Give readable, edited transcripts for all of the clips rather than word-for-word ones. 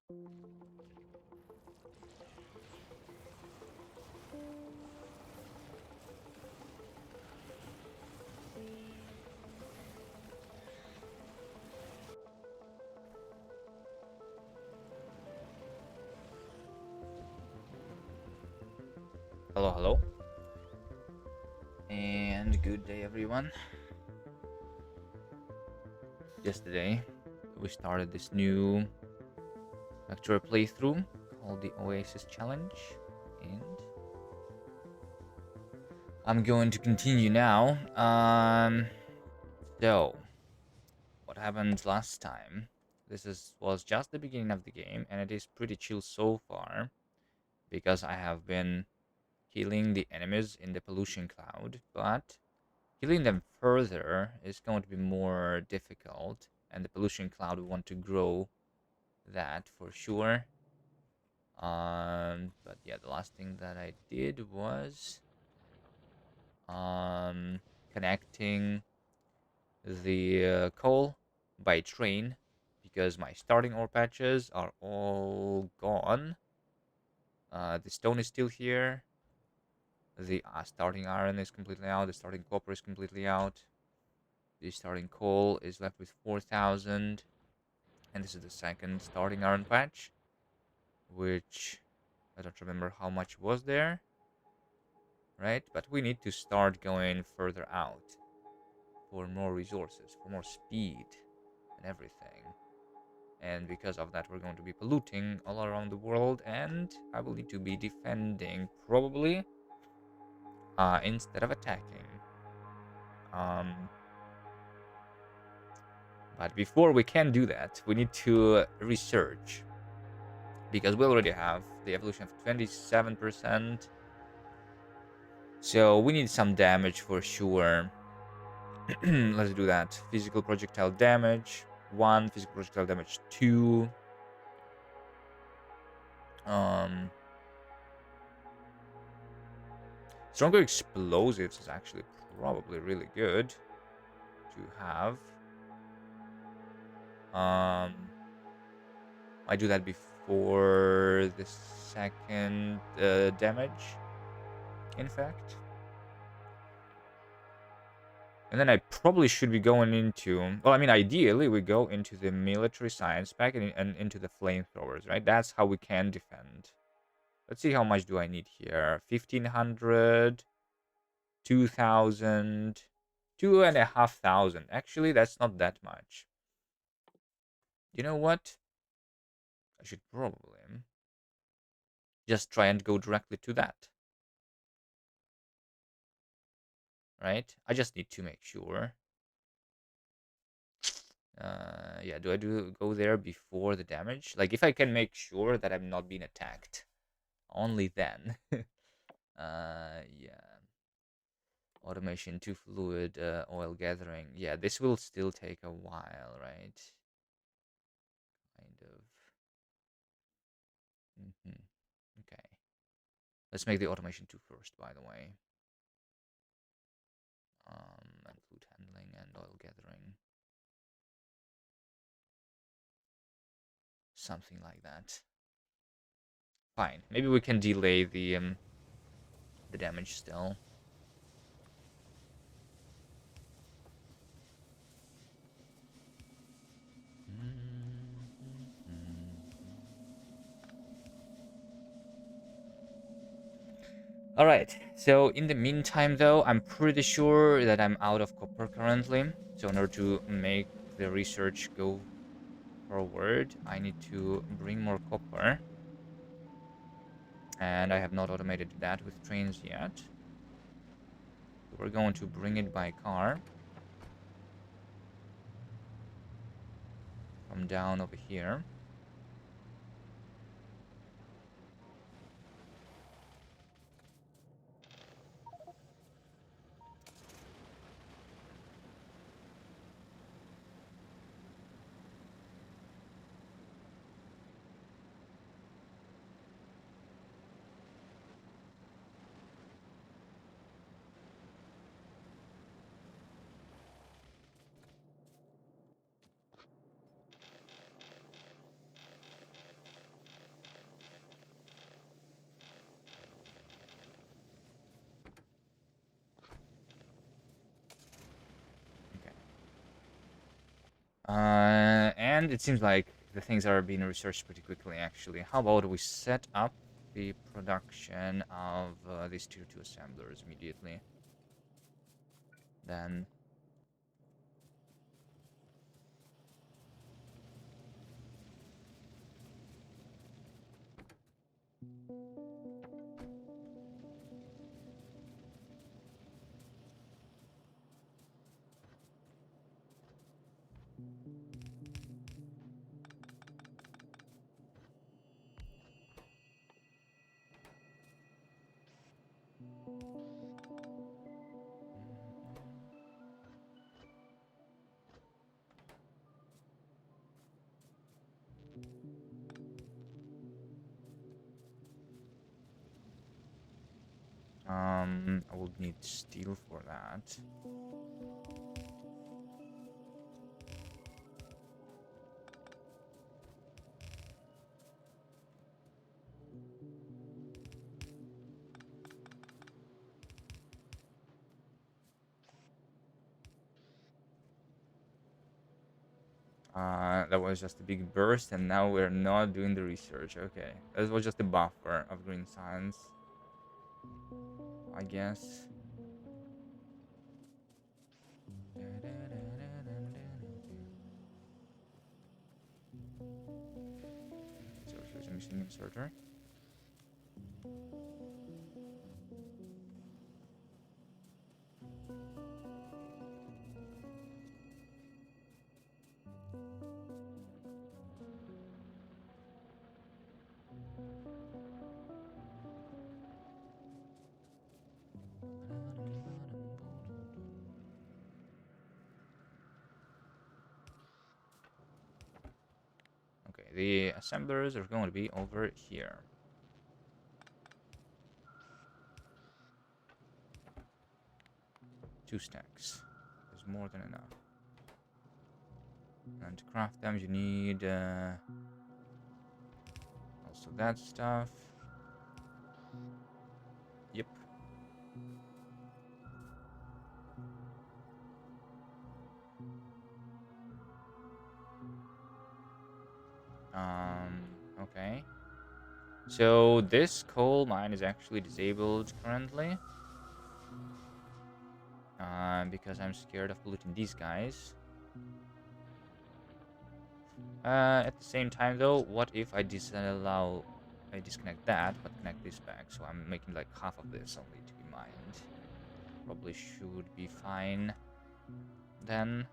Hello, hello, and good day, everyone. Yesterday, we started this new Factorio playthrough called the Oasis Challenge, and I'm going to continue now. So what happened last time? Was just the beginning of the game, and it is pretty chill so far because I have been killing the enemies in the pollution cloud, but killing them further is going to be more difficult, and the pollution cloud we want to grow that for sure. But yeah, the last thing that I did was um connecting the coal by train because my starting ore patches are all gone. The stone is still here. The starting iron is completely out. The starting copper is completely out. The starting coal is left with 4,000. And this is the second starting iron patch, which I don't remember how much was there, right? But we need to start going further out for more resources, for more speed and everything. And because of that, we're going to be polluting all around the world, and I will need to be defending probably instead of attacking. Um, but before we can do that, we need to research because we already have the evolution of 27%. So we need some damage for sure. Let's do that. Physical projectile damage 1, physical projectile damage 2. Um, Stronger explosives is actually probably really good to have. I do that before the second damage, in fact. And then I probably should be going into... Well, I mean, ideally, we go into the military science pack and into the flamethrowers, right? That's how we can defend. Let's see how much do I need here. 1,500, 2,000, 2,500. Actually, that's not that much. You know what? I should probably just try and go directly to that, right? I just need to make sure. Yeah, do I go there before the damage? Like, if I can make sure that I'm not being attacked, only then. Yeah. Automation to fluid oil gathering. Yeah, this will still take a while, right? Kind of. Okay. Let's make the automation 2 first, by the way. And fluid handling and oil gathering. Something like that. Fine. Maybe we can delay the damage still. All right. So in the meantime, though, I'm pretty sure that I'm out of copper currently. So in order to make the research go forward, I need to bring more copper. And I have not automated that with trains yet. So we're going to bring it by car from down over here. And it seems like the things are being researched pretty quickly, actually. How about we set up the production of these tier 2 assemblers immediately? Then... I will need steel for that. That was just a big burst, and now we're not doing the research. Okay, that was just a buffer of green science, I guess. So here's a machine inserter. Okay, the assemblers are going to be over here. Two stacks. There's more than enough. And to craft them, you need also that stuff. Yep. Okay. So this coal mine is actually disabled currently. Because I'm scared of polluting these guys. At the same time, though, what if I I disconnect that, but connect this back? So I'm making like half of this only to be mined. Probably should be fine then.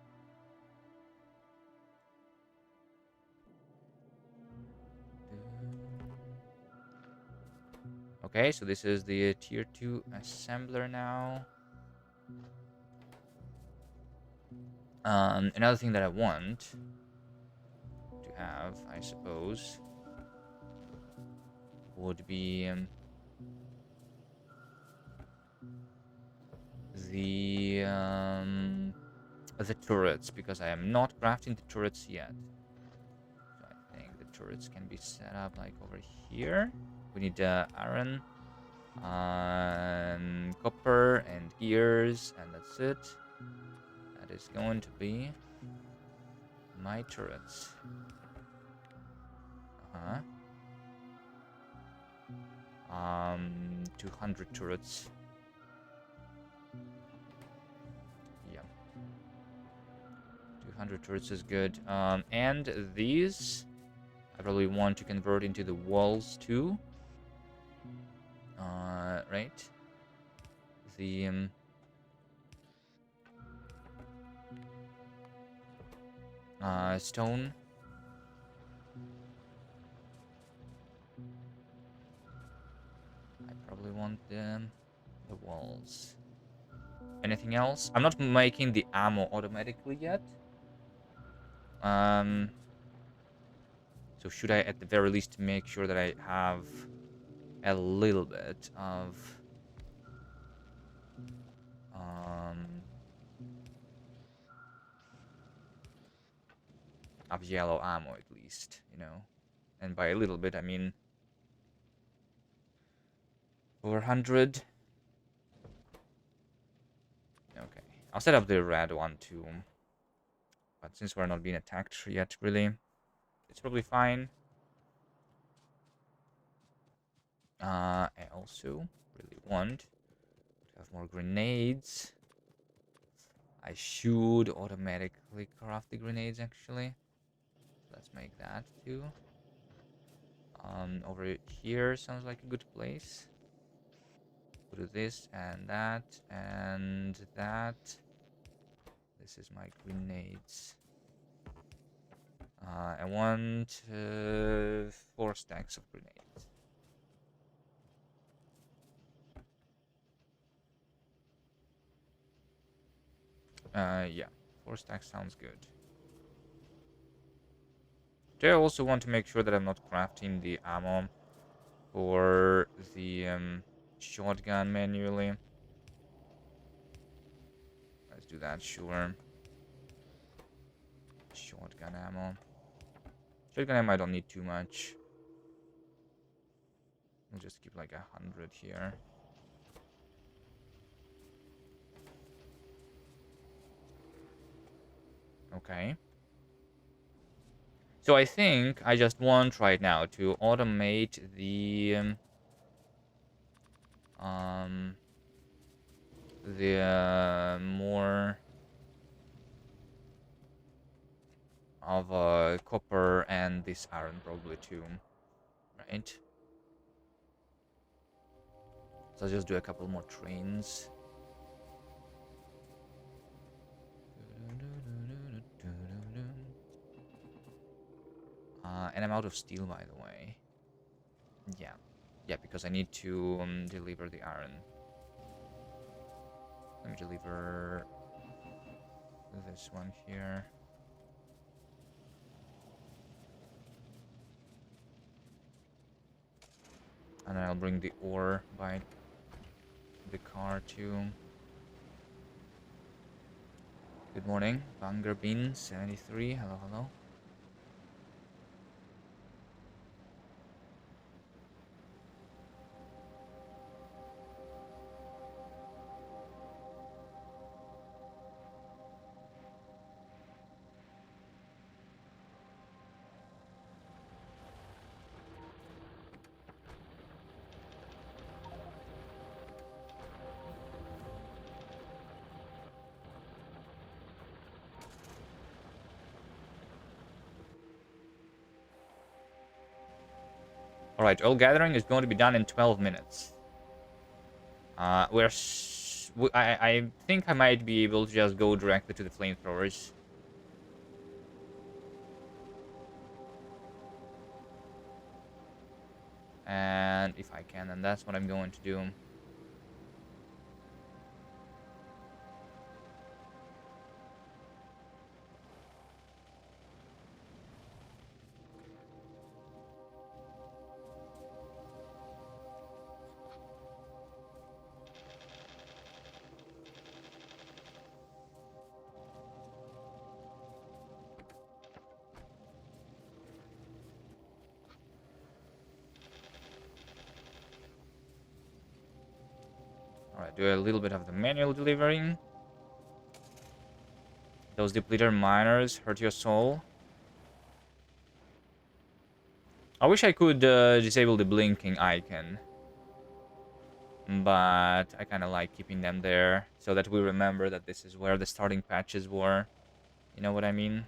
Okay, so this is the tier 2 assembler now. Another thing that I want to have, I suppose, would be the turrets, because I am not crafting the turrets yet. So I think the turrets can be set up like over here. We need iron, copper, and gears, and that's it. That is going to be my turrets. 200 turrets. Yeah. 200 turrets is good. And these, I probably want to convert into the walls too. Right. The stone. I probably want the walls. Anything else? I'm not making the ammo automatically yet. So should I at the very least make sure that I have a little bit yellow ammo at least, you know? And by a little bit, I mean 400. Okay, I'll set up the red one too. But since we're not being attacked yet, really, It's probably fine. I also really want to have more grenades. I should automatically craft the grenades, actually. Let's make that too. Over here sounds like a good place. We'll do this and that and that. This is my grenades. I want 4 stacks of grenades. Yeah, 4 stacks sounds good. I also want to make sure that I'm not crafting the ammo for the shotgun manually. Let's do that, sure. Shotgun ammo. Shotgun ammo I don't need too much. We'll just keep like 100 here. Okay. So I think I just want right now to automate the more of copper and this iron probably too, right? So I'll just do a couple more trains. And I'm out of steel, by the way. Yeah. Yeah, because I need to deliver the iron. Let me deliver this one here. And then I'll bring the ore by the car too. Good morning, Banger Bean 73. Hello, hello. All right, oil gathering is going to be done in 12 minutes. I think I might be able to just go directly to the flamethrowers. And if I can, then that's what I'm going to do. Alright, do a little bit of the manual delivering. Those depleter miners hurt your soul. I wish I could disable the blinking icon. But I kind of like keeping them there so that we remember that this is where the starting patches were. You know what I mean?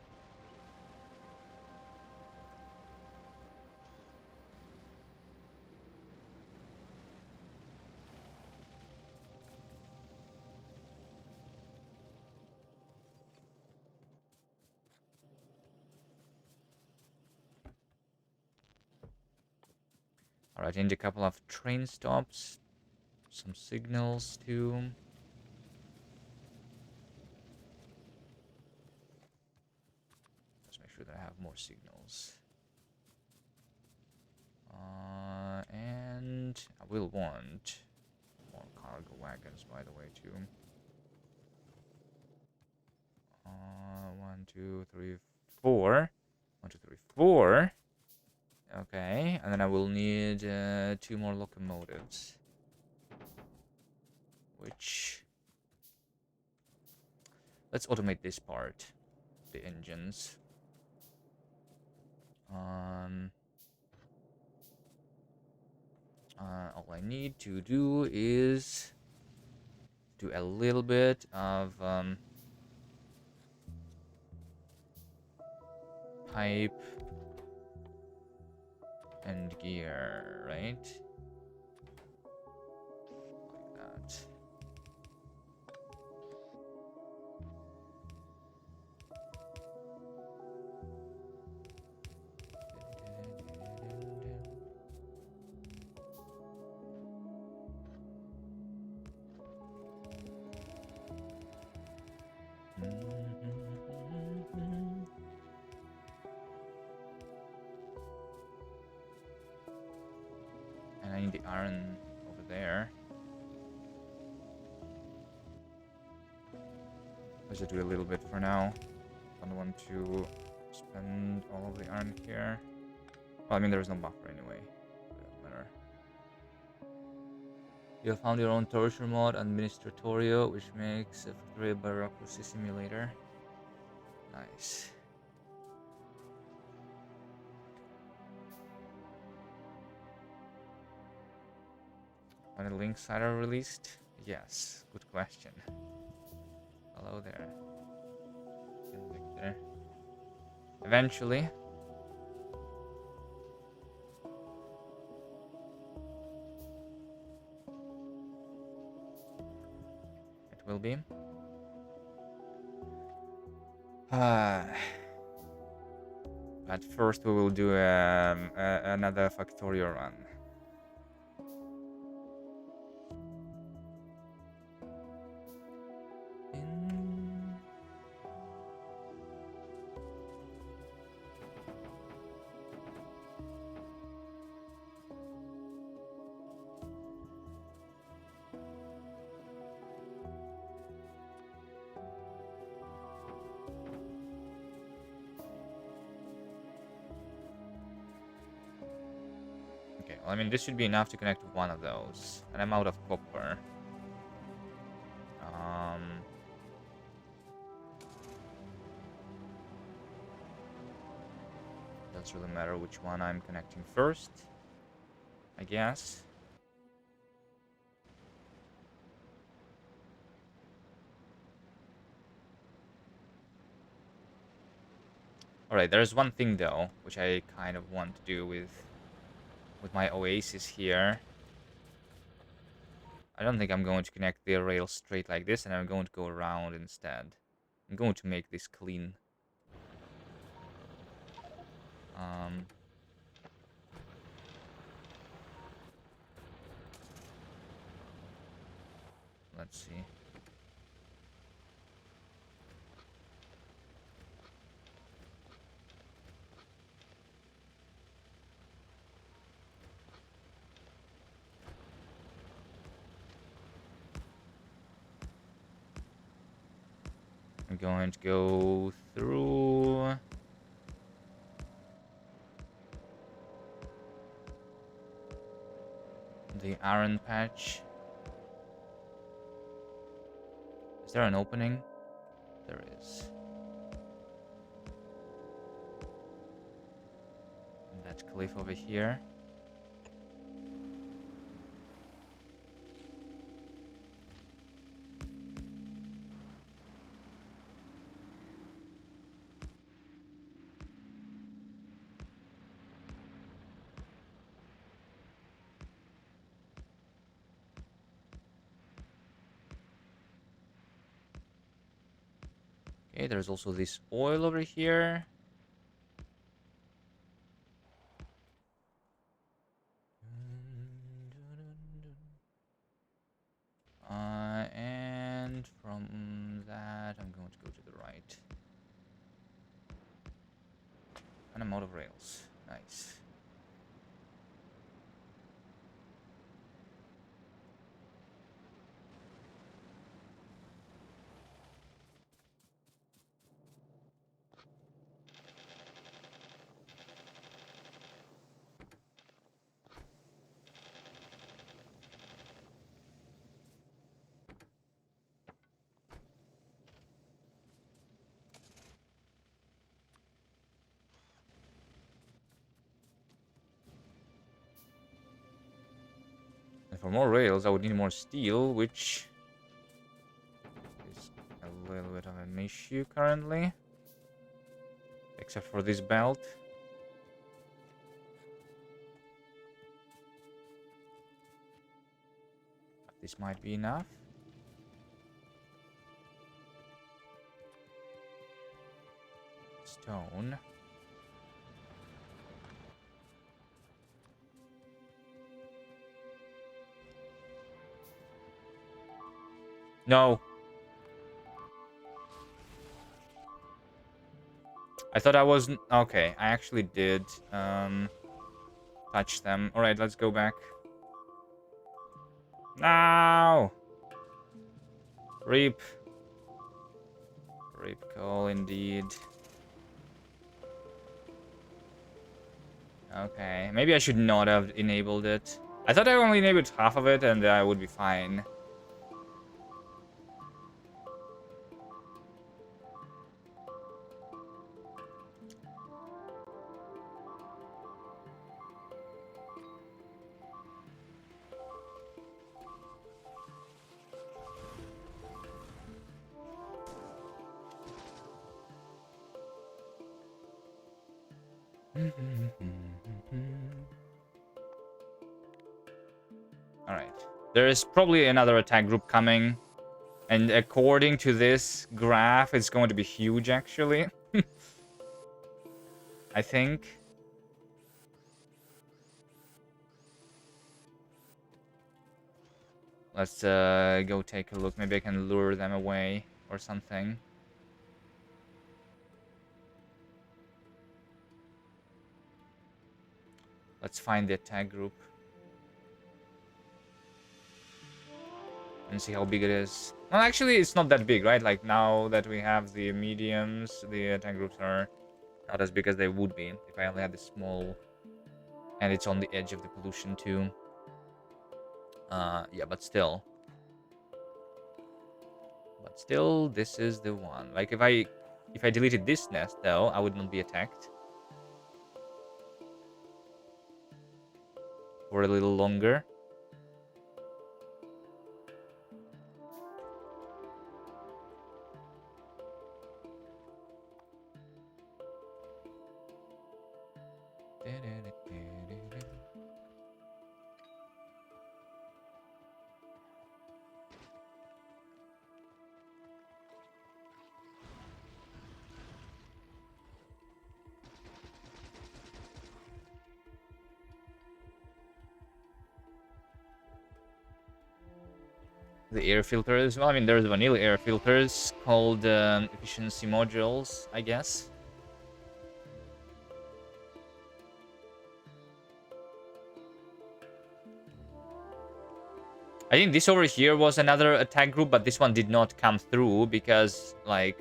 Alright, I need a couple of train stops. Some signals too. Let's make sure that I have more signals. And I will want more cargo wagons, by the way, too. 1, 2, 3, 4. 1, 2, 3, 4. Okay, and then I will need 2 more locomotives. Which... Let's automate this part. The engines. All I need to do is do a little bit of pipe and gear, right? Like that. And I need the iron over there. Let's just do a little bit for now. Don't want to spend all of the iron here. Well, I mean, there's no buffer anyway. It doesn't matter. You have found your own torture mod, Administratorio, which makes a Factorio bureaucracy simulator. Nice. When the link site are released? Yes, good question. Hello there. Victor. Eventually. It will be. But first we will do another Factorio run. Okay, well, I mean, this should be enough to connect to one of those. And I'm out of copper. Doesn't really matter which one I'm connecting first, I guess. Alright, there's one thing though, which I kind of want to do with my Oasis here. I don't think I'm going to connect the rail straight like this, and I'm going to go around instead. I'm going to make this clean. Let's see. I'm going to go through the iron patch. Is there an opening? There is. And that cliff over here. Okay, there's also this oil over here. And from that, I'm going to go to the right. And I'm out of rails. Nice. And for more rails, I would need more steel, which is a little bit of an issue currently. Except for this belt. But this might be enough. Stone. No. I thought I wasn't... Okay, I actually did touch them. Alright, let's go back. No! Reap. Reap coal, indeed. Okay, maybe I should not have enabled it. I thought I only enabled half of it and I would be fine. Alright. There is probably another attack group coming. And according to this graph, it's going to be huge, actually. I think. Let's go take a look. Maybe I can lure them away or something. Let's find the attack group. And see how big it is. Well, actually, it's not that big, right? Like, now that we have the mediums, the attack groups are not as big as they would be if I only had the small. And it's on the edge of the pollution, too. Yeah, but still. But still, this is the one. Like, if I deleted this nest, though, I would not be attacked. For a little longer. The air filters. Well, I mean, there's vanilla air filters called efficiency modules, I guess. I think this over here was another attack group, but this one did not come through because, like,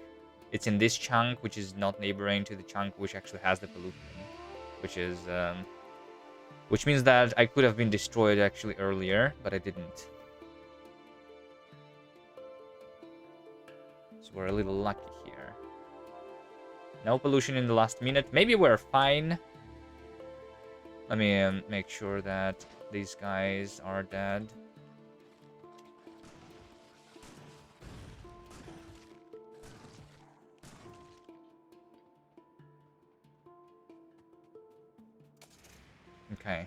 it's in this chunk, which is not neighboring to the chunk which actually has the pollution, which is, which means that I could have been destroyed actually earlier, but I didn't. So we're a little lucky here. No pollution in the last minute. Maybe we're fine. Let me make sure that these guys are dead. Okay.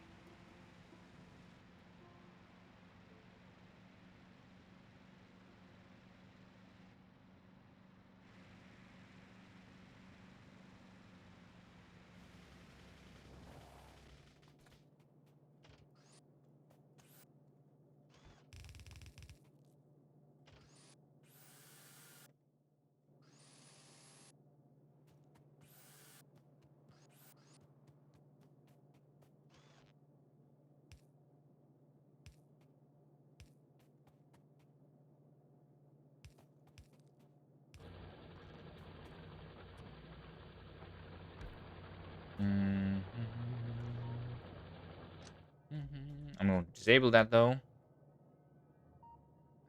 I'm going to disable that, though.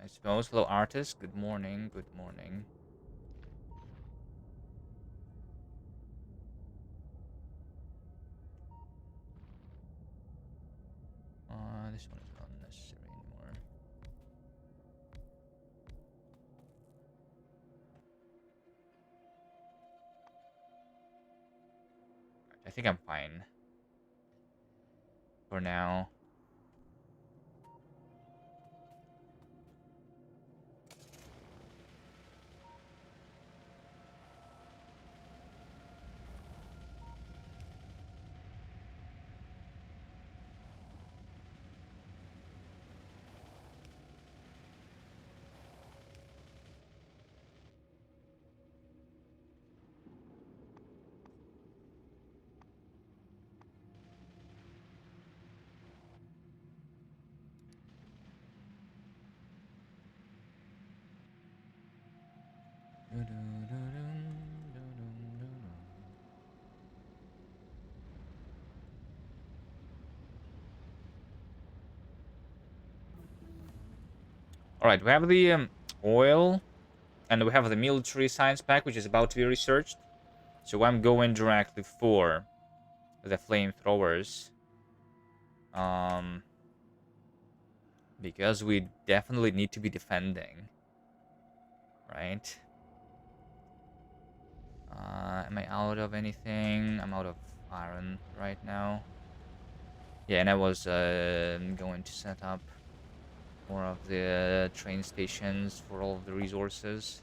I suppose. Hello, artist. Good morning. Good morning. This one is not necessary I think I'm fine for now. All right, we have the oil, and we have the military science pack, which is about to be researched. So I'm going directly for the flamethrowers, um, because we definitely need to be defending, right? Am I out of anything? I'm out of iron right now. Yeah, and I was going to set up more of the train stations for all of the resources.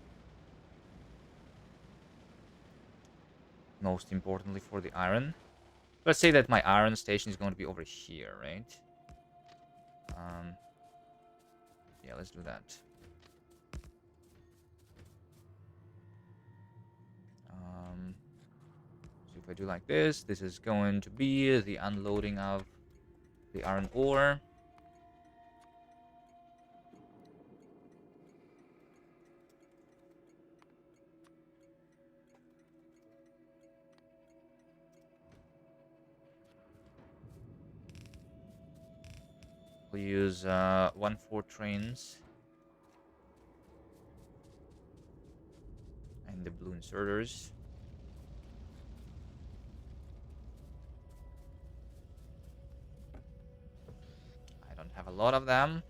Most importantly for the iron. Let's say that my iron station is going to be over here, right? Yeah, let's do that. So if I do like this is going to be the unloading of the iron ore. We'll use 1-4 trains and the blue inserters. I don't have a lot of them.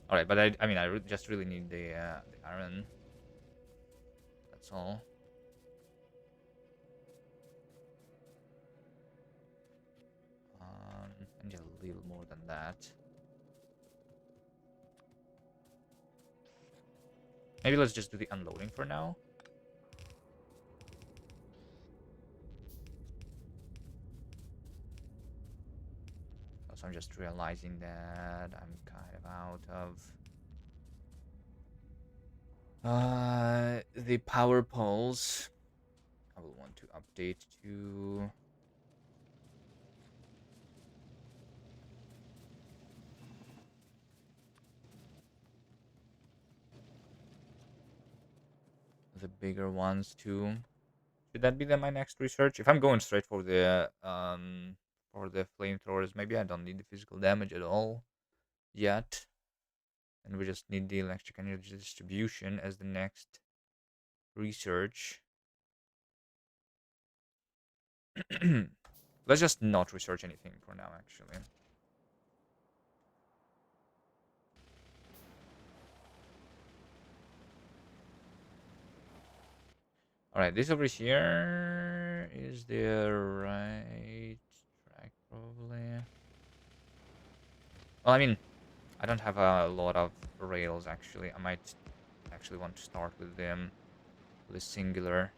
All right, but I mean, I just really need the iron. That's all. And just a little more than that. Maybe let's just do the unloading for now. Also, I'm just realizing that I'm kind of out of the power poles. I will want to update to the bigger ones too. Should that be my next research? If I'm going straight for the flamethrowers, maybe I don't need the physical damage at all yet, and we just need the electric energy distribution as the next research. Let's just not research anything for now, actually. All right, this over here is the right track, probably. Well, I mean, I don't have a lot of rails, actually. I might actually want to start with them, with a singular.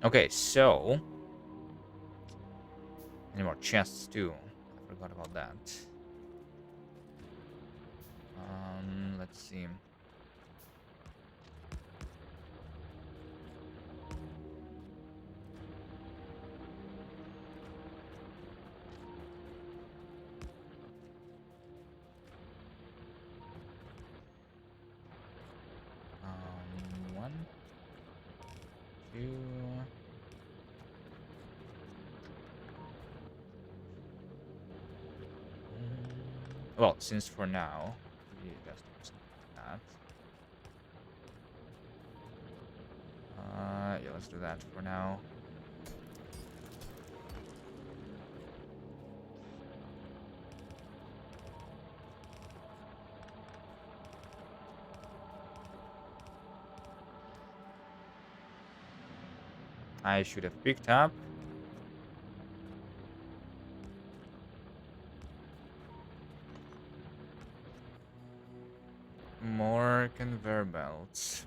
Okay, so any more chests too? I forgot about that. Let's see. One, two. Well, since for now, we just use that. Yeah, let's do that for now. I should have picked up. More conveyor belts.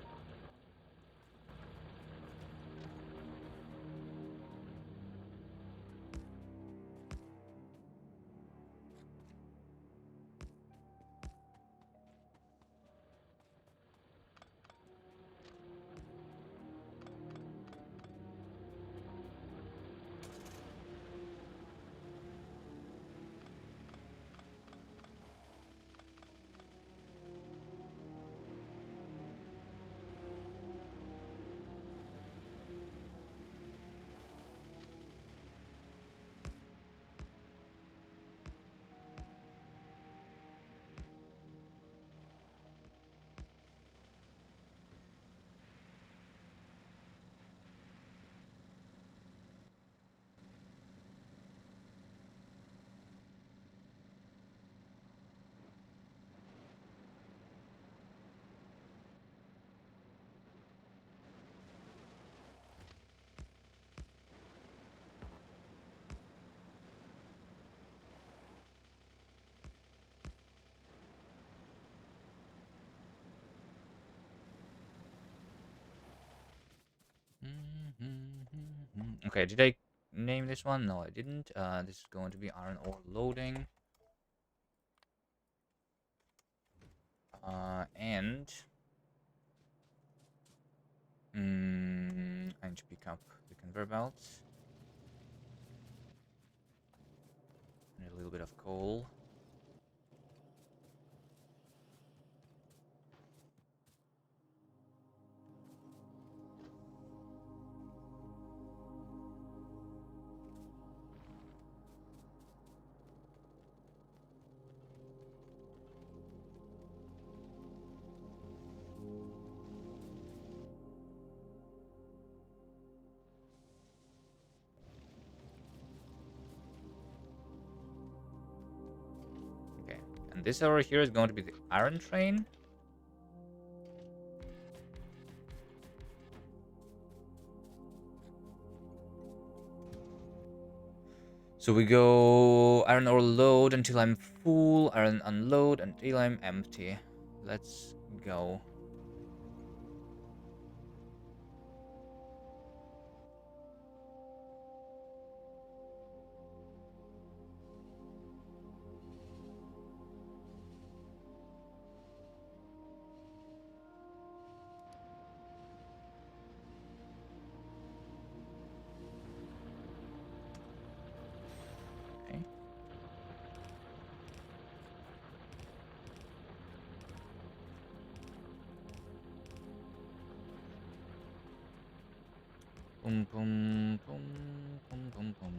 Okay, did I name this one? No, I didn't. This is going to be iron ore loading. And I need to pick up the conveyor belts and a little bit of coal. Okay, and this over here is going to be the iron train. So we go iron ore load until I'm full, iron unload until I'm empty. Let's go. Okay. Boom, boom, boom, boom, boom, boom.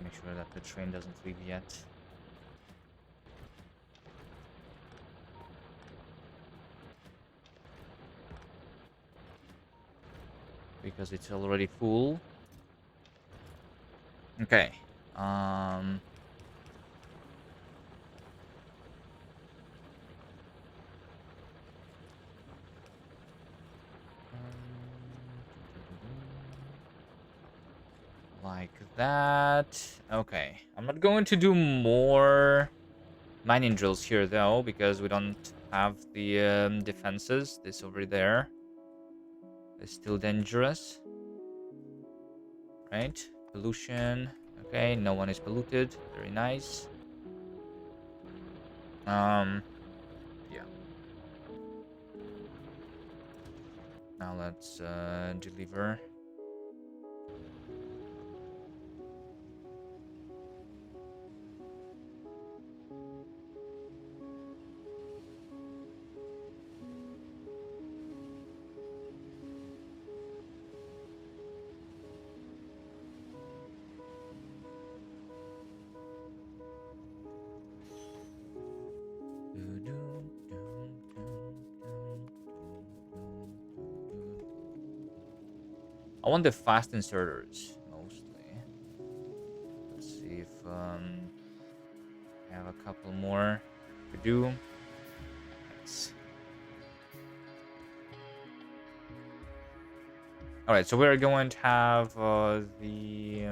Make sure that the train doesn't leave yet. Because it's already full. Okay. that. Okay. I'm not going to do more mining drills here, though, because we don't have the defenses. This over there is still dangerous. Right? Pollution. Okay, no one is polluted. Very nice. Yeah. Now let's deliver. I want the fast inserters mostly. Let's see if I have a couple more to do. Nice. All right, so we're going to have the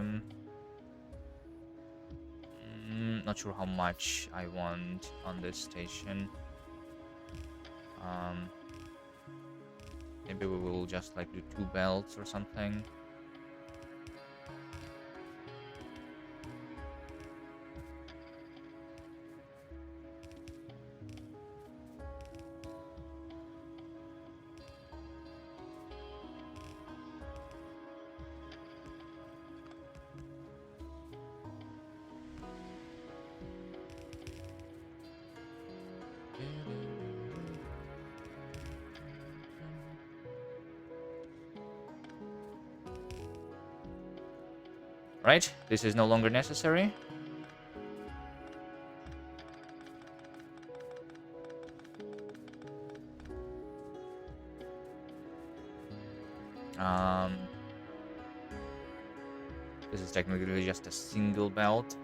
not sure how much I want on this station. Um, maybe we will just like do 2 belts or something. Right, this is no longer necessary. This is technically just a single belt,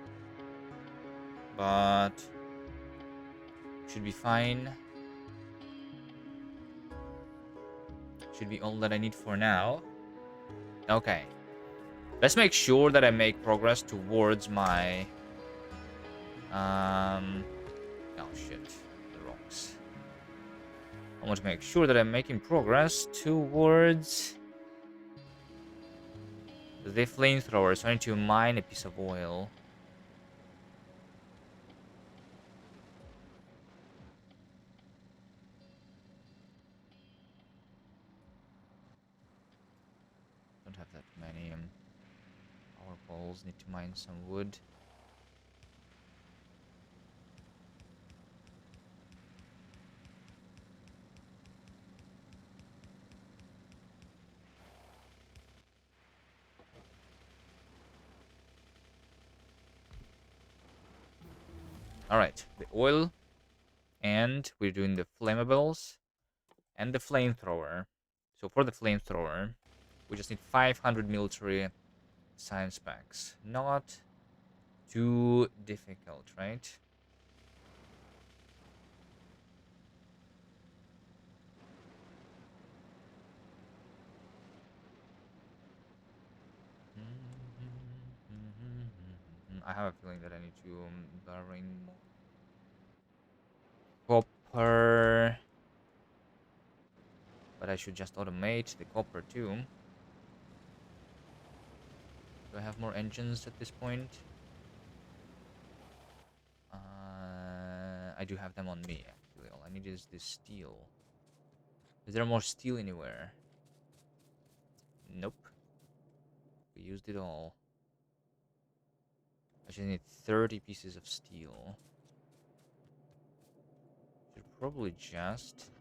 but should be fine. Should be all that I need for now. Okay. Let's make sure that I make progress towards my... Oh, shit. The rocks. I want to make sure that I'm making progress towards the flamethrower. So I need to mine a piece of oil. Don't have that many power poles. Need to mine some wood. Alright, the oil, and we're doing the flammables, and the flamethrower. So for the flamethrower, we just need 500 military science packs. Not too difficult, right? I have a feeling that I need to bring more copper, but I should just automate the copper too. Do I have more engines at this point? I do have them on me, actually. All I need is this steel. Is there more steel anywhere? Nope. We used it all. I just need 30 pieces of steel. Should probably just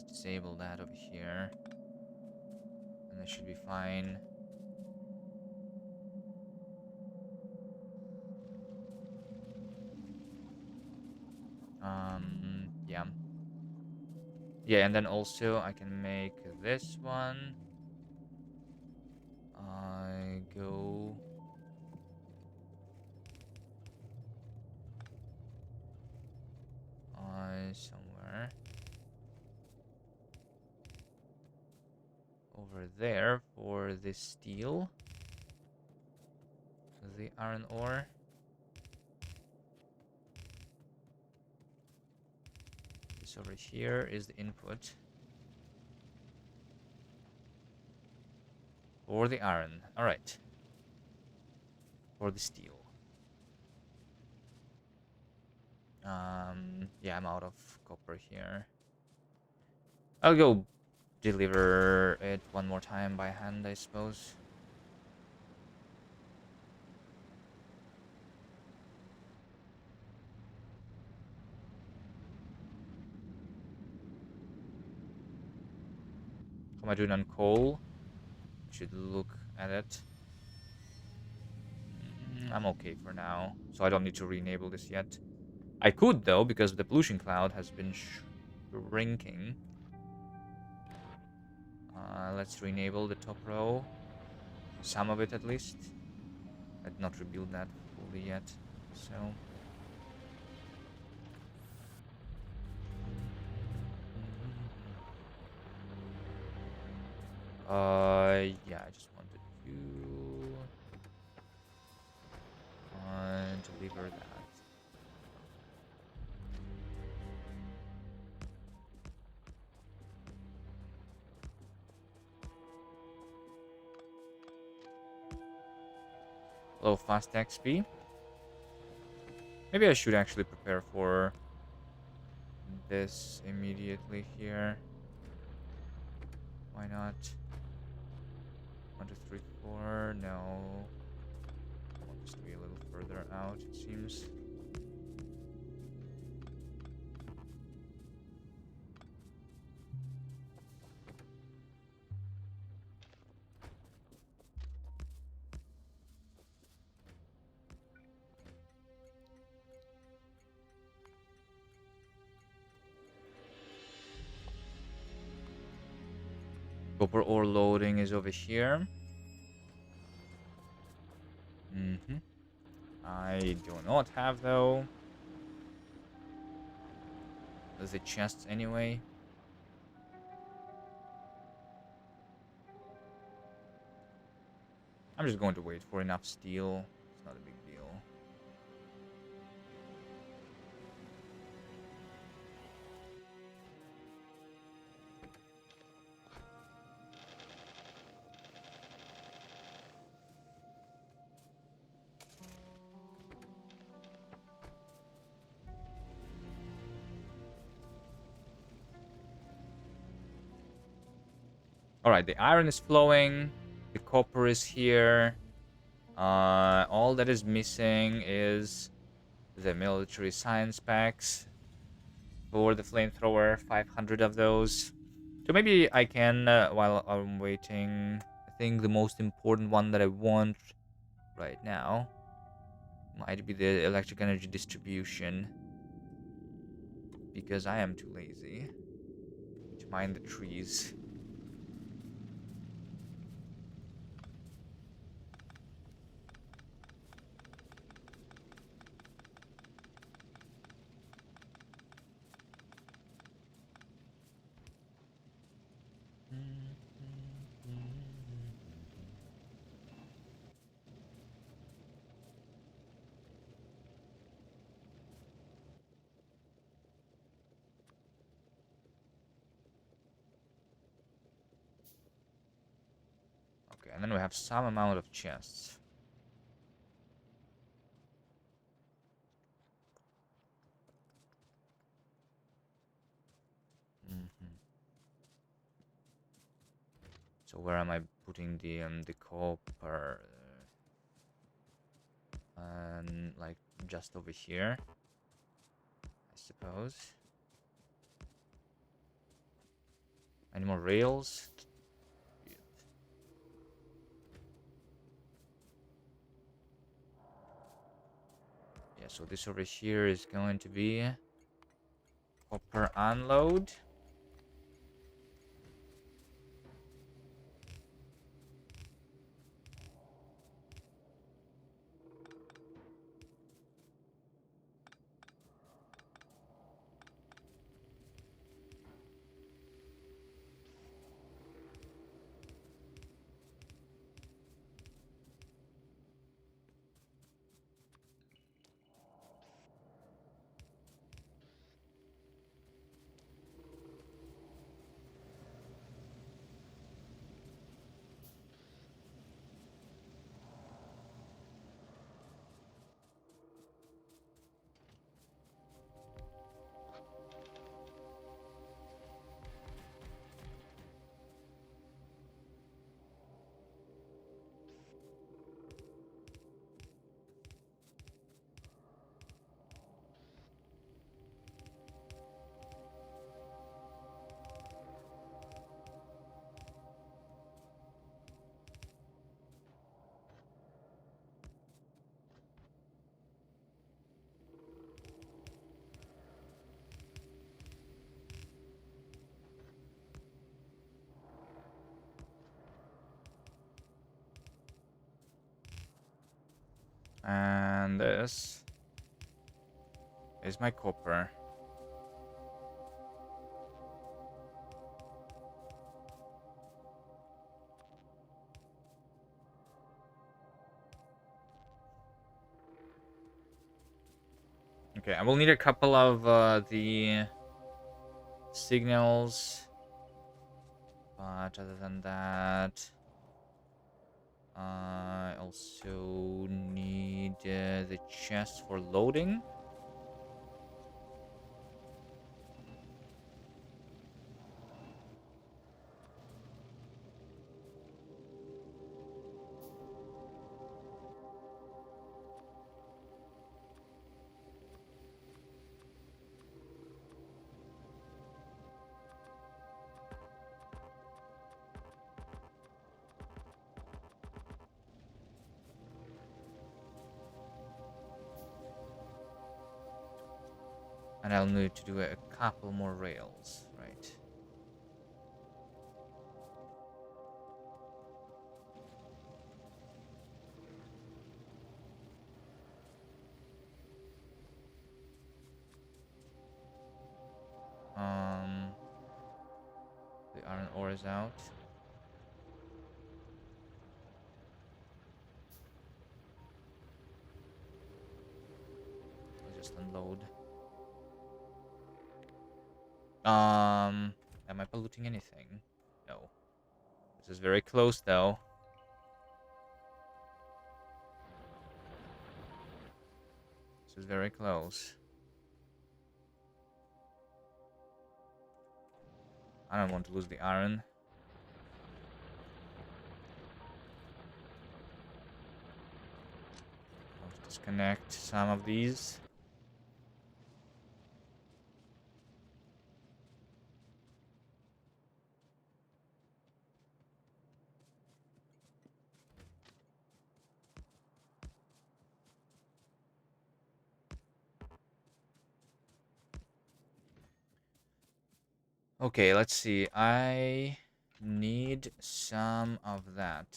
disable that over here, and that should be fine. Yeah. Yeah, and then also I can make this one. I go... somewhere. over there for the steel, the iron ore. This over here is the input for the iron. All right. For the steel. Yeah, I'm out of copper here. I'll go deliver it one more time by hand, I suppose. How am I doing on coal? I should look at it. I'm okay for now, so I don't need to re-enable this yet. I could, though, because the pollution cloud has been shrinking. Let's re-enable the top row. Some of it, at least. I did not rebuild that fully yet, so... Yeah, I just wanted to deliver that. Low fast XP. Maybe I should actually prepare for this immediately here. Why not? 1, 2, 3, 4. No. I want this to be a little further out, it seems. Copper ore loading is over here. I do not have, though. The chests anyway. I'm just going to wait for enough steel. It's not a big deal. Alright, the iron is flowing. The copper is here. All that is missing is the military science packs for the flamethrower. 500 of those. So maybe I can, while I'm waiting, I think the most important one that I want right now might be the electric energy distribution. Because I am too lazy to mine the trees. Okay, and then we have some amount of chests. So where am I putting the copper? Like just over here, I suppose. Any more rails? Yeah, so this over here is going to be copper unload. And this is my copper. Okay, I will need a couple of the signals. But other than that, I also need the chest for loading. And I'll need to do a couple more rails, right? Um, the iron ore is out. I'll just unload. Am I polluting anything? No. This is very close, though. This is very close. I don't want to lose the iron. I'll disconnect some of these. Okay, let's see. I need some of that.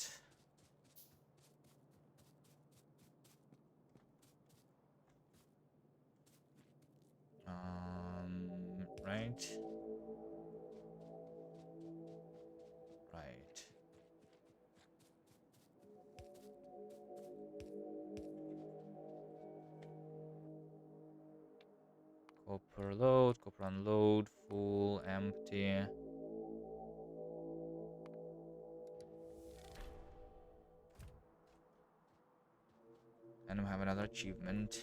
Right. Right. Copper load, copper unload, full, empty. And we have another achievement.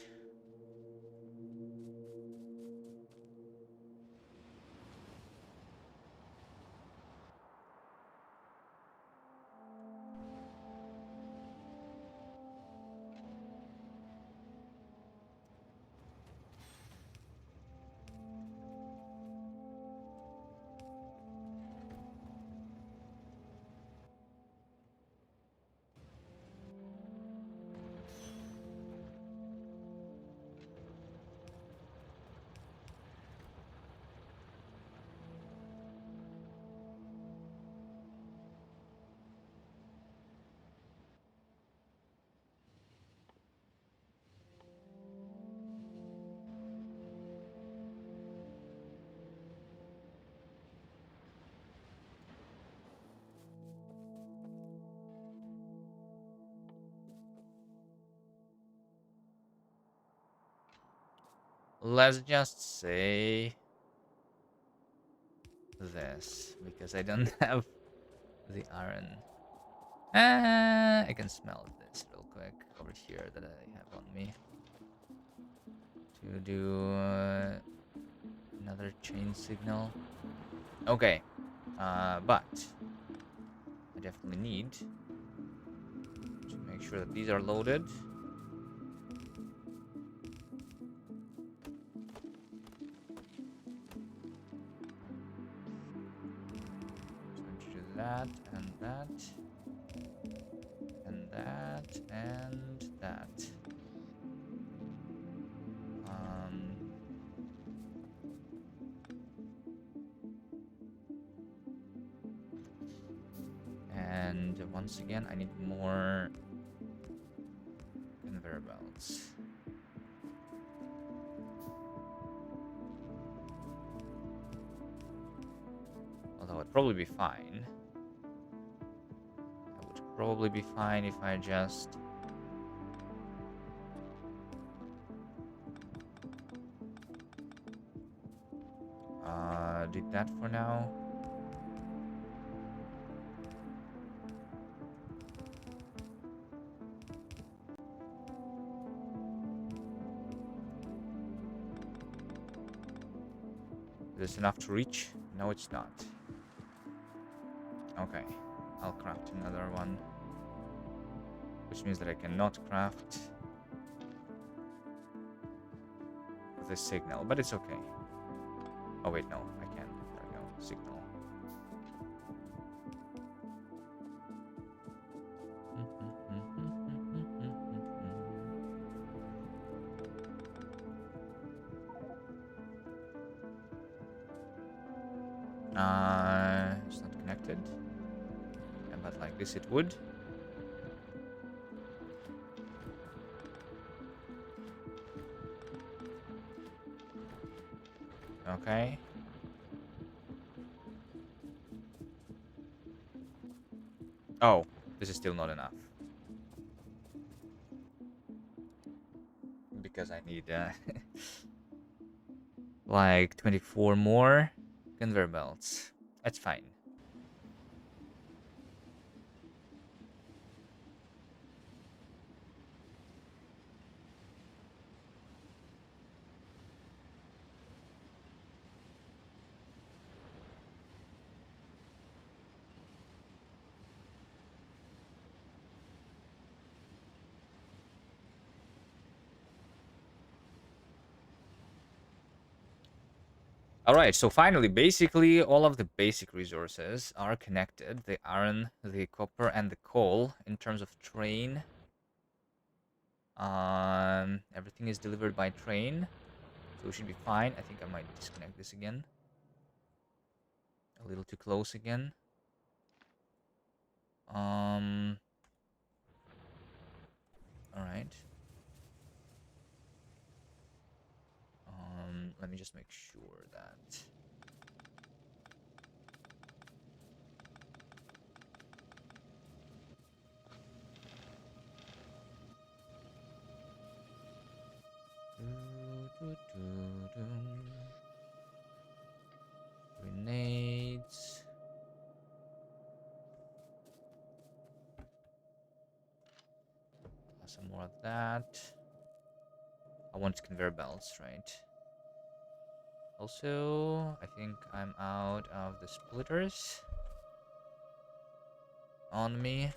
Let's just say this, because I don't have the iron. I can smell this real quick over here that I have on me. To do another chain signal. Okay, but I definitely need to make sure that these are loaded. So I need to do that and that and that and that. And once again, I need more kind conveyor belts. Although it'd probably be fine. It would probably be fine if I just... did that for now. Is this enough to reach? No, it's not. Okay, I'll craft another one. Which means that I cannot craft the signal, but it's okay. Oh wait, no, I can. There we go, signal. It's not connected. Yeah, but like this it would. Okay. Oh, this is still not enough. Because I need like 24 more conveyor belts. That's fine. Alright, so finally, basically, all of the basic resources are connected. The iron, the copper, and the coal in terms of train. Everything is delivered by train, so we should be fine. I think I might disconnect this again. A little too close again. Alright. Let me just make sure that... Grenades. Some more of that. I want conveyor belts, right? Also, I think I'm out of the splitters on me.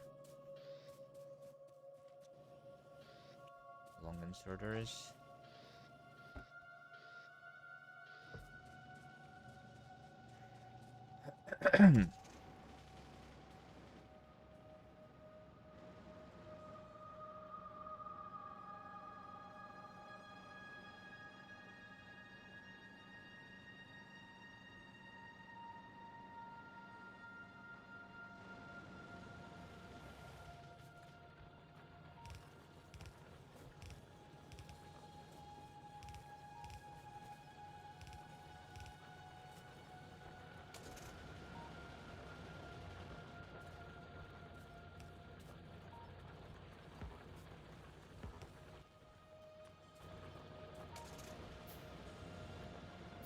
Long inserters.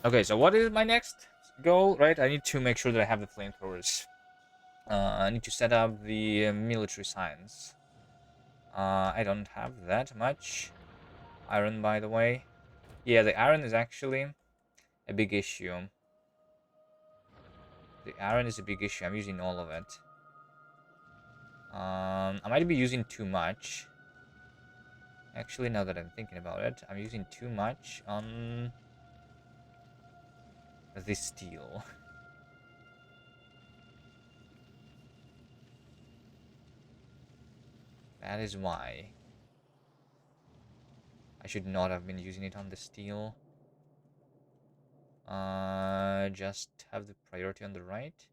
Okay, so what is my next goal, right? I need to make sure that I have the flamethrowers. I need to set up the military science. I don't have that much iron, by the way. Yeah, the iron is actually a big issue. The iron is a big issue. I'm using all of it. I might be using too much. Actually, now that I'm thinking about it, I'm using too much on the steel. That is why I should not have been using it on the steel. Just have the priority on the right.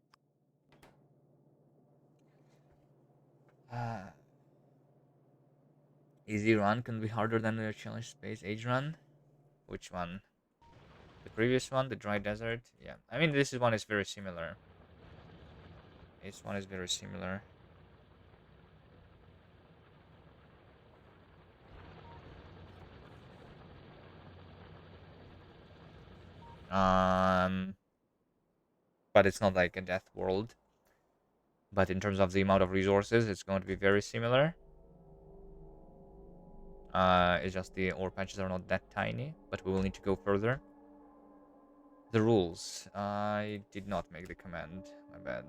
Easy run can be harder than the challenge space age run. Which one? The previous one, the dry desert. Yeah, I mean this one is very similar. This one is very similar. But it's not like a death world. But in terms of the amount of resources, it's going to be very similar. It's just the ore patches are not that tiny, but we will need to go further. The rules. I did not make the command. My bad.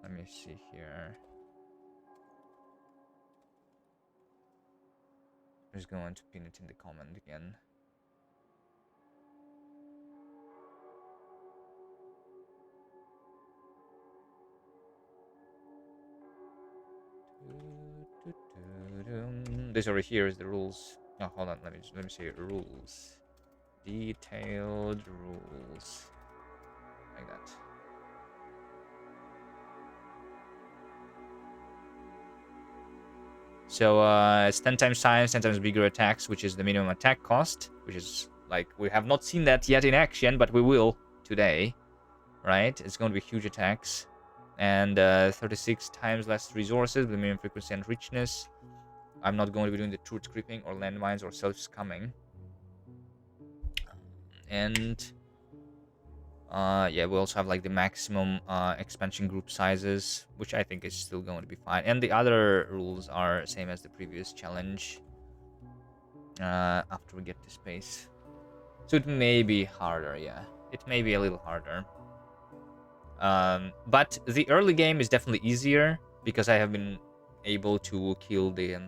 Let me see here. I'm just going to pin it in the comment again. This over here is the rules. Oh, hold on. Let me see rules. Detailed rules. Like that. So it's 10 times science, 10 times bigger attacks, which is the minimum attack cost, which is like we have not seen that yet in action, but we will today, right? It's going to be huge attacks. And 36 times less resources, the minimum frequency and richness. I'm not going to be doing the truth creeping or landmines or self-scumming. And yeah, we also have like the maximum expansion group sizes, which I think is still going to be fine. And the other rules are same as the previous challenge. After we get to space, so it may be harder. Yeah, it may be a little harder. But the early game is definitely easier because I have been able to kill the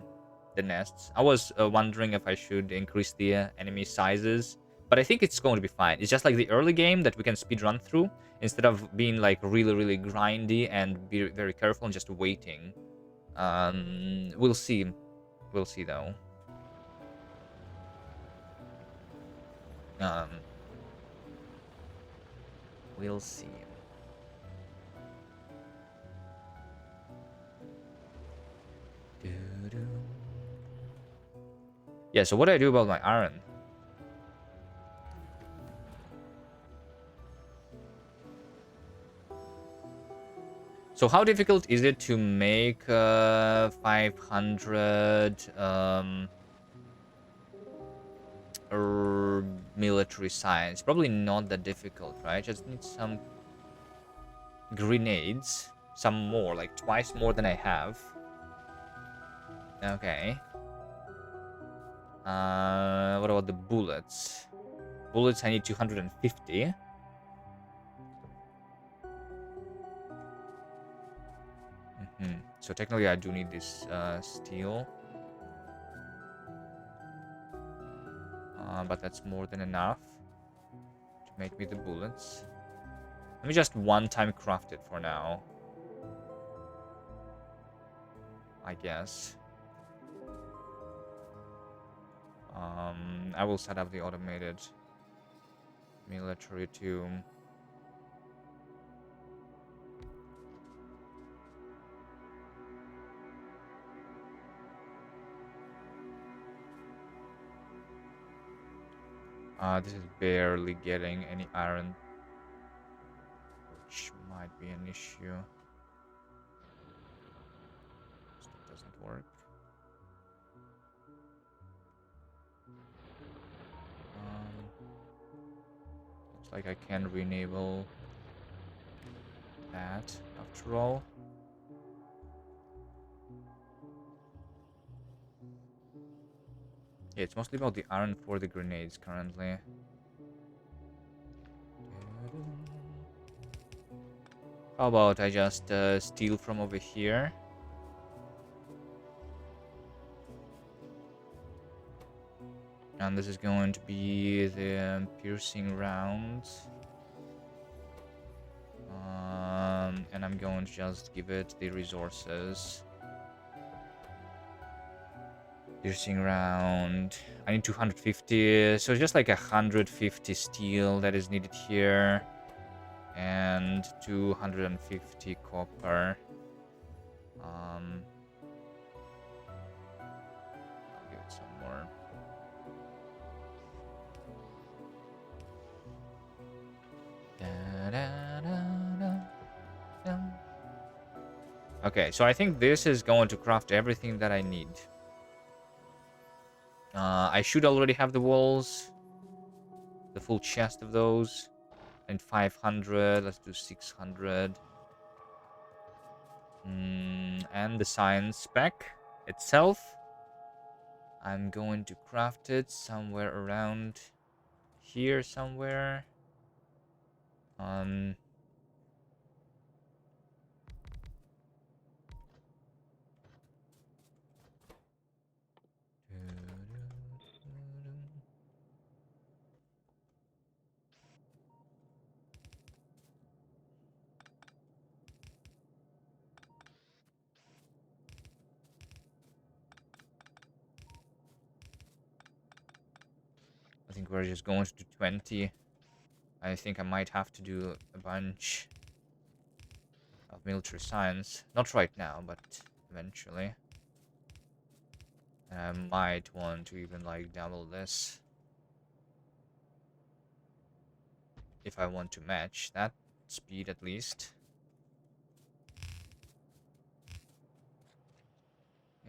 nests. I was wondering if I should increase the enemy sizes, but I think it's going to be fine. It's just like the early game that we can speed run through instead of being like really grindy and be very careful and just waiting. We'll see. We'll see though. Um, we'll see. Yeah, so what do I do about my iron? So how difficult is it to make 500 military science? Probably not that difficult, right? Just need some grenades, some more, like twice more than I have. Okay. What about the bullets? Bullets, I need 250. So technically I do need this steel. But that's more than enough to make me the bullets. Let me just one-time craft it for now, I guess. I will set up the automated military tomb. This is barely getting any iron, which might be an issue. It doesn't work. Looks like I can re-enable that after all. Yeah, it's mostly about the iron for the grenades currently. How about I just steal from over here? And this is going to be the piercing rounds. And I'm going to just give it the resources. Piercing round. I need 250, so just like 150 steel that is needed here. And 250 copper. more. Okay, so I think this is going to craft everything that I need. I should already have the walls. The full chest of those. And 500. Let's do 600. And the science spec itself. I'm going to craft it somewhere around here somewhere. I think we're just going to do 20. I think I might have to do a bunch of military science. Not right now, but eventually. And I might want to even like double this. If I want to match that speed at least.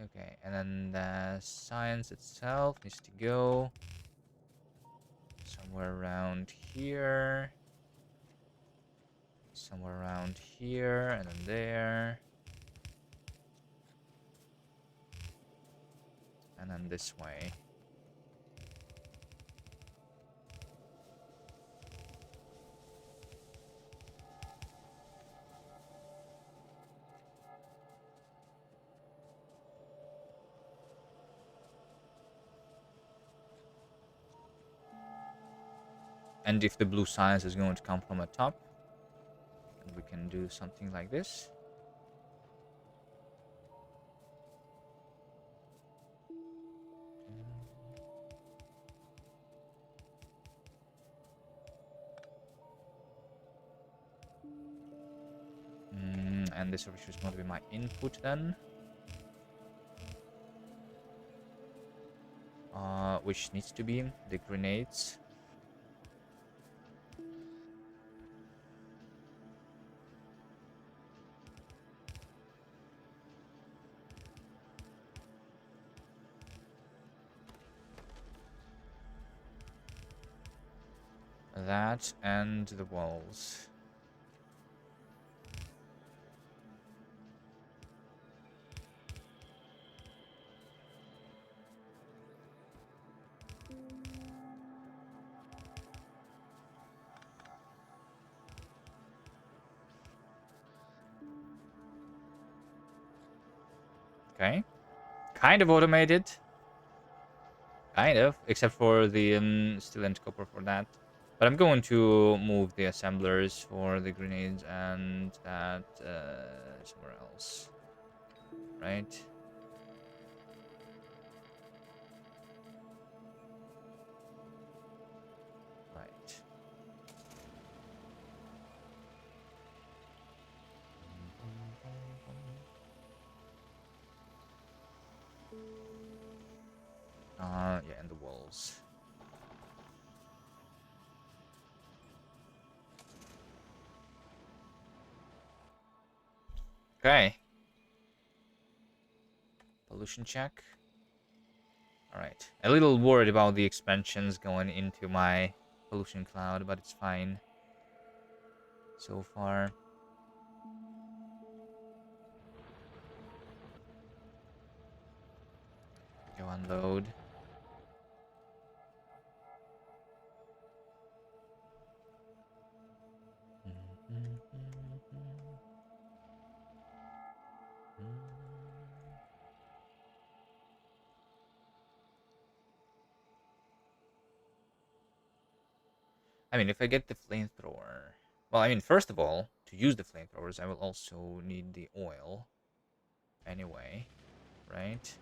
Okay, and then the science itself needs to go somewhere around here. Somewhere around here, and then there. And then this way. And if the blue science is going to come from the top, then we can do something like this. And this is going to be my input then. Which needs to be the grenades. That and the walls. Okay. Kind of automated. Kind of. Except for the steel and copper for that. But I'm going to move the assemblers for the grenades and that somewhere else. Right? Right. Yeah, and the walls. Okay. Pollution check. Alright. A little worried about the expansions going into my pollution cloud, but it's fine. So far. Go unload. I mean, if I get the flamethrower... Well, I mean, first of all, to use the flamethrowers, I will also need the oil. Anyway, right?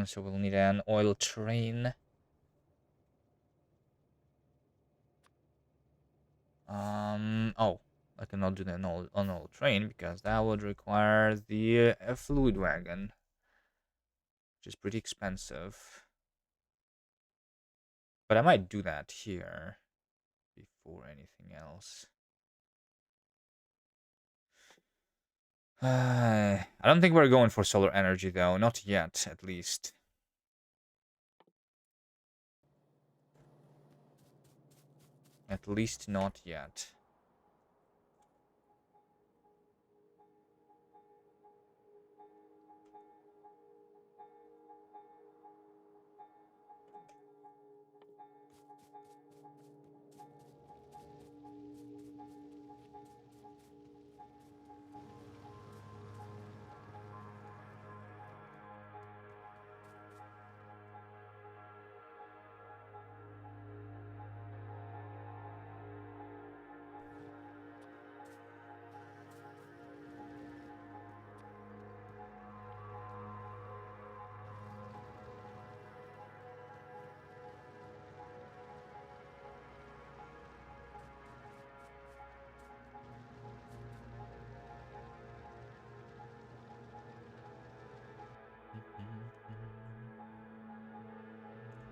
So we'll need an oil train. Oh, I cannot do the on oil train because that would require the fluid wagon, which is pretty expensive. But I might do that here before anything else. I don't think we're going for solar energy though, not yet, at least. At least not yet.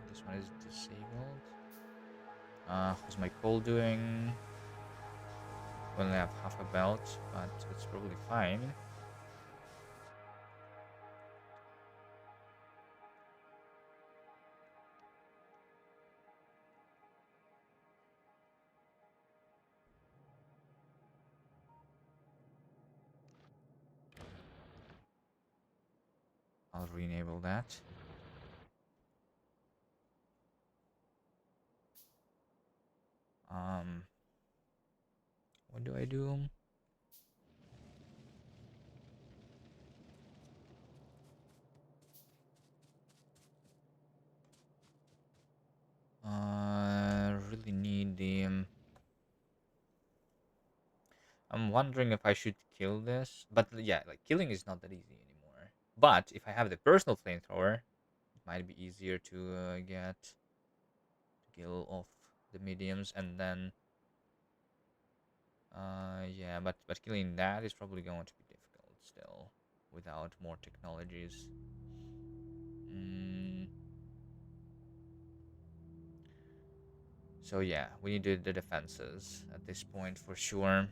This one is disabled. How's my coal doing? We only have half a belt, but it's probably fine. I'll re-enable that. What do I do? Really need the. I'm wondering if I should kill this, but yeah, like killing is not that easy anymore. But if I have the personal flamethrower, it might be easier to get to kill off the mediums, and then yeah, but killing that is probably going to be difficult still without more technologies. Mm. So yeah, we need the defenses at this point for sure.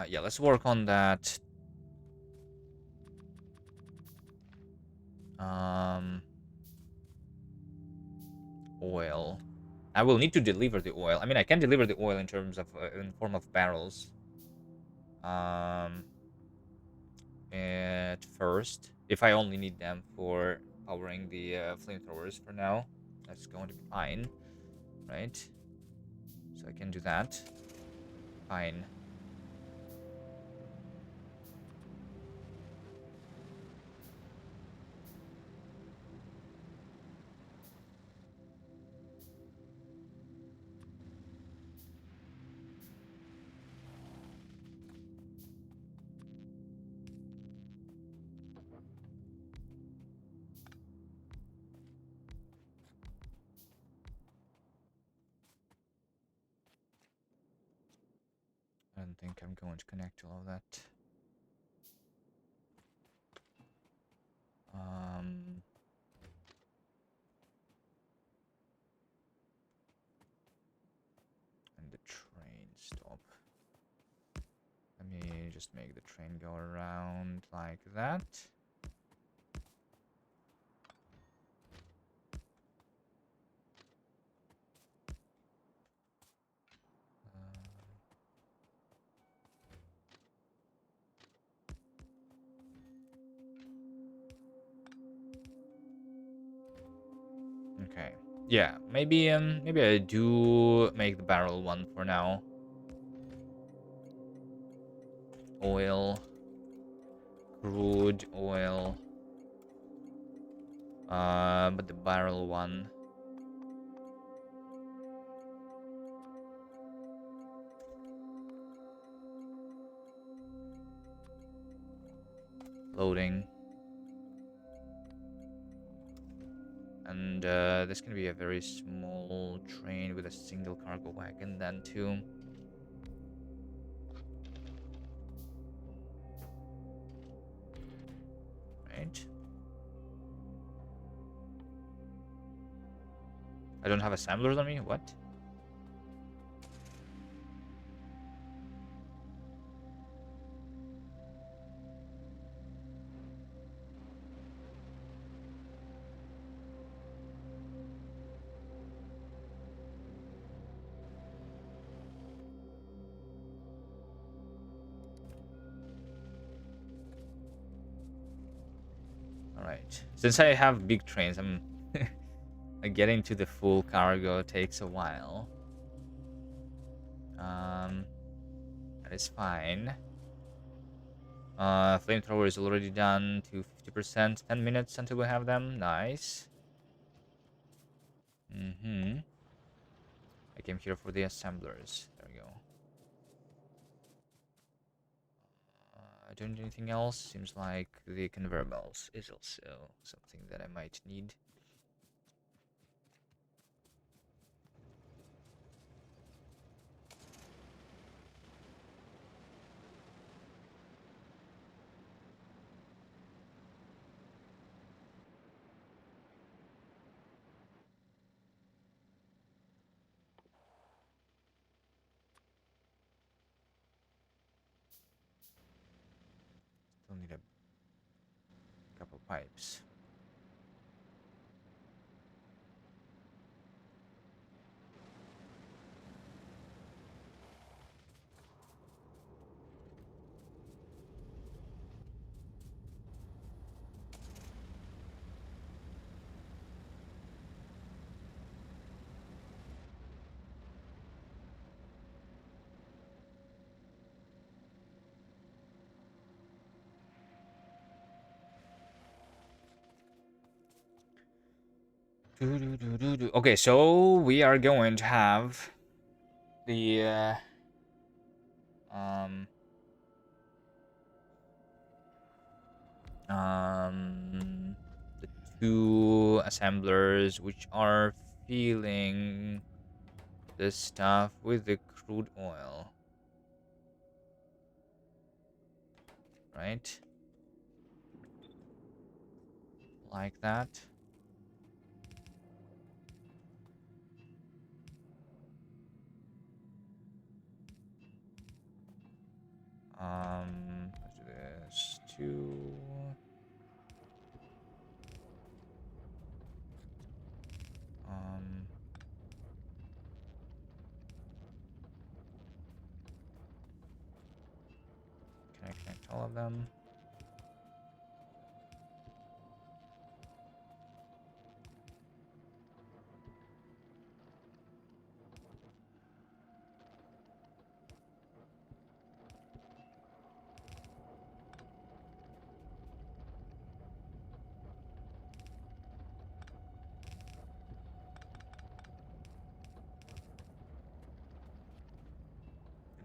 Yeah, let's work on that. Um, Oil. I will need to deliver the oil. I mean, I can deliver the oil in terms of in form of barrels. Um, at first, if I only need them for powering the flamethrowers for now, that's going to be fine, right? So I can do that. Fine. I don't think I'm going to connect all of that. And the train stop. Let me just make the train go around like that. Okay. Yeah, maybe I do make the barrel one for now. Oil, crude oil. But the barrel one. loading. And this can be a very small train with a single cargo wagon then too. Right. I don't have assemblers on me? What? Alright. Since I have big trains, I'm getting to the full cargo takes a while. That is fine. Flamethrower is already done to 50%. 10 minutes until we have them. Nice. I came here for the assemblers. There we go. Doing anything else? Seems like the conveyor belts is also something that I might need. Still need a couple pipes. Okay, so we are going to have the the two assemblers which are filling the stuff with the crude oil, right? Like that. Let's do this. Two. Can I connect all of them?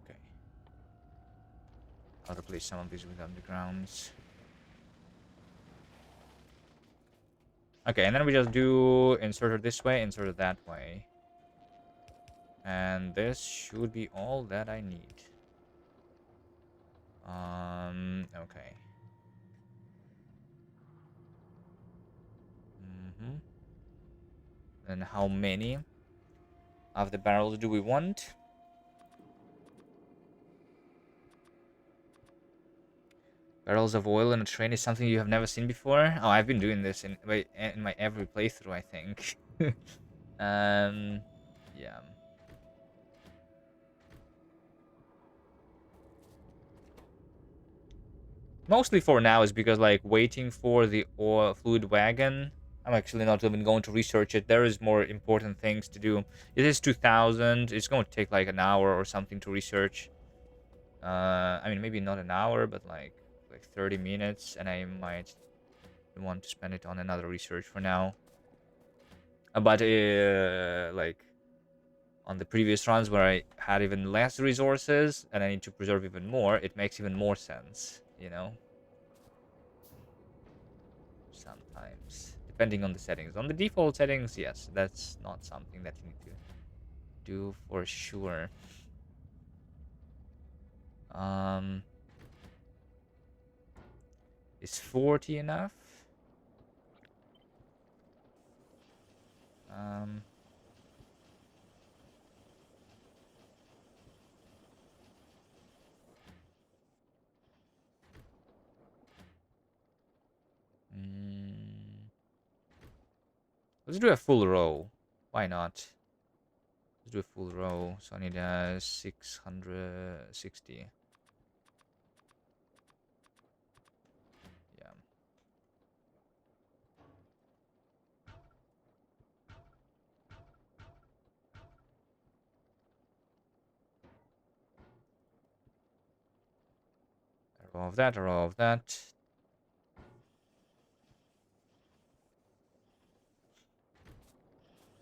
Okay. I'll replace some of these with undergrounds. Okay, and then we just do insert it this way, insert it that way. And this should be all that I need. Okay. And how many of the barrels do we want? Barrels of oil in a train is something you have never seen before? Oh, I've been doing this in my every playthrough, I think. Yeah. Mostly for now is because, like, waiting for the oil fluid wagon, I'm actually not even going to research it. There is more important things to do. It is 2000. It's going to take like an hour or something to research. I mean, maybe not an hour, but like 30 minutes, and I might want to spend it on another research for now. But like on the previous runs where I had even less resources and I need to preserve even more, it makes even more sense, you know? depending on the settings. On the default settings, yes, that's not something that you need to do for sure. Is 40 enough? Um, mm, let's do a full row. Why not? Let's do a full row. So I need 660. Yeah. A row of that, a row of that.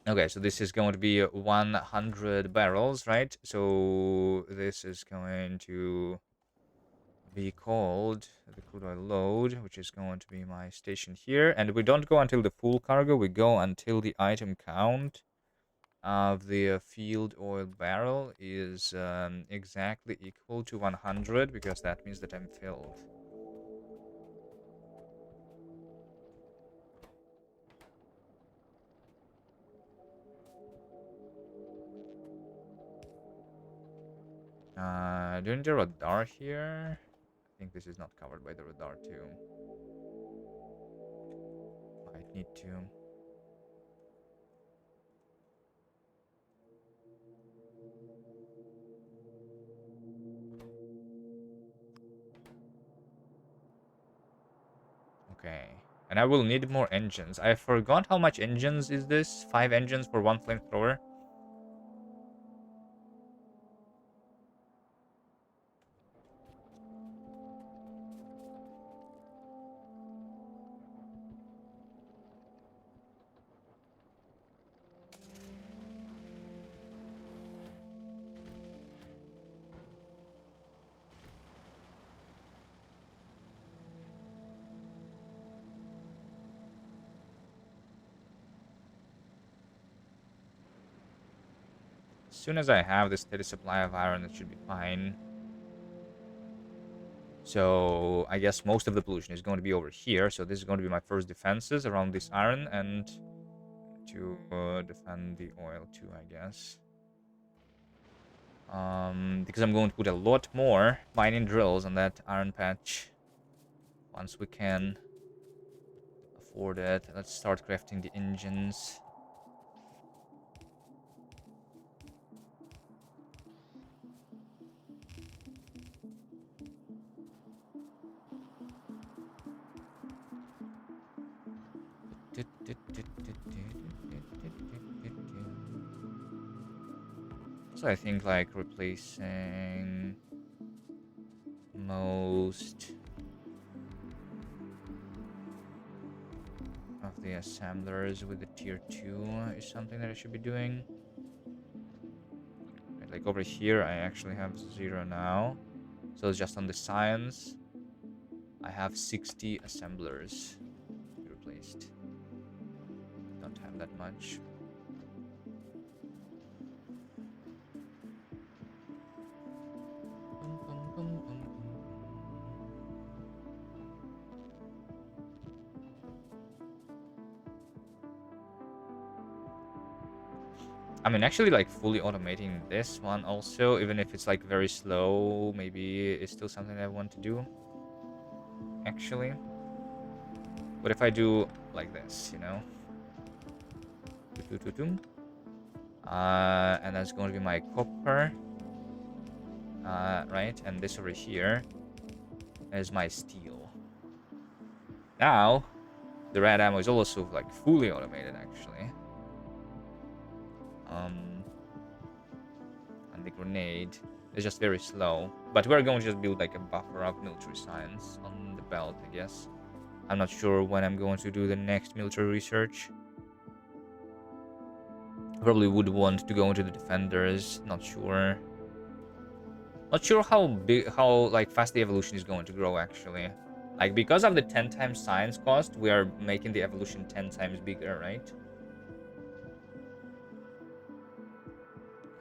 Okay, so this is going to be 100 barrels, right? So this is going to be called the crude oil load, which is going to be my station here. And we don't go until the full cargo, we go until the item count of the field oil barrel is exactly equal to 100, because that means that I'm filled. Doing the radar here. I think this is not covered by the radar too. Might need to. Okay. And I will need more engines. I forgot how much engines is this? 5 engines for 1 flamethrower? As soon as I have this steady supply of iron, it should be fine. So I guess most of the pollution is going to be over here. So this is going to be my first defenses around this iron, and to defend the oil too, I guess. Because I'm going to put a lot more mining drills on that iron patch once we can afford it. Let's start crafting the engines. So I think like replacing most of the assemblers with the tier 2 is something that I should be doing. Right, like over here I actually have 0 now. So it's just on the science. I have 60 assemblers to be replaced. Don't have that much. I mean, actually, like, fully automating this one also, even if it's, like, very slow, maybe it's still something I want to do, actually. What if I do like this, you know? And that's going to be my copper, right? And this over here is my steel. Now, the red ammo is also, like, fully automated, actually. And the grenade is just very slow. But we're going to just build like a buffer of military science on the belt, I guess. I'm not sure when I'm going to do the next military research. Probably would want to go into the defenders. Not sure. Not sure how big, how like fast the evolution is going to grow, actually. Like, because of the 10 times science cost, we are making the evolution 10 times bigger, right?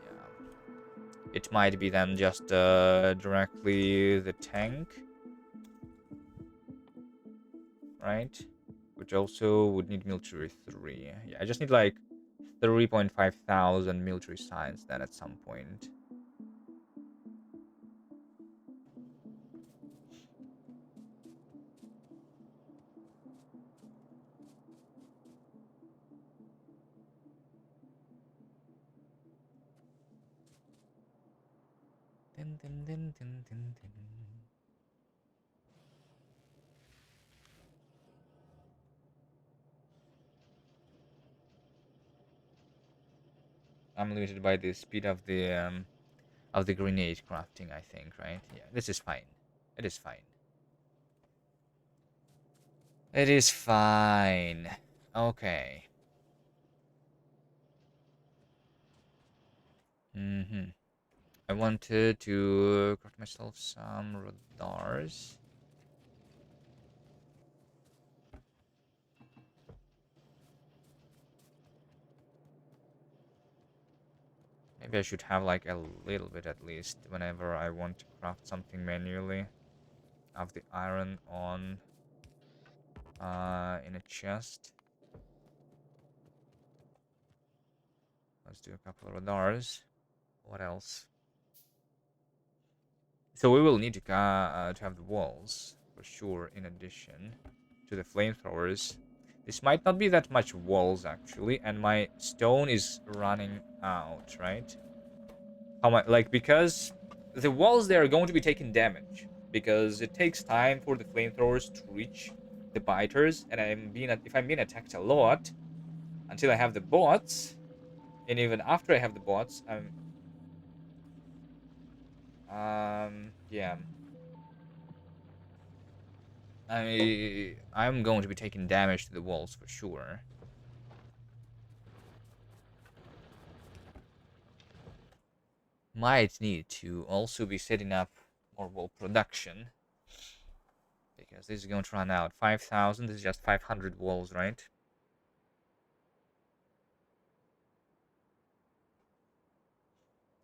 Yeah. It might be then just directly the tank, right? Which also would need military 3. Yeah, I just need like 3.5 thousand military science then at some point. Din, din, din, din, din, din. I'm limited by the speed of the grenade crafting, I think, right? Yeah, this is fine. It is fine. It is fine. Okay. I wanted to craft myself some radars. Maybe I should have like a little bit at least whenever I want to craft something manually. Have the iron on in a chest. Let's do a couple of radars. What else? So we will need to have the walls for sure. In addition to the flamethrowers, this might not be that much walls actually, and my stone is running out. Right? How much? Like, because the walls, they are going to be taking damage because it takes time for the flamethrowers to reach the biters, and if I'm being attacked a lot until I have the bots, and even after I have the bots, yeah, I'm going to be taking damage to the walls for sure. Might need to also be setting up more wall production because this is going to run out. 5,000. This is just 500 walls, right?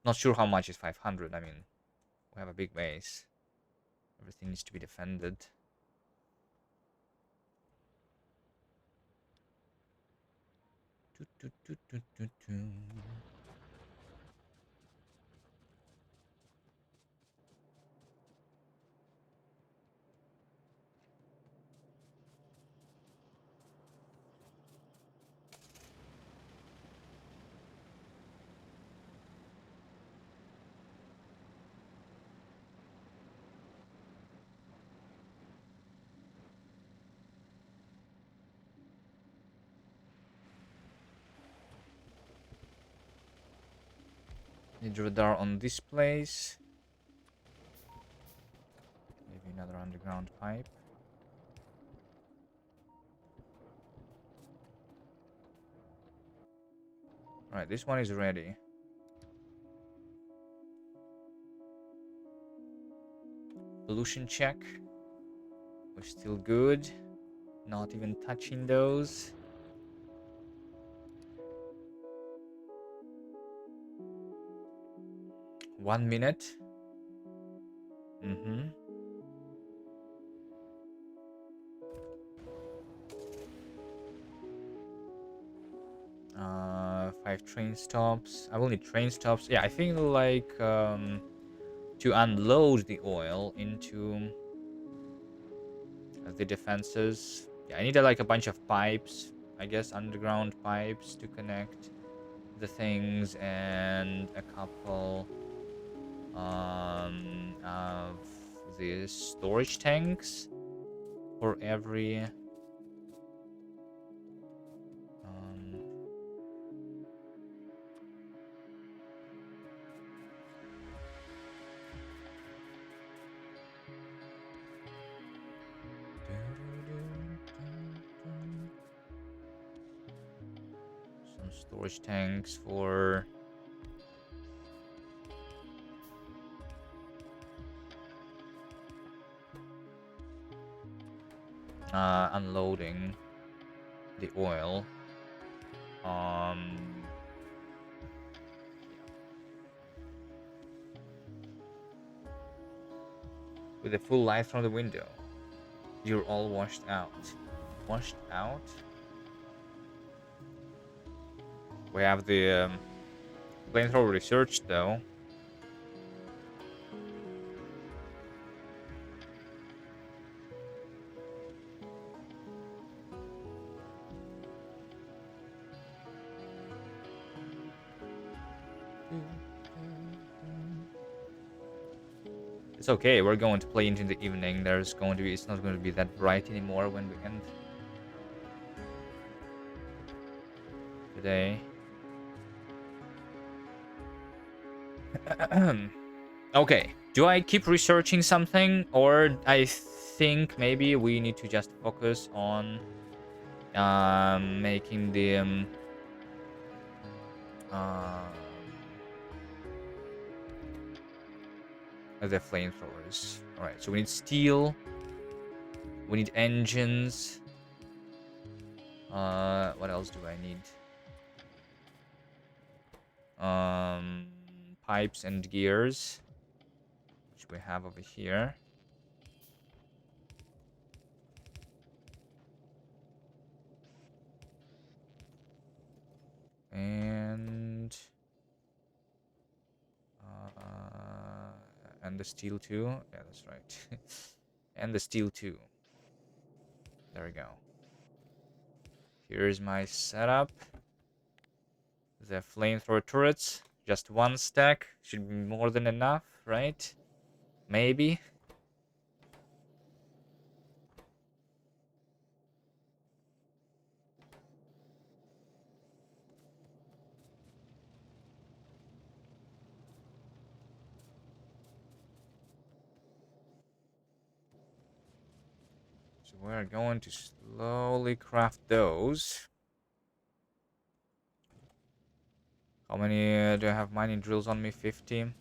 Not sure how much is 500. I mean, we have a big base. Everything needs to be defended. Need radar on this place. Maybe another underground pipe. Alright, this one is ready. Pollution check. We're still good. Not even touching those. One minute. Mm-hmm. 5 train stops. I will need train stops. Yeah, I think like to unload the oil into the defenses. Yeah, I need like a bunch of pipes. I guess underground pipes to connect the things, and a couple of the storage tanks for every some storage tanks for unloading the oil. Yeah. With the full light from the window. You're all washed out. Washed out? We have the flamethrower research, though. It's okay. We're going to play into the evening. It's not going to be that bright anymore when we end today. Okay. Do I keep researching something, or I think maybe we need to just focus on making um, the flamethrowers. All right. So we need steel. We need engines. What else do I need? Pipes and gears, which we have over here. And the steel too. Yeah, that's right. And the steel too. There we go. Here's my setup. The flamethrower turrets. Just one stack. Should be more than enough, right? Maybe. So we're going to slowly craft those. How many do I have mining drills on me? 50.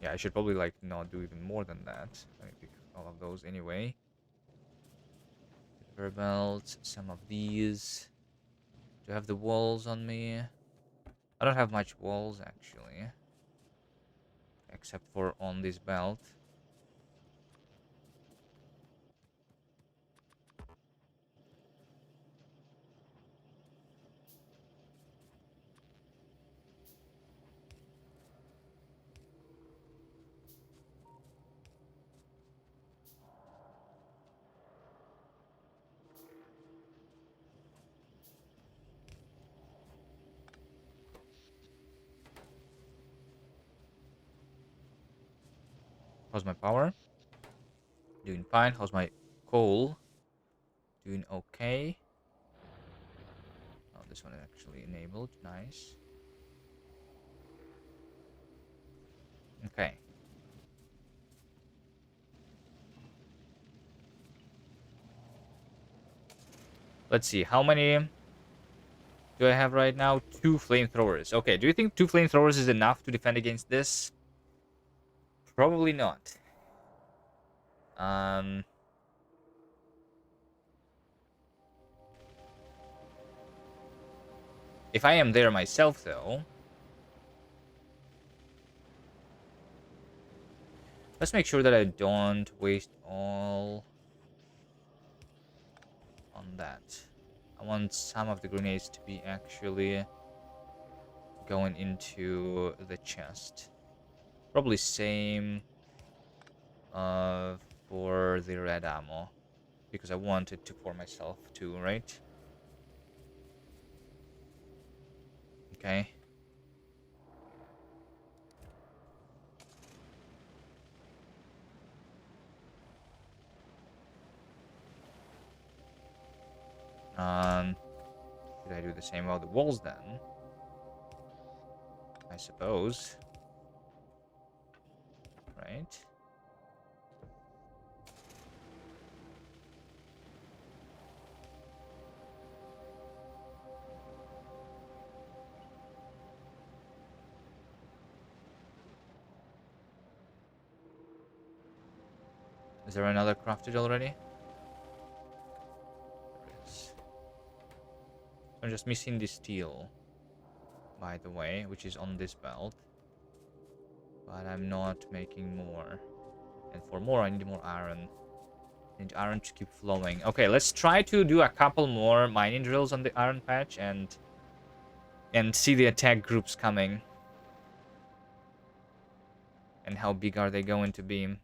Yeah, I should probably like not do even more than that. Let me pick all of those anyway. Conveyor belts, some of these. Do I have the walls on me? I don't have much walls actually, except for on this belt. How's my power? Doing fine. How's my coal? Doing okay. Oh, this one is actually enabled. Nice. Okay. Let's see. How many do I have right now? 2 flamethrowers. Okay. Do you think 2 flamethrowers is enough to defend against this? Probably not. Um. If I am there myself, though, let's make sure that I don't waste all on that. I want some of the grenades to be actually going into the chest. Probably same for the red ammo, because I want it to for myself too, right? Okay. Should I do the same about the walls then? I suppose. Right? Is there another crafted already? There is. I'm just missing the steel, by the way, which is on this belt. But I'm not making more. And for more, I need more iron. I need iron to keep flowing. Okay, let's try to do a couple more mining drills on the iron patch and see the attack groups coming. And how big are they going to be?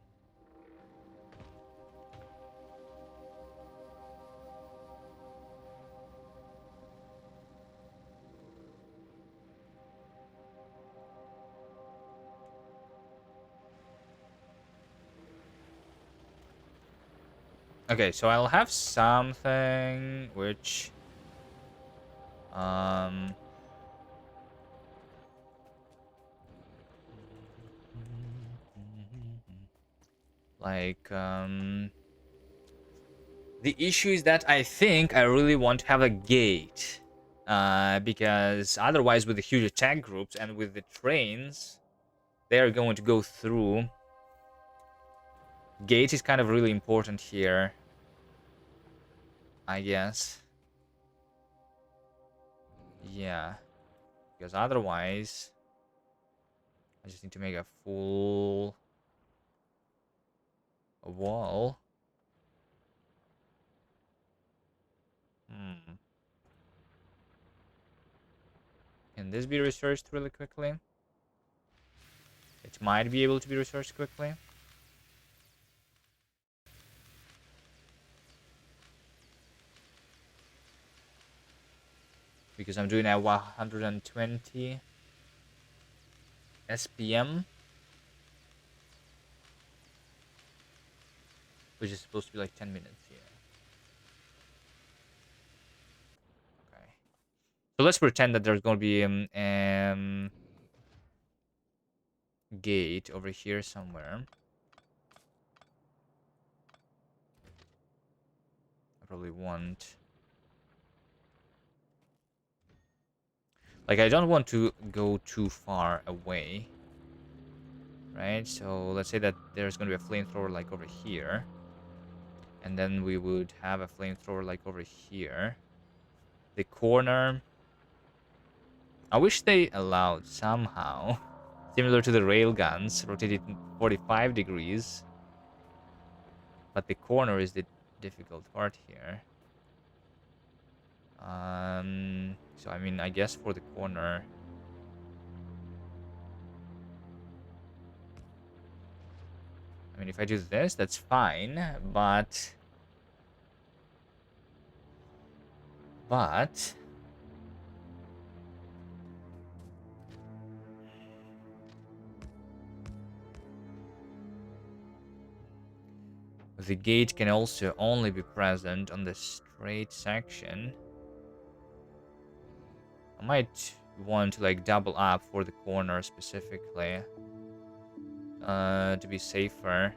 Okay, so I'll have something which like the issue is that I think I really want to have a gate. Because otherwise with the huge attack groups and with the trains, they are going to go through. Gate is kind of really important here, I guess. Yeah, because otherwise I just need to make a full wall. Can this be researched really quickly? It might be able to be researched quickly. Because I'm doing at 120 SPM. Which is supposed to be like 10 minutes, yeah. Okay. So let's pretend that there's going to be gate over here somewhere. I probably want... Like, I don't want to go too far away. Right? So let's say that there's going to be a flamethrower like over here. And then we would have a flamethrower like over here. The corner... I wish they allowed somehow, similar to the railguns, rotated 45 degrees. But the corner is the difficult part here. So I mean, I guess for the corner... I mean, if I do this, that's fine, but... The gate can also only be present on the straight section. I might want to like double up for the corner specifically. To be safer.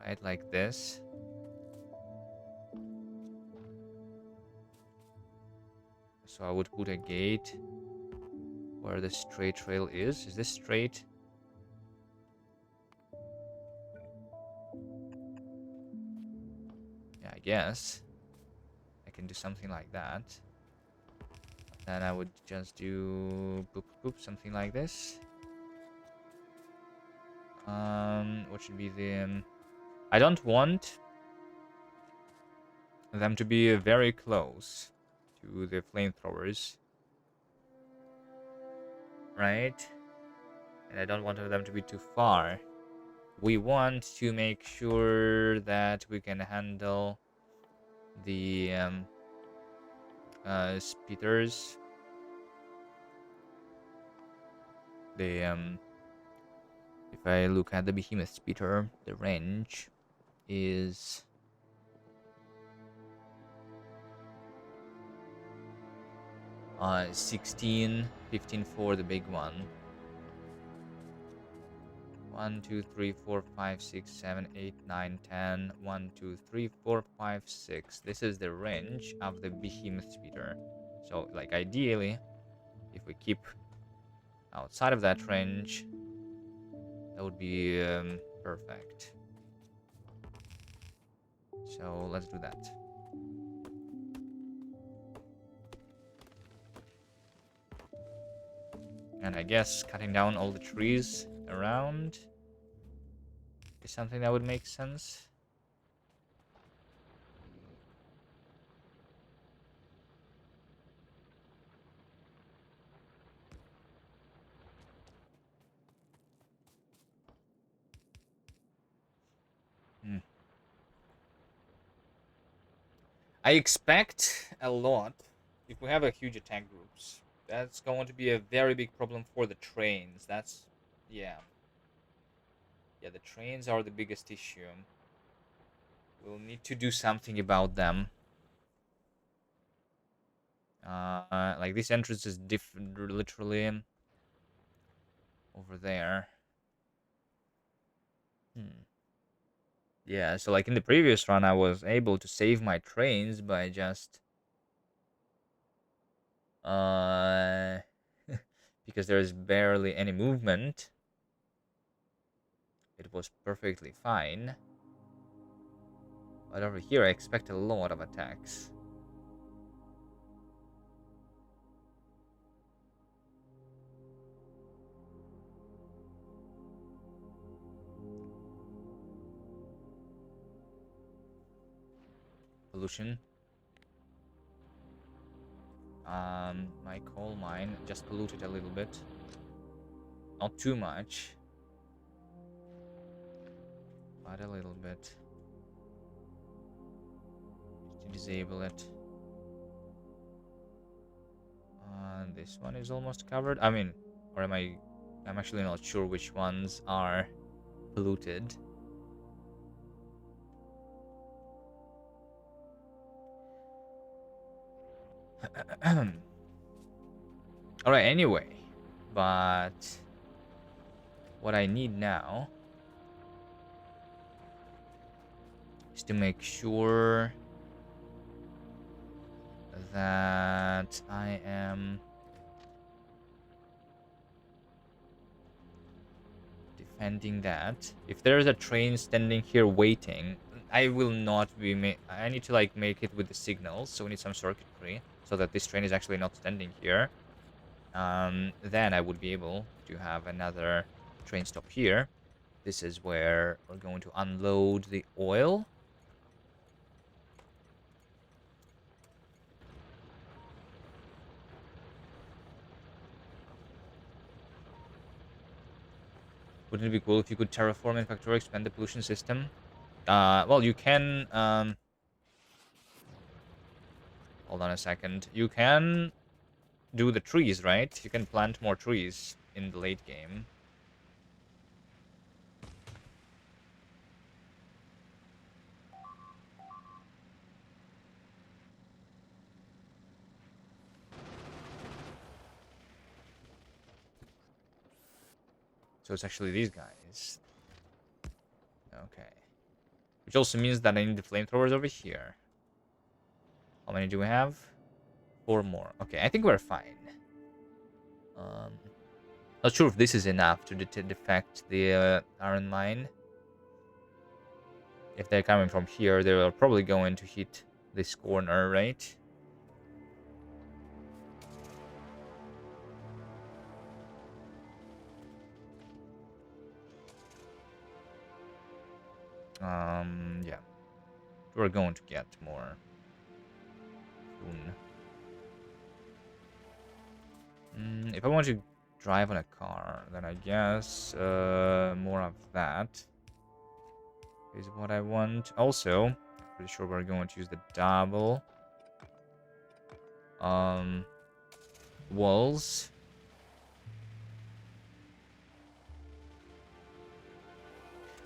Right, like this. So I would put a gate where the straight rail is. Is this straight? Yeah, I guess. I can do something like that. Then I would just do boop, boop, something like this. What should be the... I don't want them to be very close to the flamethrowers. Right? And I don't want them to be too far. We want to make sure that we can handle the speeders. If I look at the behemoth speeder, the range is 16, 15 for the big one. 1, 2, 3, 4, 5, 6, 7, 8, 9, 10. 1, 2, 3, 4, 5, 6. This is the range of the behemoth speeder. So, like, ideally, if we keep outside of that range, that would be Perfect. So let's do that. And I guess cutting down all the trees around is something that would make sense. Hmm. I expect a lot if we have a huge attack groups. That's going to be a very big problem for the trains. That's, yeah. Yeah, the trains are the biggest issue. We'll need to do something about them. Like this entrance is different, literally over there. Yeah, so like in the previous run, I was able to save my trains by just uh, because there's barely any movement. It was perfectly fine. But over here, I expect a lot of attacks. Pollution. My coal mine just polluted a little bit. Not too much, but a little bit. Need to disable it. This one is almost covered. I mean, or am I? I'm actually not sure which ones are polluted. Alright, anyway. But what I need now is to make sure that I am defending that. If there's a train standing here waiting, I will not be... I need to like make it with the signals, so we need some circuitry so that this train is actually not standing here. Then I would be able to have another train stop here. This is where we're going to unload the oil. Wouldn't it be cool if you could terraform and Factorio expand the pollution system? Well, you can... hold on a second. You can do the trees, right? You can plant more trees in the late game. So it's actually these guys. Okay. Which also means that I need the flamethrowers over here. How many do we have? 4 more. Okay, I think we're fine. Not sure if this is enough to defect the iron mine. If they're coming from here, they're probably going to hit this corner, right? Yeah. We're going to get more soon. If I want to drive on a car, then I guess more of that is what I want. Also, pretty sure we're going to use the double walls.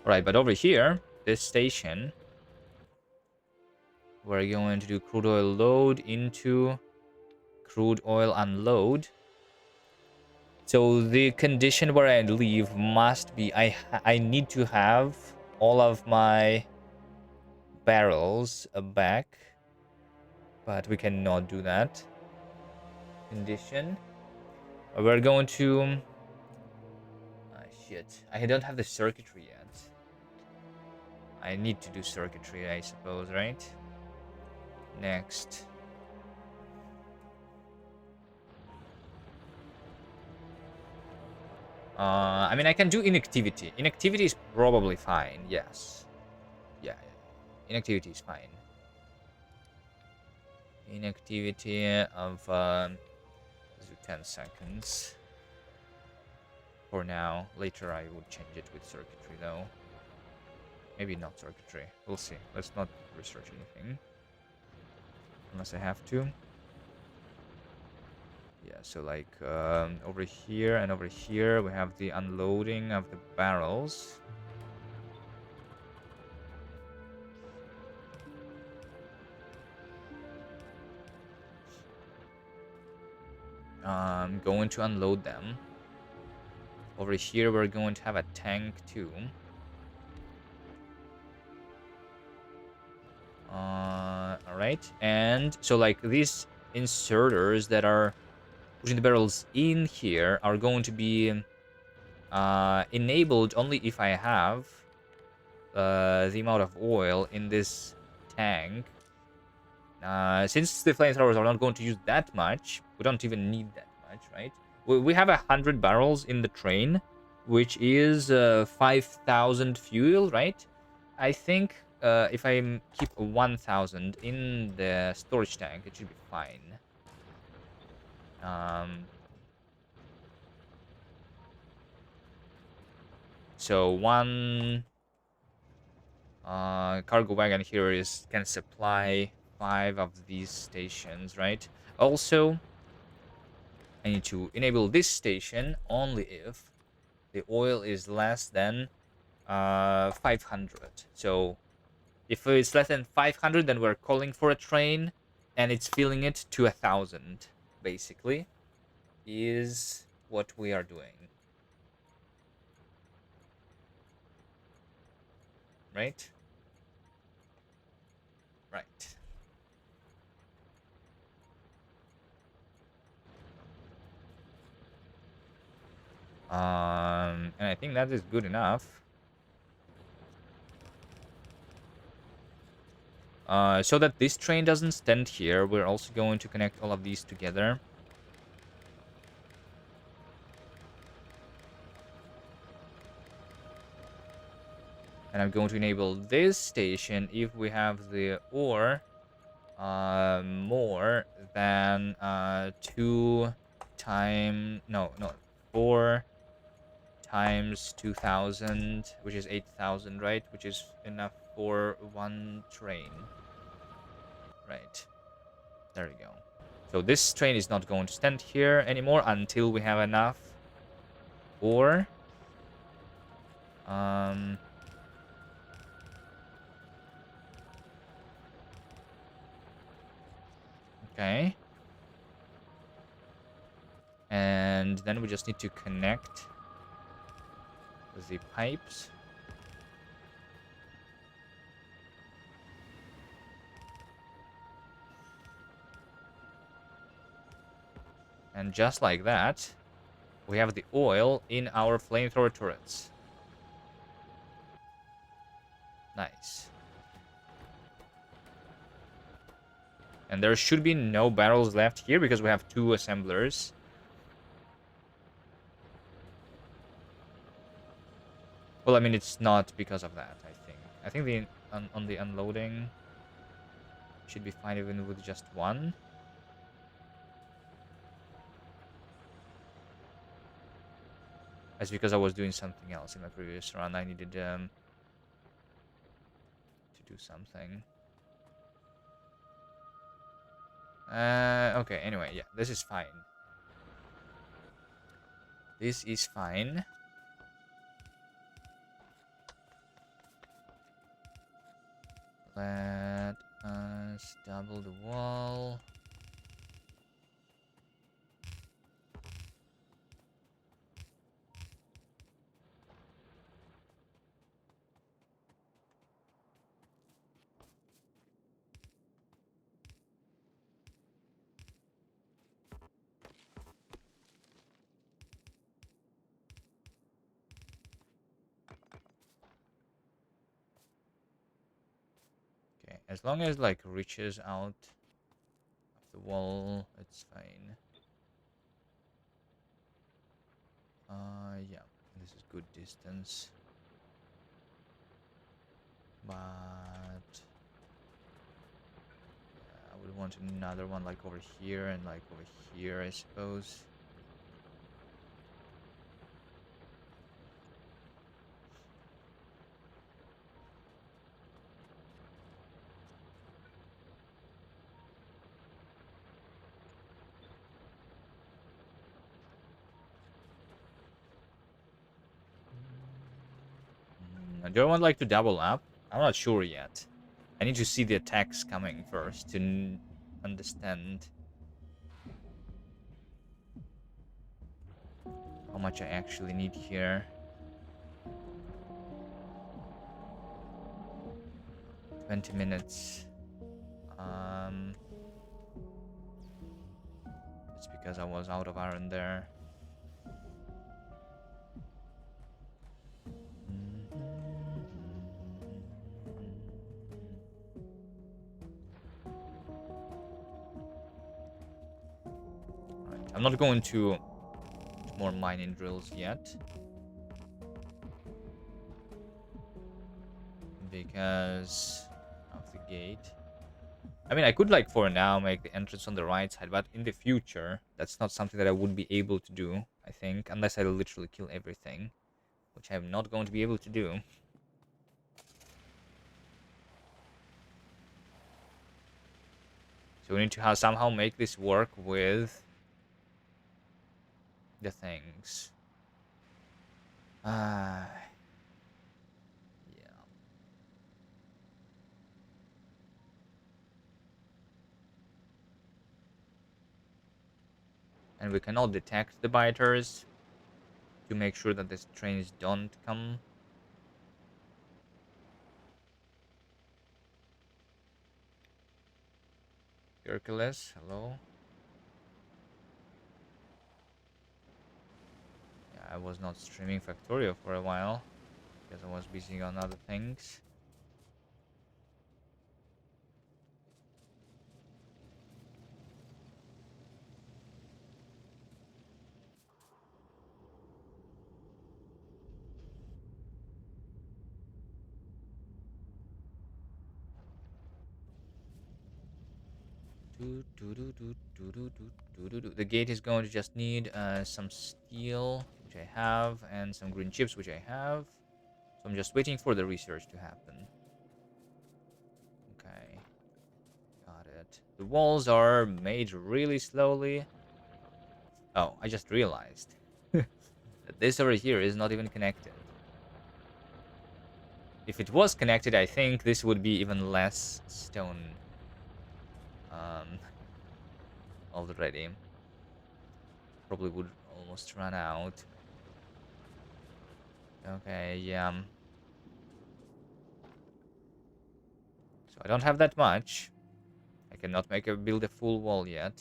Alright, but over here, this station, we're going to do crude oil load into crude oil unload. So the condition where I leave must be I need to have all of my barrels back, but we cannot do that condition. We're going to shit, I don't have the circuitry yet. I need to do circuitry, I suppose, right? Next. I mean, I can do inactivity. Inactivity is probably fine, yes. Yeah, inactivity is fine. Inactivity of, let's do 10 seconds. For now. Later I would change it with circuitry, though. Maybe not circuitry. We'll see. Let's not research anything. Unless I have to. Yeah, so like over here and over here we have the unloading of the barrels. I'm going to unload them. Over here we're going to have a tank too. Alright, and so like these inserters that are pushing the barrels in here are going to be enabled only if I have the amount of oil in this tank. Since the flamethrowers are not going to use that much, we don't even need that much, right? We have 100 barrels in the train, which is 5,000 fuel, right? I think if I keep 1,000 in the storage tank, it should be fine. So one cargo wagon here can supply 5 of these stations, right? Also, I need to enable this station only if the oil is less than 500. So if it's less than 500, then we're calling for a train, and it's filling it to 1,000, basically, is what we are doing. Right? Right. And I think that is good enough. So that this train doesn't stand here, we're also going to connect all of these together. And I'm going to enable this station if we have the ore more than 4 times 2,000, which is 8,000, right? Which is enough for one train. Right. There we go. So this train is not going to stand here anymore until we have enough ore. Okay. And then we just need to connect the pipes. And just like that, we have the oil in our flamethrower turrets. Nice. And there should be no barrels left here because we have 2 assemblers. Well, I mean, it's not because of that, I think. I think on the unloading should be fine even with just 1. That's because I was doing something else in my previous run. I needed to do something. Okay, anyway, yeah, this is fine. This is fine. Let us double the wall. As long as like reaches out of the wall, it's fine. Yeah, this is good distance. But yeah, I would want another one like over here and like over here, I suppose. Do I want like to double up? I'm not sure yet. I need to see the attacks coming first to understand how much I actually need here. 20 minutes. It's because I was out of iron there. Alright, I'm not going to more mining drills yet. Because of the gate. I mean, I could, like, for now, make the entrance on the right side, but in the future, that's not something that I would be able to do, I think, unless I literally kill everything, which I'm not going to be able to do. So we need to somehow make this work with the things. Yeah. And we cannot detect the biters to make sure that these trains don't come. Hercules, hello. Yeah, I was not streaming Factorio for a while because I was busy on other things. The gate is going to just need some steel, which I have, and some green chips, which I have. So I'm just waiting for the research to happen. Okay. Got it. The walls are made really slowly. Oh, I just realized that this over here is not even connected. If it was connected, I think this would be even less stone already. Probably would almost run out. Okay, yeah. So I don't have that much. I cannot build a full wall yet.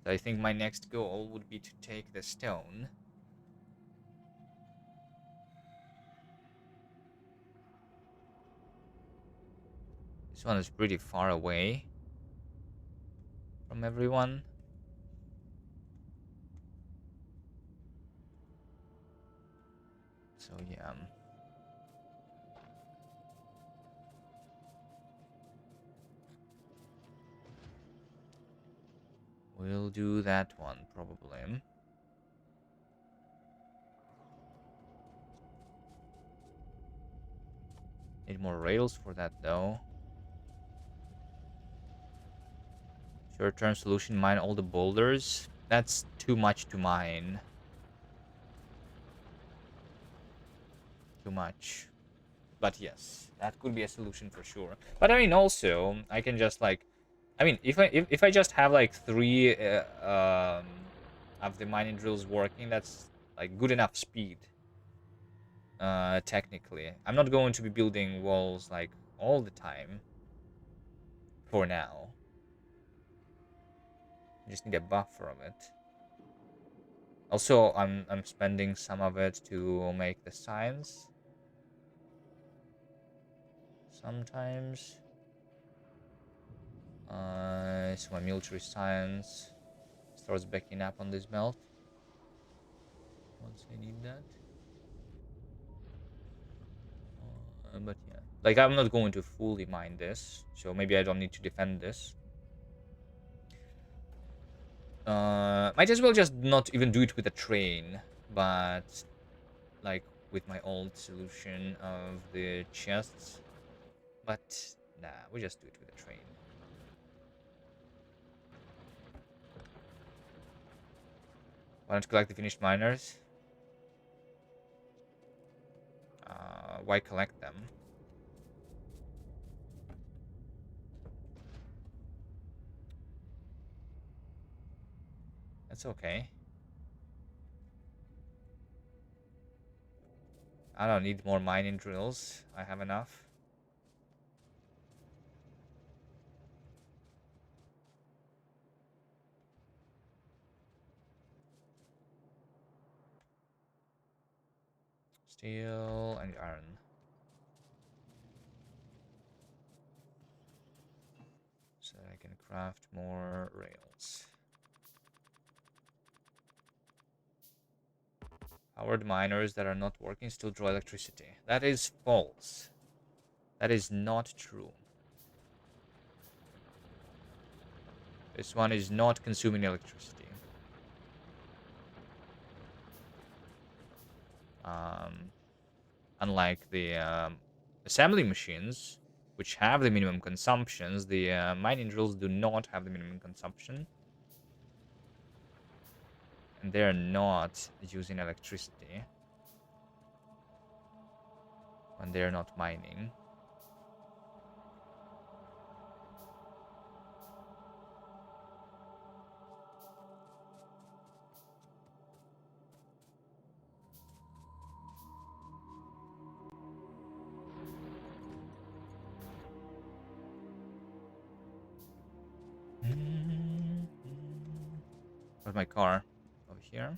So I think my next goal would be to take the stone. This one is pretty far away from everyone. So yeah. We'll do that one, probably. Need more rails for that, though. Short-term solution, mine all the boulders. That's too much to mine. Too much. But yes, that could be a solution for sure. But I mean, also, I can just, like... I mean, if I just have, like, 3 of the mining drills working, that's, like, good enough speed. Technically. I'm not going to be building walls, like, all the time. For now. Just need a buffer of it. Also, I'm spending some of it to make the signs. Sometimes. So my military science starts backing up on this belt once I need that. But yeah, like I'm not going to fully mine this, so maybe I don't need to defend this. Might as well just not even do it with a train, but like with my old solution of the chests. But nah, we just do it with a train. Why don't you collect the finished miners? Why collect them? That's okay. I don't need more mining drills. I have enough. Steel and iron. So that I can craft more rails. Powered miners that are not working still draw electricity. That is false. That is not true. This one is not consuming electricity. Unlike the assembly machines, which have the minimum consumptions, the mining drills do not have the minimum consumption. And they're not using electricity when they're not mining. Where's my car? Over here.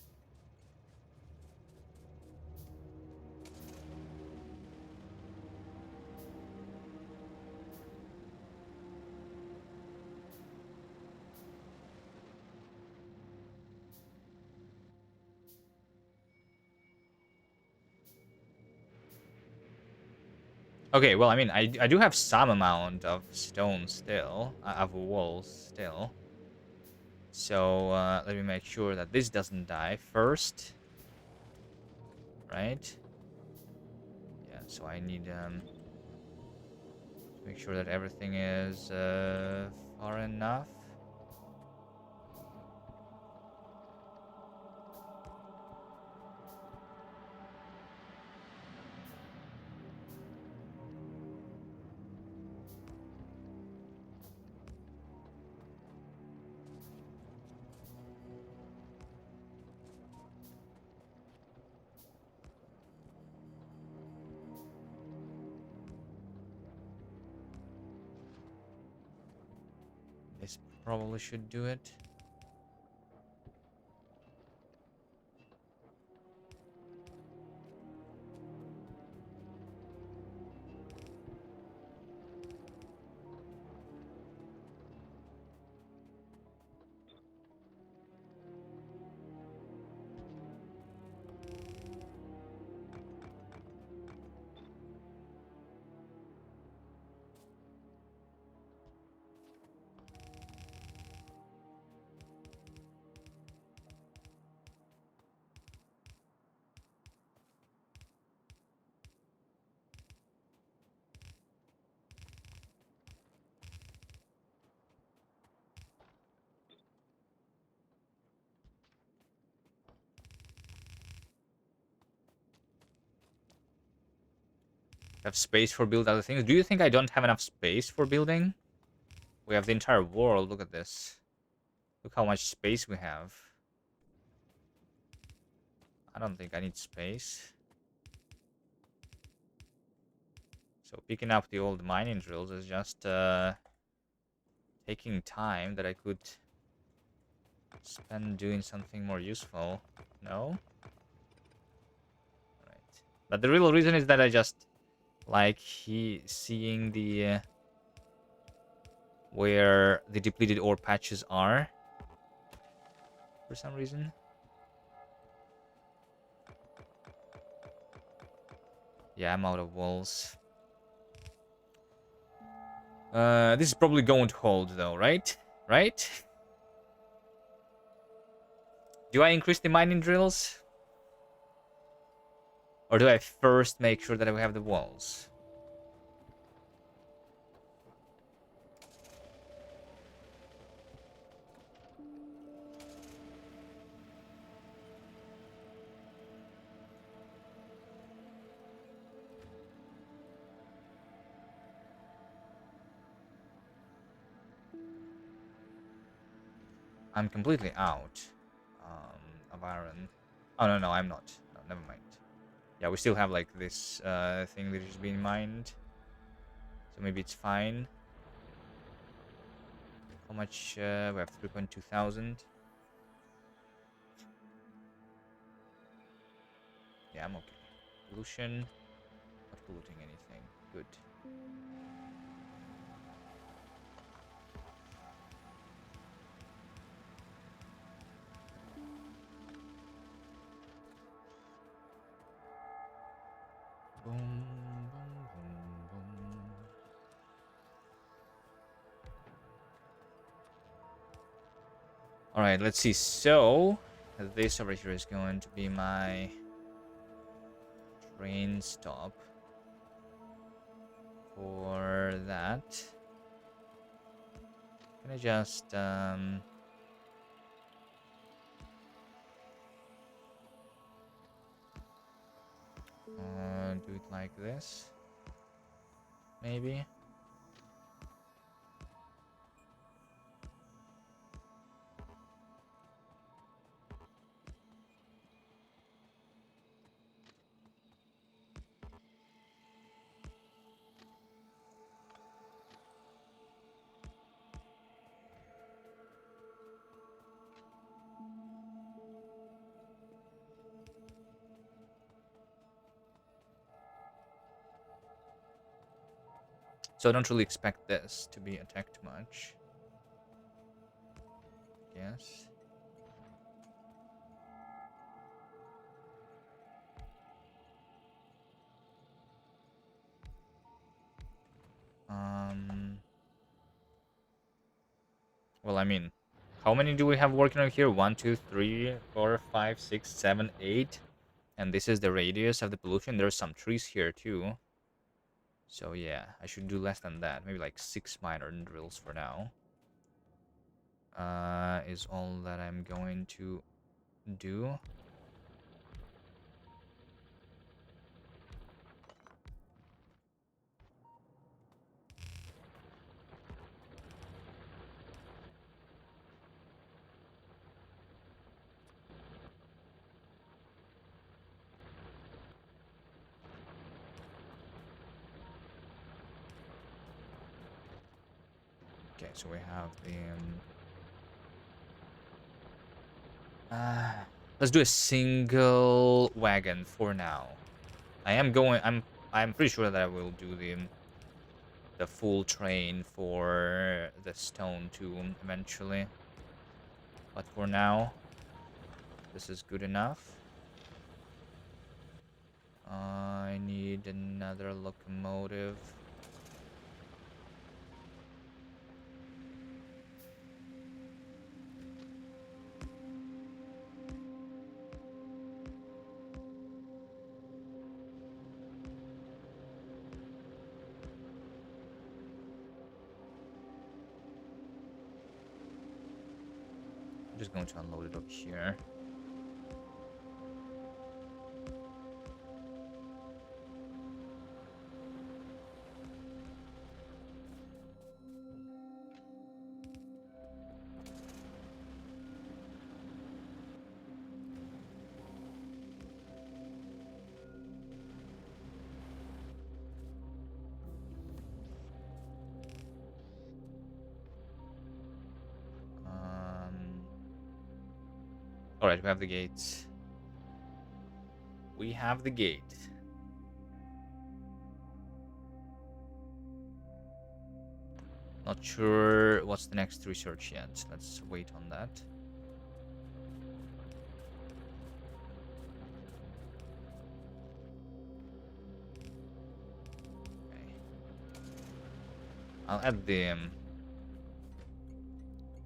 Okay, well, I mean, I do have some amount of stone still, of walls still. So let me make sure that this doesn't die first. Right? Yeah, so I need to make sure that everything is far enough. This probably should do it. Have space for build other things. Do you think I don't have enough space for building? We have the entire world. Look at this. Look how much space we have. I don't think I need space. So picking up the old mining drills is just taking time that I could spend doing something more useful. No? Right. But the real reason is that I just like seeing the where the depleted ore patches are for some reason. Yeah, I'm out of walls. This is probably going to hold though, right? Right? Do I increase the mining drills? Or do I first make sure that we have the walls? I'm completely out of iron. Oh, no, I'm not. No, never mind. Yeah, we still have, like, this thing that is being mined. So maybe it's fine. How much? We have 3.2 thousand. Yeah, I'm okay. Pollution. Not polluting anything. Good. Boom, boom, boom, boom. Alright, let's see. So, this over here is going to be my train stop for that. Can I just do it like this? Maybe. So I don't really expect this to be attacked much. Yes. Well, I mean, how many do we have working on here? 1, 2, 3, 4, 5, 6, 7, 8. And this is the radius of the pollution. There's some trees here too. So yeah, I should do less than that. Maybe like 6 miner drills for now. Is all that I'm going to do. Okay, so we have the let's do a single wagon for now. I'm pretty sure that I will do the full train for the stone tomb eventually. But for now, this is good enough. I need another locomotive. I'm just going to unload it over here. Alright, we have the gates. We have the gate. Not sure what's the next research yet. Let's wait on that. Okay. I'll add the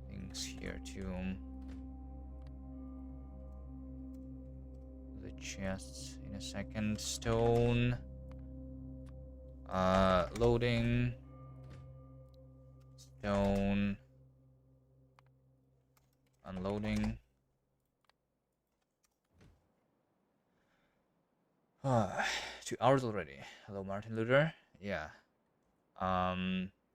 things here too. The chests in a second. Stone. Loading. Stone. Unloading. 2 hours already. Hello, Martin Luther. Yeah.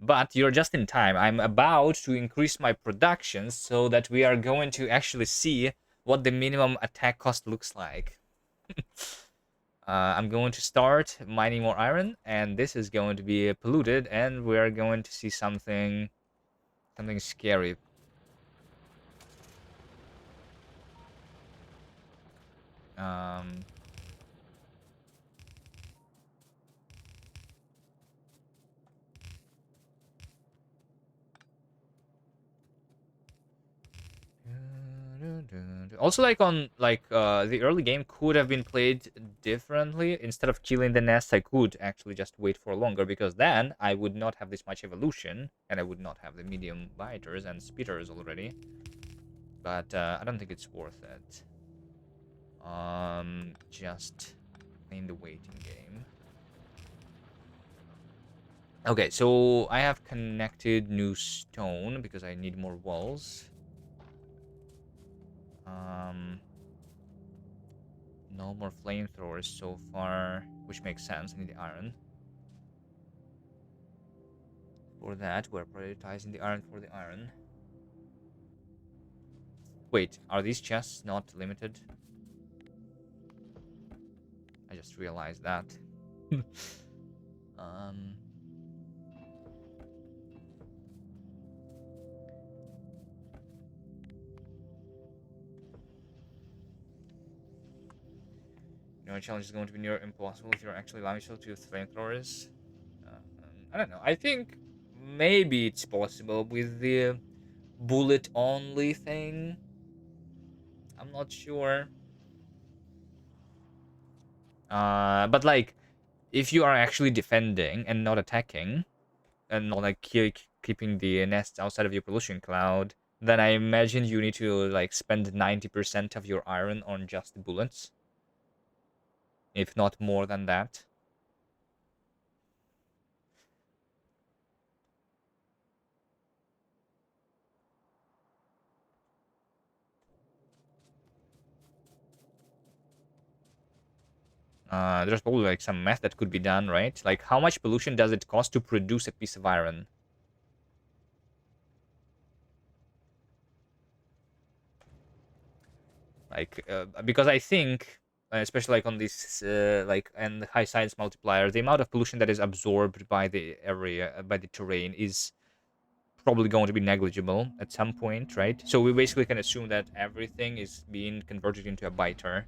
But you're just in time. I'm about to increase my production so that we are going to actually see what the minimum attack cost looks like. I'm going to start mining more iron, and this is going to be polluted, and we're going to see something scary. Um, Also, like on the early game could have been played differently. Instead of killing the nests, I could actually just wait for longer, because then I would not have this much evolution, and I would not have the medium biters and spitters already. But I don't think it's worth it. Just playing the waiting game. Okay, so I have connected new stone because I need more walls. No more flamethrowers so far, which makes sense. I need the iron. For that, we're prioritizing the iron for the iron. Wait, are these chests not limited? I just realized that. um... No challenge is going to be near impossible if you're actually allowing yourself to use flamethrowers. I don't know. I think maybe it's possible with the bullet only thing. I'm not sure. But like, if you are actually defending and not attacking, and not like keeping the nest outside of your pollution cloud, then I imagine you need to like spend 90% of your iron on just bullets, if not more than that. There's probably like some math that could be done, right? Like, how much pollution does it cost to produce a piece of iron? Like, because I think, especially like on this, like, and high science multiplier, the amount of pollution that is absorbed by the area, by the terrain, is probably going to be negligible at some point, right? So we basically can assume that everything is being converted into a biter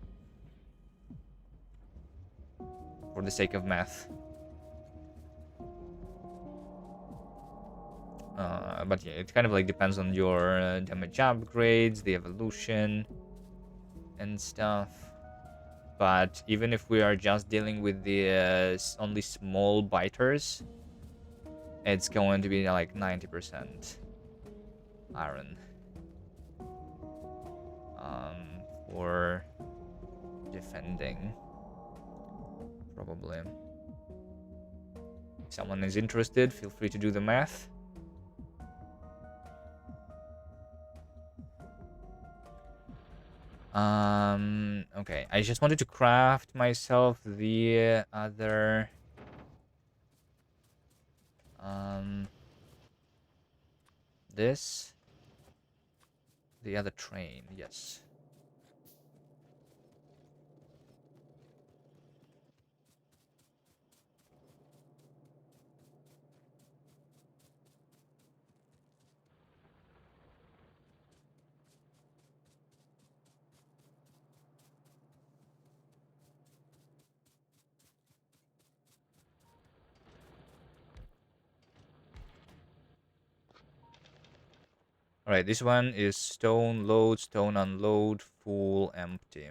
for the sake of math. But yeah, it kind of like depends on your damage upgrades, the evolution, and stuff. But even if we are just dealing with the only small biters, it's going to be like 90% iron. For defending, probably. If someone is interested, feel free to do the math. Okay. I just wanted to craft myself the other... This? The other train, yes. All right, this one is stone load, stone unload, full empty.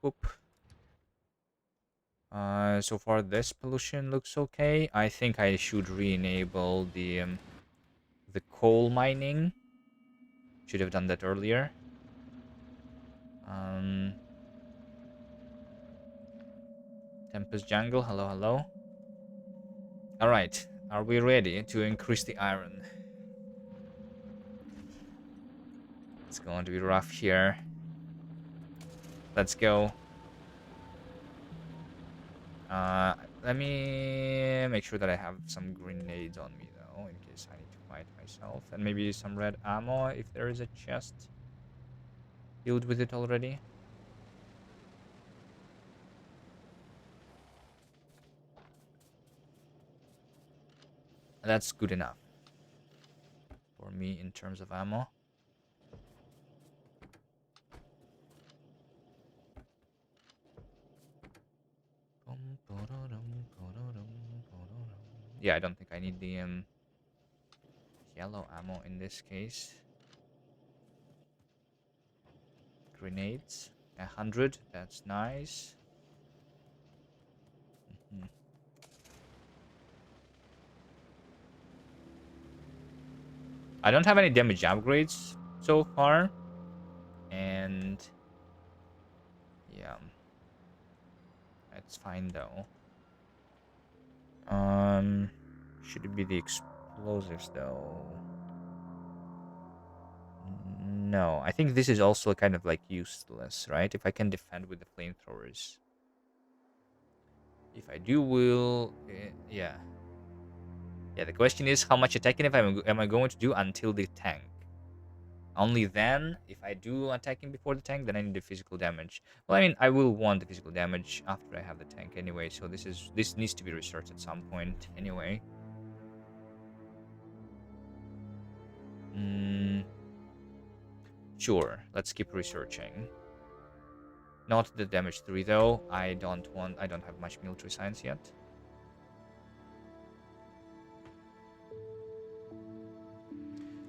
Whoop. So far this pollution looks okay. I think I should re-enable the coal mining. Should have done that earlier. Um, Tempest Jungle, hello, hello. All right, are we ready to increase the iron? It's going to be rough here. Let's go. Let me make sure that I have some grenades on me, though, in case I need to fight myself. And maybe some red ammo, if there is a chest filled with it already. That's good enough for me in terms of ammo. Yeah, I don't think I need the yellow ammo in this case. Grenades, 100. That's nice. I don't have any damage upgrades so far, and yeah, that's fine though. Should it be the explosives though? No, I think this is also kind of like useless, right? If I can defend with the flamethrowers. If I do, yeah. Yeah, the question is how much attacking if am I going to do until the tank? Only then, if I do attacking before the tank, then I need the physical damage. Well, I mean, I will want the physical damage after I have the tank anyway, so this needs to be researched at some point anyway. Sure, let's keep researching. Not the damage 3 though. I don't have much military science yet.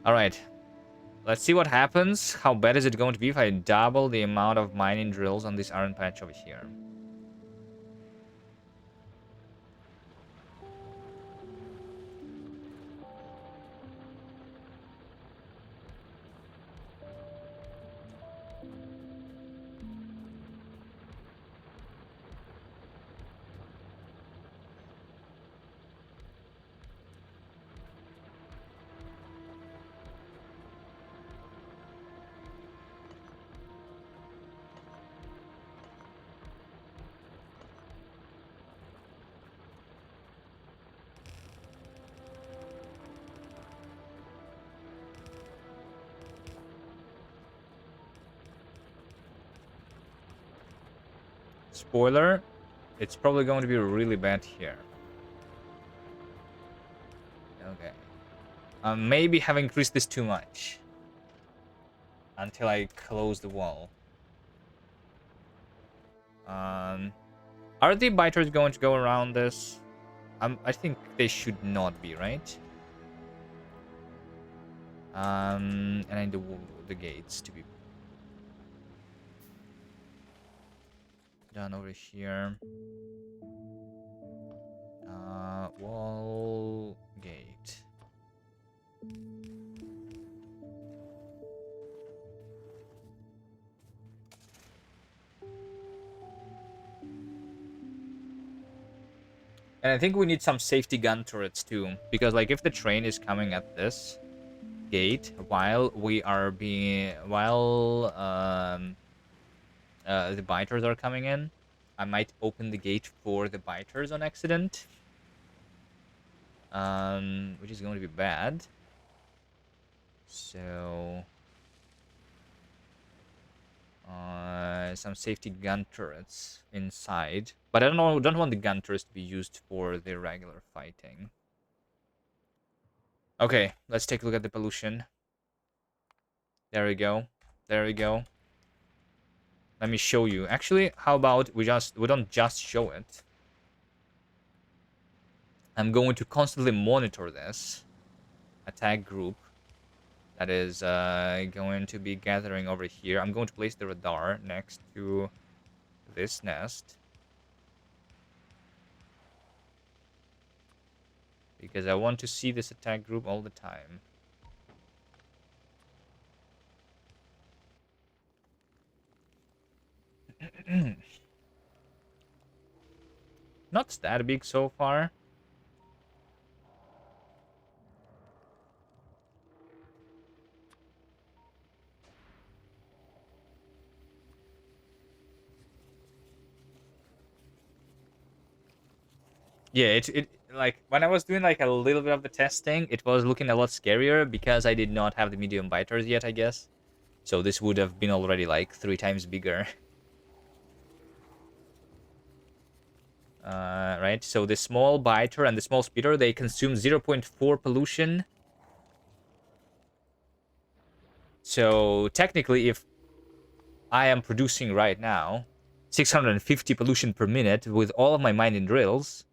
Alright. Let's see what happens. How bad is it going to be if I double the amount of mining drills on this iron patch over here? Spoiler, it's probably going to be really bad here. Okay. Maybe have increased this too much. Until I close the wall. Are the biters going to go around this? I think they should not be, right? And I need the gates to be done over here. Wall gate. And I think we need some safety gun turrets too, because like if the train is coming at this gate while the biters are coming in, I might open the gate for the biters on accident, which is going to be bad. So some safety gun turrets inside, but I don't want the gun turrets to be used for the regular fighting. Okay, let's take a look at the pollution. There we go. There we go. Let me show you. Actually, how about we don't just show it. I'm going to constantly monitor this. attack group that is going to be gathering over here. I'm going to place the radar next to this nest because I want to see this attack group all the time. Not that big so far. Yeah, it like when I was doing like a little bit of the testing, it was looking a lot scarier because I did not have the medium biters yet, I guess. So this would have been already like 3 times bigger. Right, so the small biter and the small speeder, they consume 0.4 pollution. So technically, if I am producing right now 650 pollution per minute with all of my mining drills,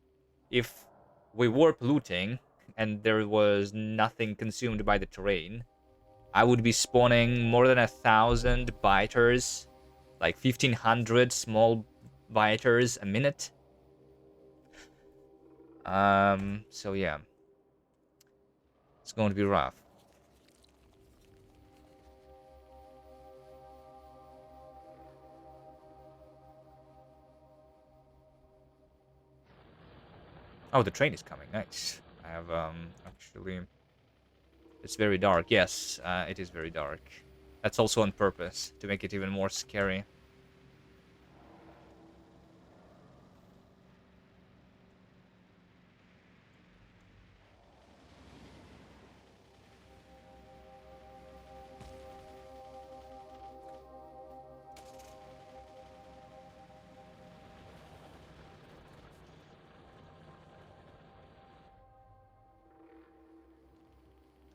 if we were polluting and there was nothing consumed by the terrain, I would be spawning more than 1,000 biters, like 1,500 small biters a minute. So yeah, it's going to be rough. Oh, the train is coming. Nice. I have actually, it's very dark. Yes, it is very dark. That's also on purpose to make it even more scary.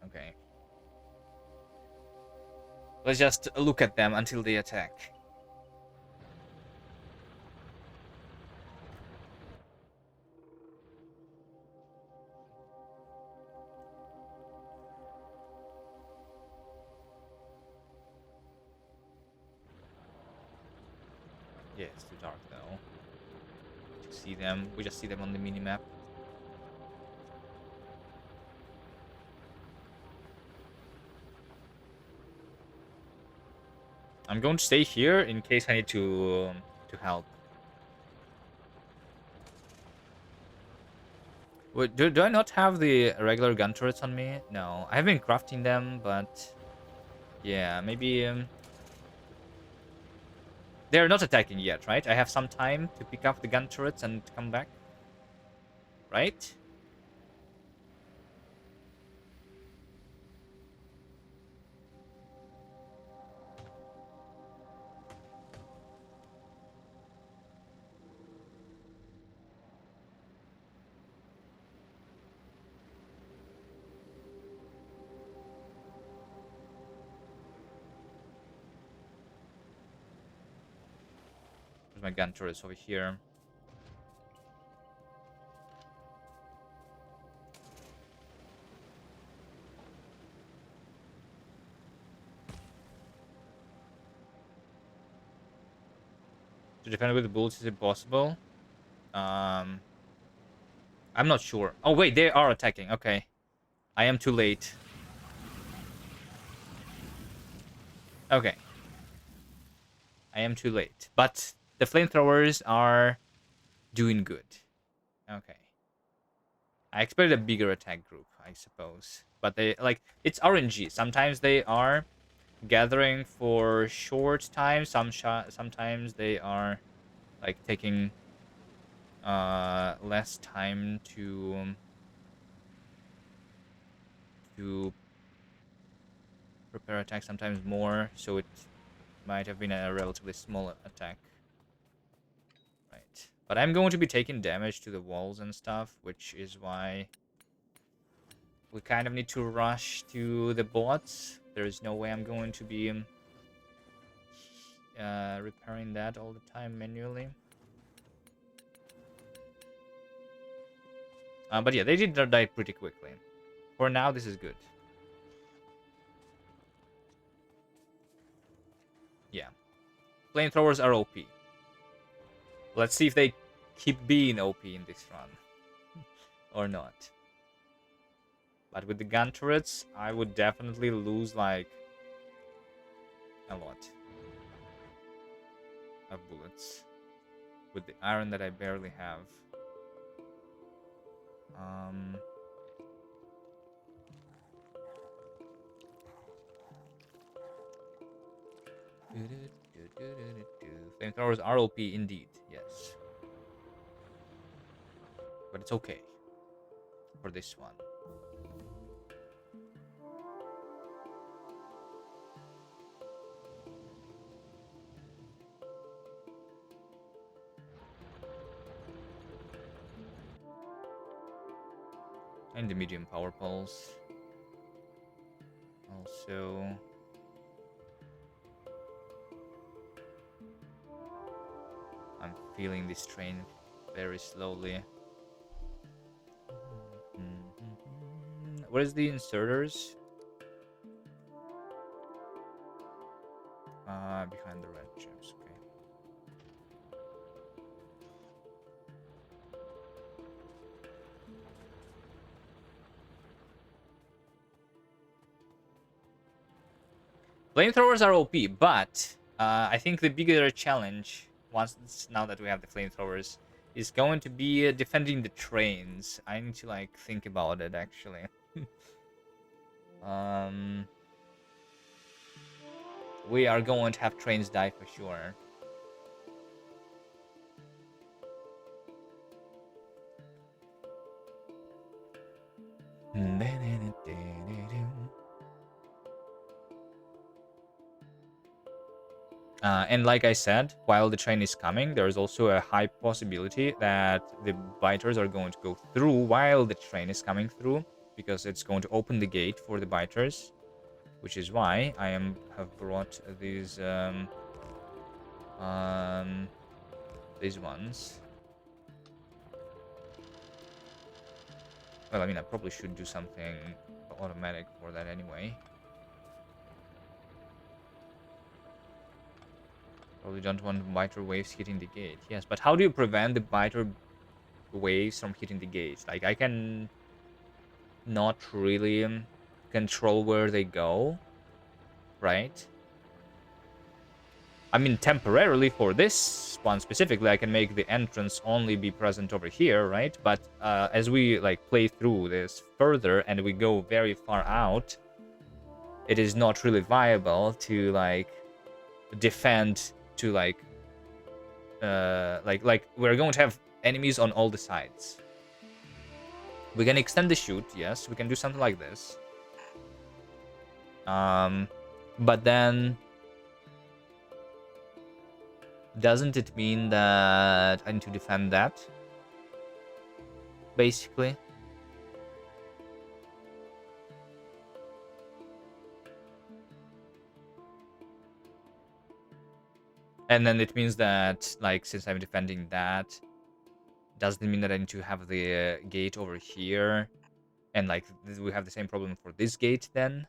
Okay. Let's just look at them until they attack. Yeah, it's too dark though. To see them, we just see them on the minimap. I'm going to stay here in case I need to help. Wait, do I not have the regular gun turrets on me? No, I have been crafting them, but yeah, maybe they're not attacking yet, right? I have some time to pick up the gun turrets and come back, right? There's my gun turrets over here. To defend with the bullets is impossible. I'm not sure. Oh wait, they are attacking. Okay, I am too late. Okay, I am too late. But the flamethrowers are doing good. Okay. I expected a bigger attack group, I suppose. But they, like, it's RNG. Sometimes they are gathering for short time. Sometimes they are, like, taking less time to prepare attack. Sometimes more. So it might have been a relatively small attack. Right. But I'm going to be taking damage to the walls and stuff, which is why we kind of need to rush to the bots. There is no way I'm going to be repairing that all the time manually. But yeah, they did die pretty quickly. For now, this is good. Flamethrowers are OP. Let's see if they keep being OP in this run. Or not. But with the gun turrets, I would definitely lose, like, a lot of bullets. With the iron that I barely have. Flamethrowers are OP indeed, yes. But it's okay for this one. And the medium power pulse. Also, I'm feeling this train very slowly. Where's the inserters? Behind the red chips, okay. Flamethrowers are OP, but I think the bigger challenge, now that we have the flamethrowers, is going to be defending the trains. I need to, like, think about it, actually. We are going to have trains die for sure. And like I said, while the train is coming, there is also a high possibility that the biters are going to go through while the train is coming through, because it's going to open the gate for the biters, which is why I have brought these ones. Well, I mean, I probably should do something automatic for that anyway. Probably don't want biter waves hitting the gate. Yes, but how do you prevent the biter waves from hitting the gate? Like, I can not really control where they go, right? I mean, temporarily for this one specifically, I can make the entrance only be present over here, right? But as we, like, play through this further and we go very far out, it is not really viable to, like, defend to, like we're going to have enemies on all the sides. We can extend the shoot, yes, we can do something like this. But then doesn't it mean that I need to defend that? Basically. And then it means that, like, since I'm defending that, doesn't it mean that I need to have the gate over here? And, like, we have the same problem for this gate then?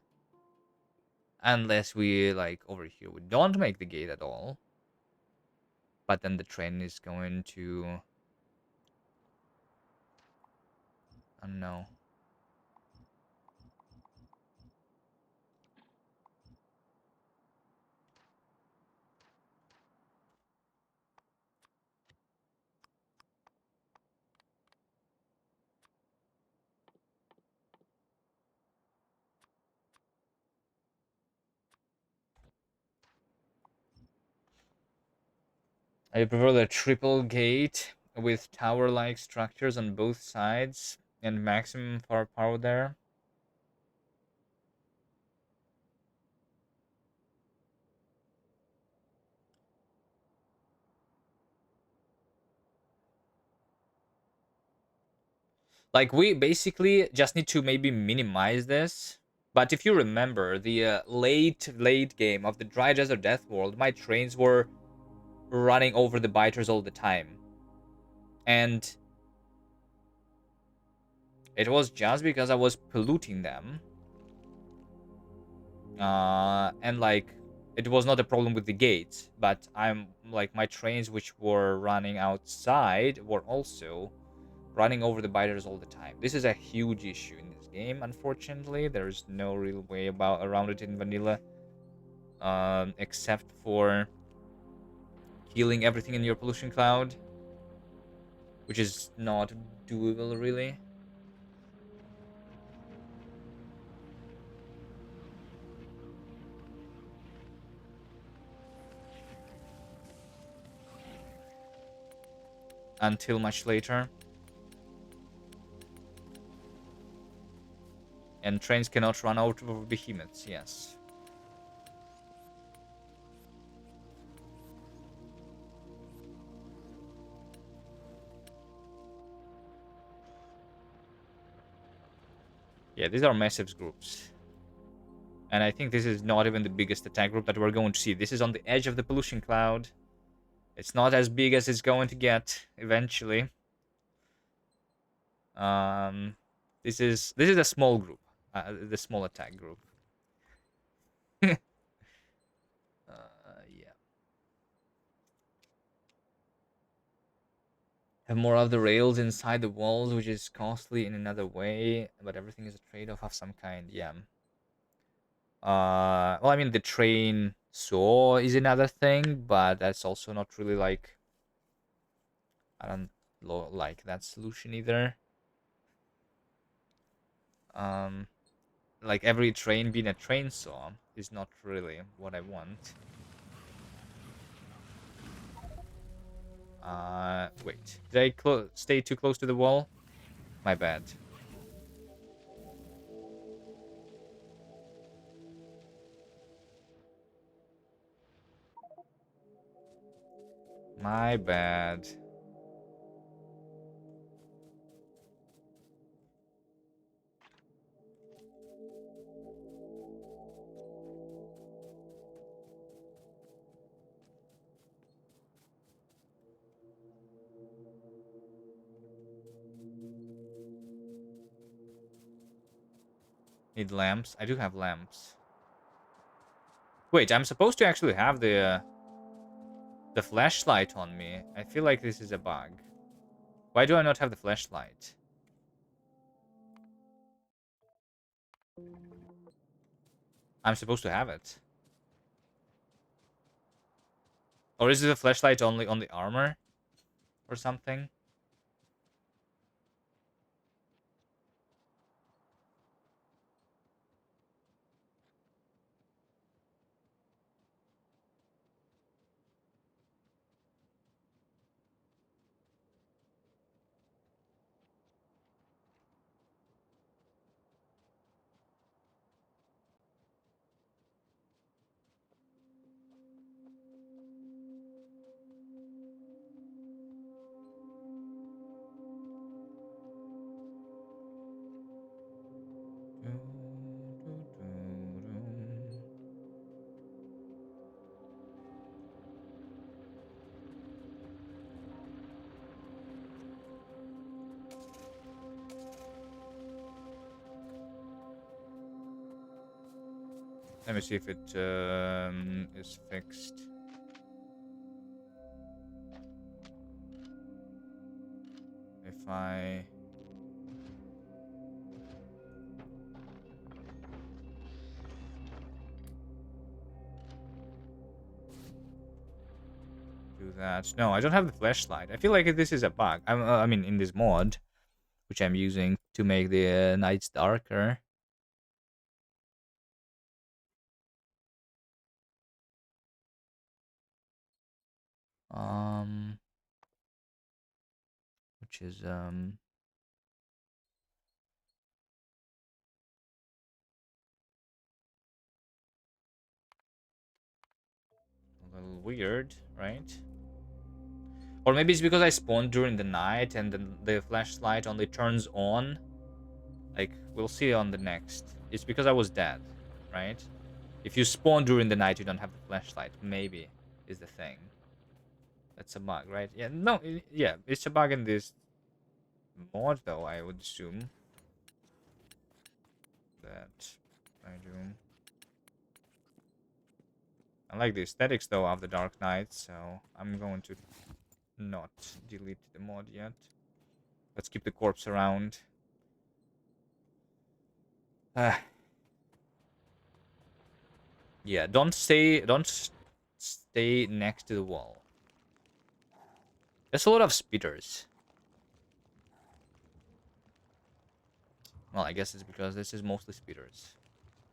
Unless we, like, over here, we don't make the gate at all. But then the train is going to... I don't know. I prefer the triple gate with tower-like structures on both sides and maximum firepower there. Like, we basically just need to maybe minimize this. But if you remember, the late game of the Dry Desert Death World, my trains were running over the biters all the time. And it was just because I was polluting them. And, like, It was not a problem with the gate, but I'm like my trains which were running outside were also running over the biters all the time. This is a huge issue in this game. Unfortunately, there's no real way around it in vanilla, except for healing everything in your pollution cloud, which is not doable really. Until much later. And trains cannot run out of behemoths, yes. Yeah, these are massive groups. And I think this is not even the biggest attack group that we're going to see. This is on the edge of the pollution cloud. It's not as big as it's going to get eventually. Um, this is a small group, the small attack group. Yeah. Have more of the rails inside the walls, which is costly in another way, but everything is a trade-off of some kind. Yeah. Well, I mean, the train saw is another thing, but that's also not really like I don't like that solution either. Um, like every train being a train saw is not really what I want. Wait, did I stay too close to the wall? My bad. My bad. Need lamps. I do have lamps. Wait, I'm supposed to actually have the flashlight on me. I feel like this is a bug. Why do I not have the flashlight? I'm supposed to have it. Or is it a flashlight only on the armor? Or something? Let me see if it is fixed. If I... do that. No, I don't have the flashlight. I feel like this is a bug. I mean, in this mod, which I'm using to make the nights darker. Um, which is a little weird, right? Or maybe it's because I spawned during the night and the flashlight only turns on. Like, we'll see on the next. It's because I was dead, right? If you spawn during the night, you don't have the flashlight. Maybe is the thing. That's a bug, right? Yeah, no, yeah, it's a bug in this mod, though, I would assume. That I do. I like the aesthetics though of the Dark Knight, so I'm going to not delete the mod yet. Let's keep the corpse around. Ah, yeah, don't stay next to the wall. There's a lot of speeders. Well, I guess it's because this is mostly speeders.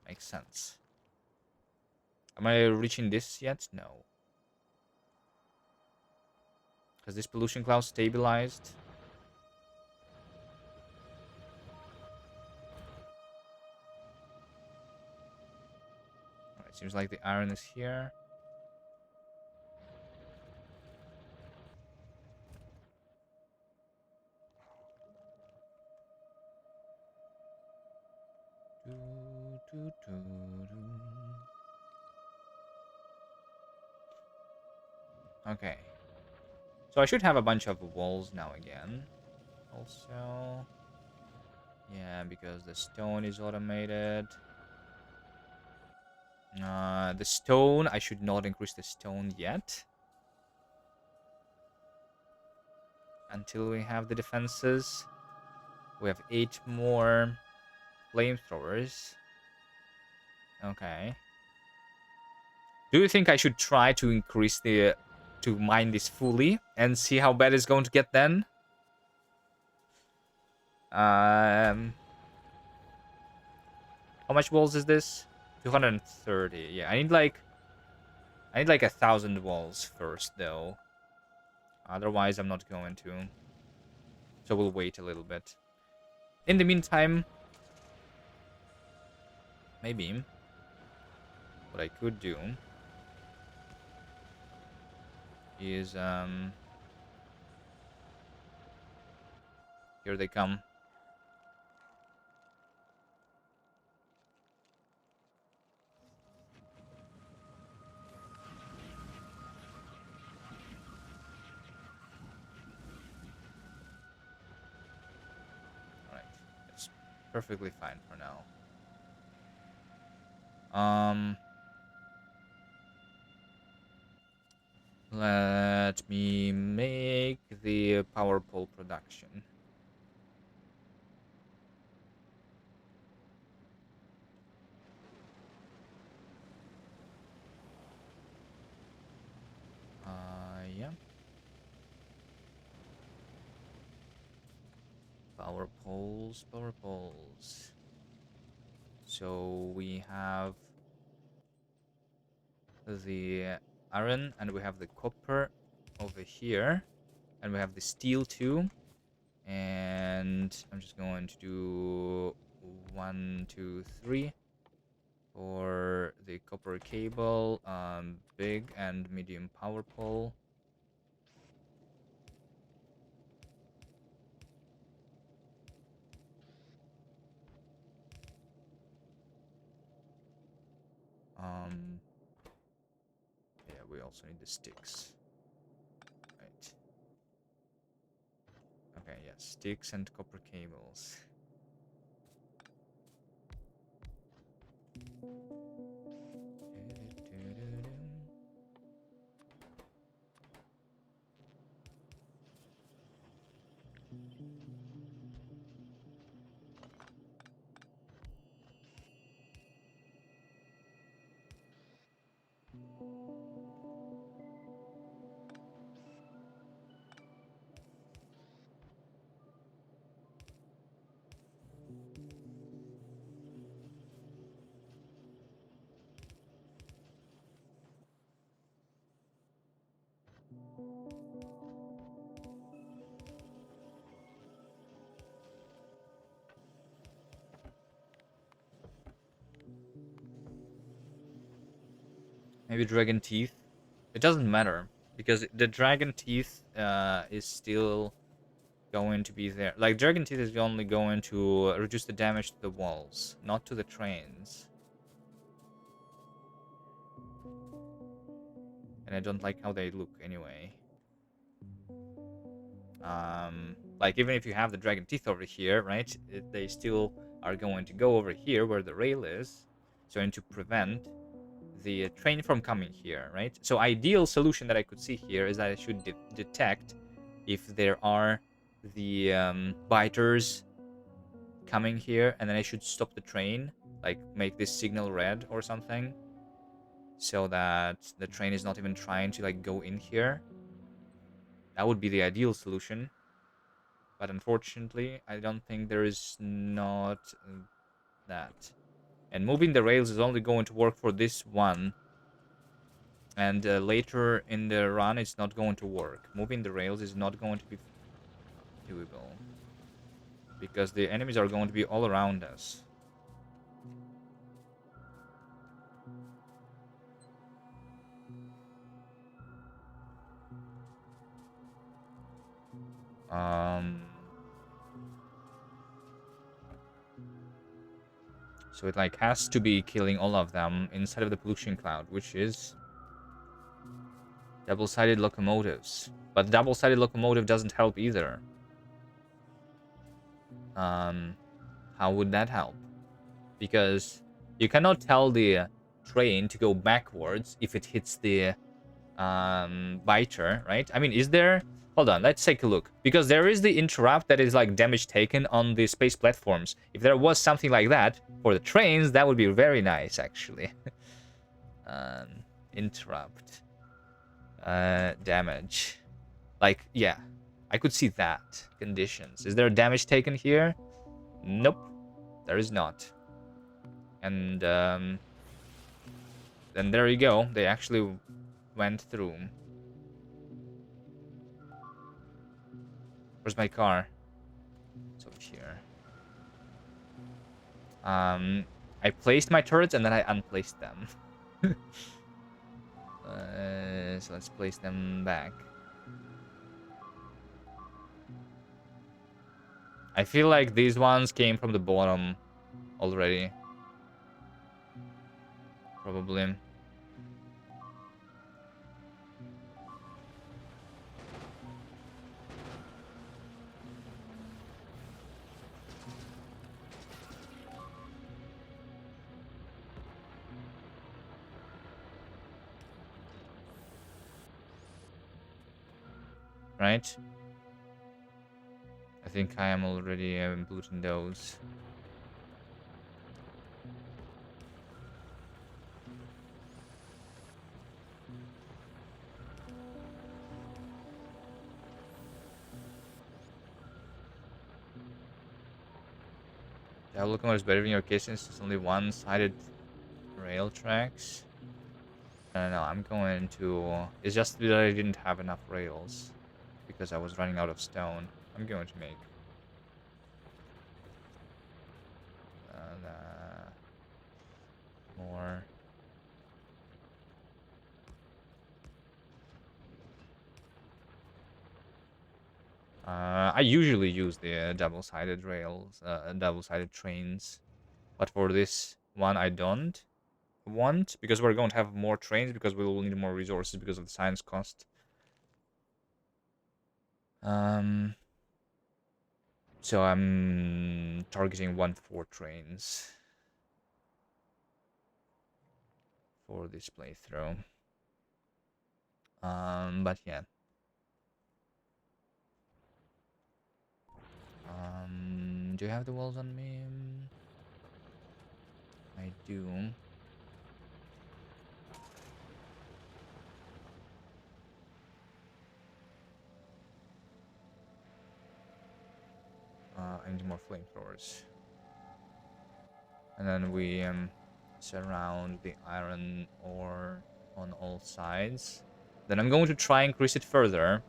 Makes sense. Am I reaching this yet? No. Has this pollution cloud stabilized? Alright, seems like the iron is here. Okay. So I should have a bunch of walls now again. Also, yeah, because the stone is automated. The stone, I should not increase the stone yet. Until we have the defenses. We have 8 more flamethrowers. Okay. Do you think I should try to increase the... to mine this fully and see how bad it's going to get then? How much walls is this? 230. Yeah, I need like 1,000 walls first though. Otherwise, I'm not going to. So we'll wait a little bit. In the meantime, maybe what I could do is here they come. Alright. It's perfectly fine for now. Let me make the power pole production. Yeah. Power poles, power poles. So we have the iron and we have the copper over here. And we have the steel too. And I'm just going to do 1, 2, 3 for the copper cable, big and medium power pole. Yeah, we also need the sticks. Right. Okay, yeah, sticks and copper cables. Maybe dragon teeth. It doesn't matter because the dragon teeth is still going to be there. Like dragon teeth is only going to reduce the damage to the walls, not to the trains. And I don't like how they look anyway. Like even if you have the dragon teeth over here, right? They still are going to go over here where the rail is. So I need to prevent the train from coming here, right? So ideal solution that I could see here is that I should detect if there are the biters coming here, and then I should stop the train, like make this signal red or something, so that the train is not even trying to like go in here. That would be the ideal solution. But unfortunately, I don't think there is not that. And moving the rails is only going to work for this one. And later in the run, it's not going to work. Moving the rails is not going to be doable. Because the enemies are going to be all around us. So it like has to be killing all of them inside of the pollution cloud, which is double-sided locomotives. But the double-sided locomotive doesn't help either. How would that help? Because you cannot tell the train to go backwards if it hits the biter, right? I mean, is there... Hold on, let's take a look. Because there is the interrupt that is like damage taken on the space platforms. If there was something like that for the trains, that would be very nice, actually. Interrupt. Damage. Like, yeah. I could see that. Conditions. Is there damage taken here? Nope. There is not. And, then there you go. They actually went through. Where's my car? It's over here. I placed my turrets and then I unplaced them. So let's place them back. I feel like these ones came from the bottom already. Probably. Right? I think I am already polluting those. The locomotive is better in your case since it's only one-sided rail tracks. No, I'm going to... It's just that I didn't have enough rails because I was running out of stone. I'm going to make... more... I usually use the double-sided rails, double-sided trains. But for this one, I don't want, because we're going to have more trains, because we will need more resources because of the science cost. So I'm targeting 1-4 trains for this playthrough. But yeah. Do you have the walls on me? I do. I need more flamethrowers. And then we surround the iron ore on all sides. Then I'm going to try and increase it further.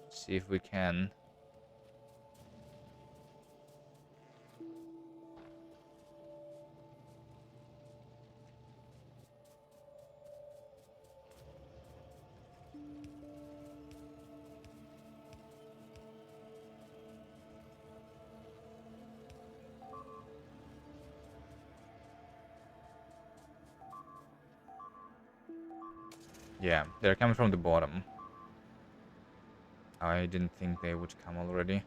See if we can. Yeah, they're coming from the bottom. I didn't think they would come already.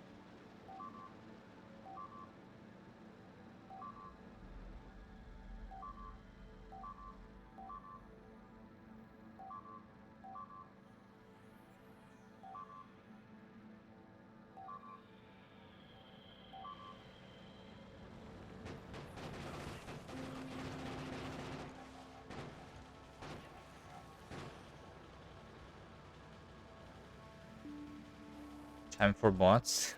Time for bots.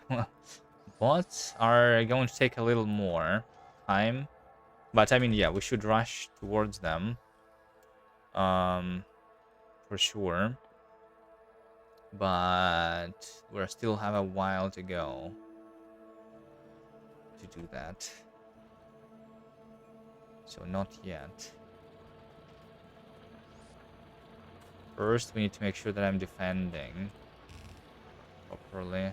Bots are going to take a little more time. But I mean, yeah, we should rush towards them. For sure. But we still have a while to go to do that. So not yet. First, we need to make sure that I'm defending properly.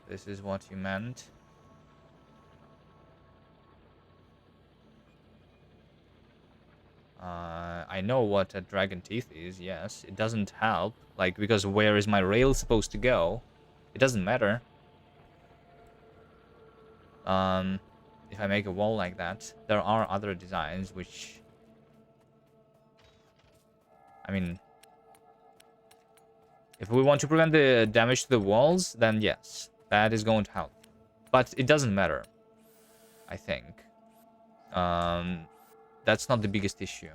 This is what you meant. I know what a dragon teeth is, yes. It doesn't help, like, because where is my rail supposed to go? It doesn't matter. If I make a wall like that, there are other designs which... I mean... If we want to prevent the damage to the walls, then yes, that is going to help. But it doesn't matter, I think. That's not the biggest issue.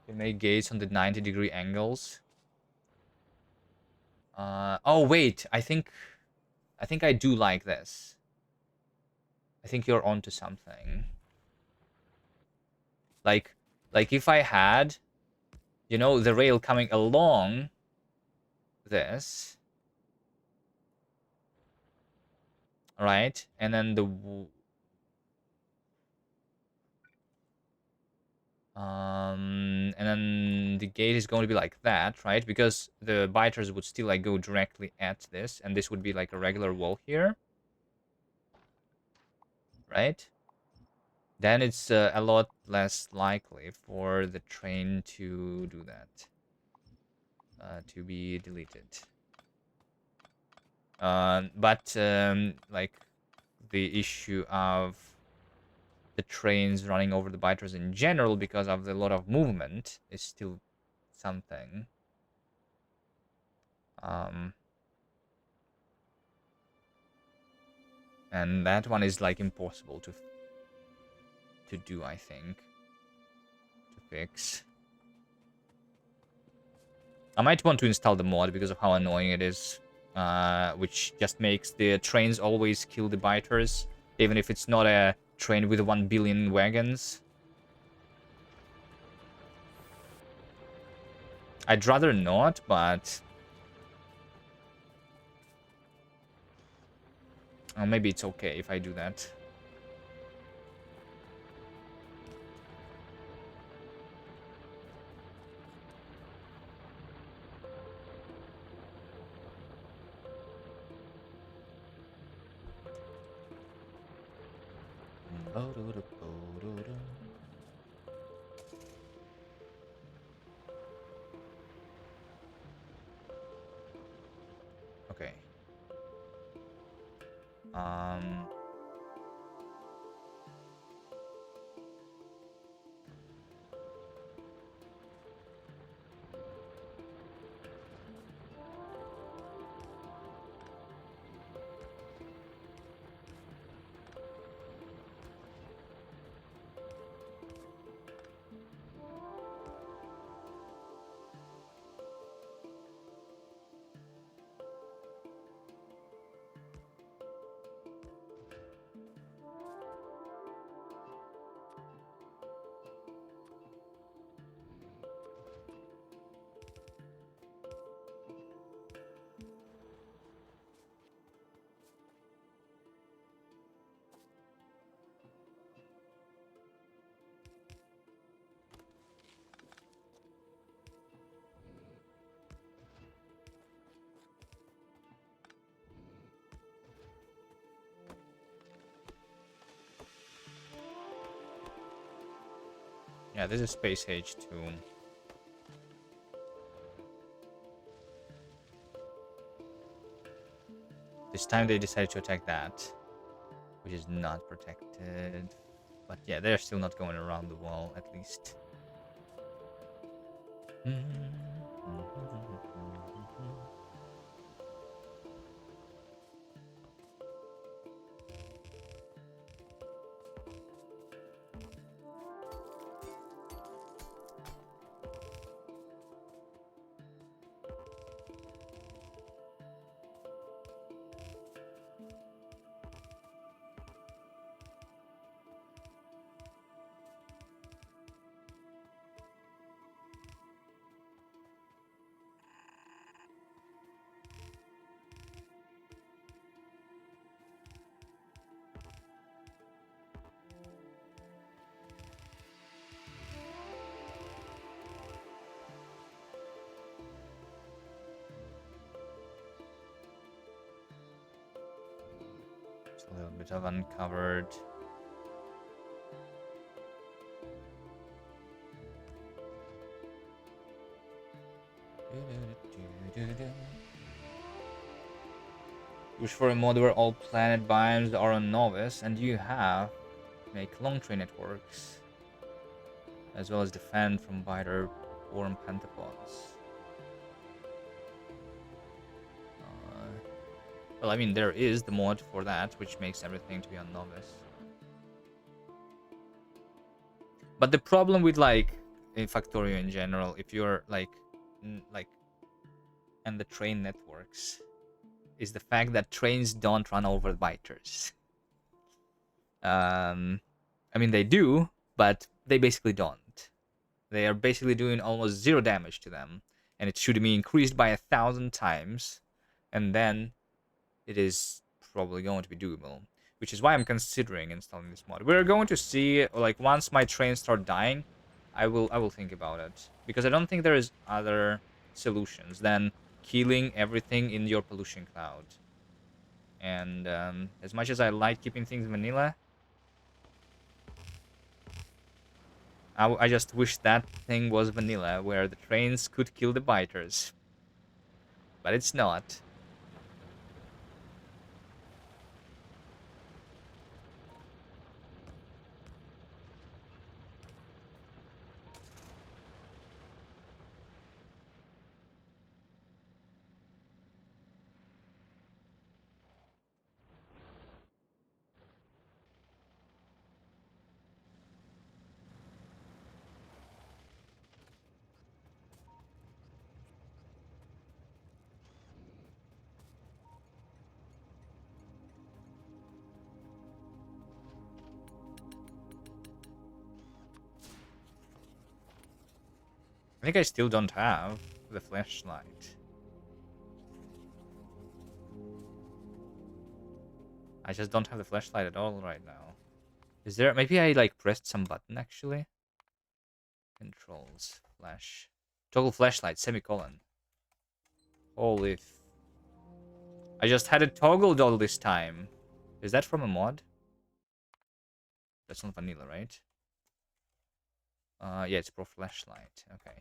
You make gates on the 90-degree angles. Oh wait, I think I do like this. I think you're onto something. Like if I had, you know, the rail coming along this, right? And then and then the gate is going to be like that, right? Because the biters would still like go directly at this, and this would be like a regular wall here, right? Then it's a lot less likely for the train to do that, to be deleted. But like the issue of the trains running over the biters in general because of the lot of movement is still something. And that one is like impossible to do, I think, to fix. I might want to install the mod because of how annoying it is, which just makes the trains always kill the biters, even if it's not a train with 1 billion wagons. I'd rather not, but... Oh, maybe it's okay if I do that. Okay. Yeah, this is Space Age 2. This time they decided to attack that, which is not protected. But yeah, they're still not going around the wall, at least. It's a little bit of uncovered. Wish for a mod where all planet biomes are on Novice, and you have make long train networks, as well as defend from biter worm pentapods. Well, I mean, there is the mod for that, which makes everything to be on Novice. But the problem with, like, in Factorio in general, if you're, like, and the train networks, is the fact that trains don't run over biters. I mean, they do, but they basically don't. They are basically doing almost 0 damage to them, and it should be increased by 1,000 times, and then it is probably going to be doable, which is why I'm considering installing this mod. We're going to see, like, once my trains start dying, I will think about it, because I don't think there is other solutions than killing everything in your pollution cloud. And as much as I like keeping things vanilla, I just wish that thing was vanilla, where the trains could kill the biters. But it's not. I think I still don't have the flashlight. I just don't have the flashlight at all right now. Is there... Maybe I, like, pressed some button, actually? Controls. Flash. Toggle flashlight, semicolon. Holy... I just had it toggled all this time. Is that from a mod? That's not vanilla, right? Yeah, it's pro flashlight. Okay.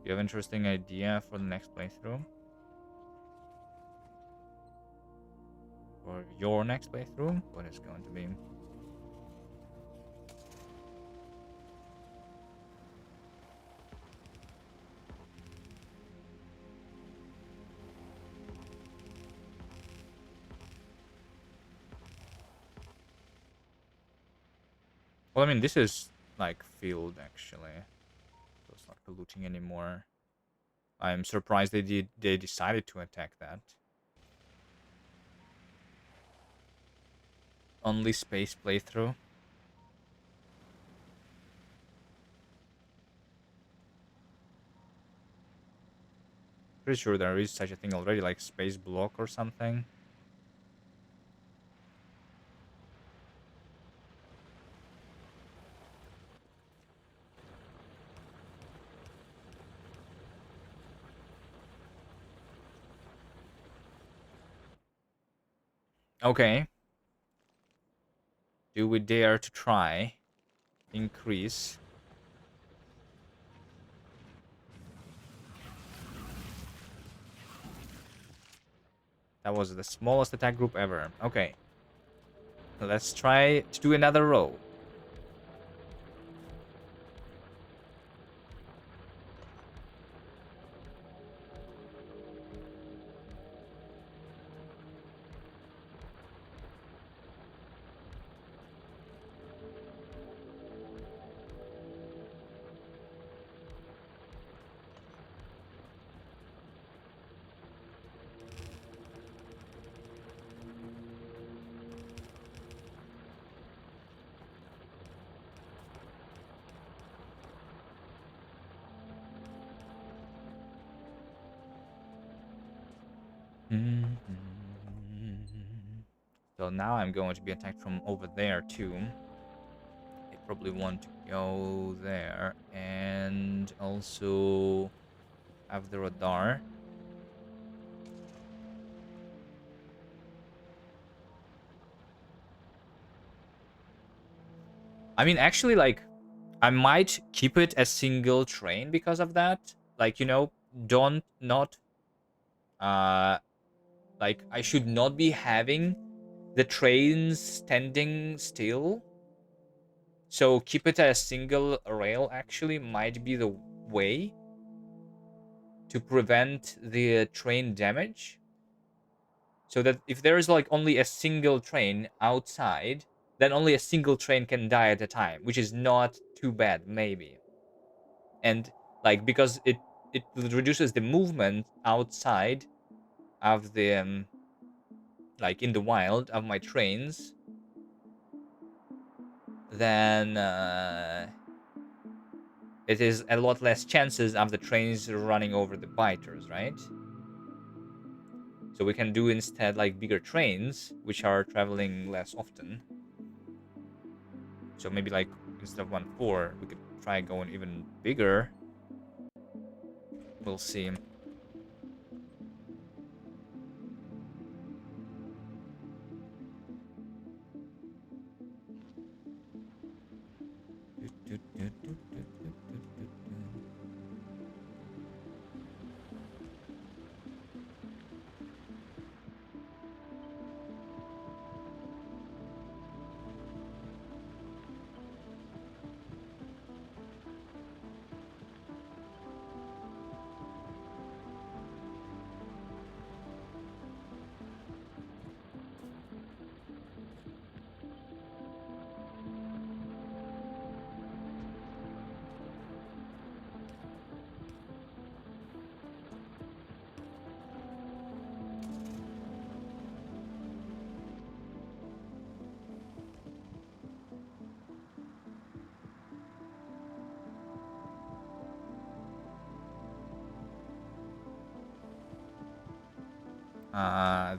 You have an interesting idea for the next playthrough? For your next playthrough? What is going to be? Well, I mean, this is, like, field, actually. So it's not polluting anymore. I'm surprised they decided to attack that. Only space playthrough. Pretty sure there is such a thing already, like space block or something. Okay. Do we dare to try? Increase. That was the smallest attack group ever. Okay. Let's try to do another row. So now I'm going to be attacked from over there too. They probably want to go there and also have the radar. I mean, actually, like, I might keep it a single train because of that. Like, don't not like I should not be having the trains standing still. So keep it a single rail actually might be the way to prevent the train damage. So that if there is like only a single train outside, then only a single train can die at a time, which is not too bad, maybe. And like because it reduces the movement outside of the like in the wild of my trains, then it is a lot less chances of the trains running over the biters, right? So we can do instead like bigger trains, which are traveling less often. So maybe like instead of 1-4, we could try going even bigger. We'll see.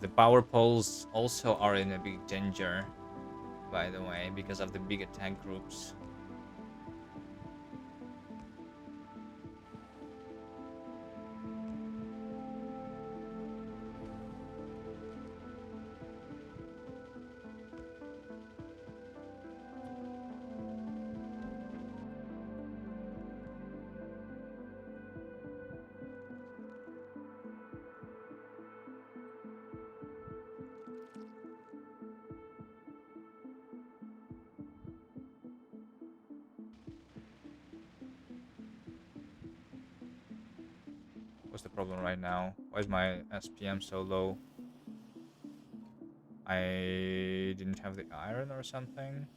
The power poles also are in a big danger, by the way, because of the big attack groups. What's the problem right now? Why is my SPM so low? I didn't have the iron or something.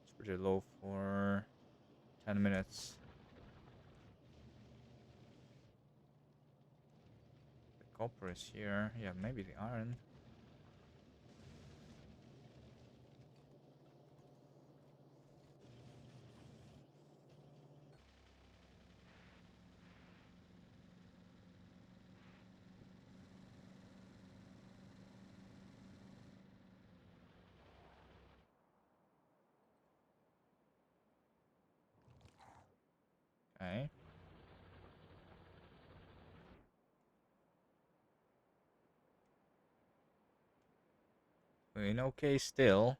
It's pretty low for 10 minutes. The copper is here. Yeah, maybe the iron. Okay. Doing okay still.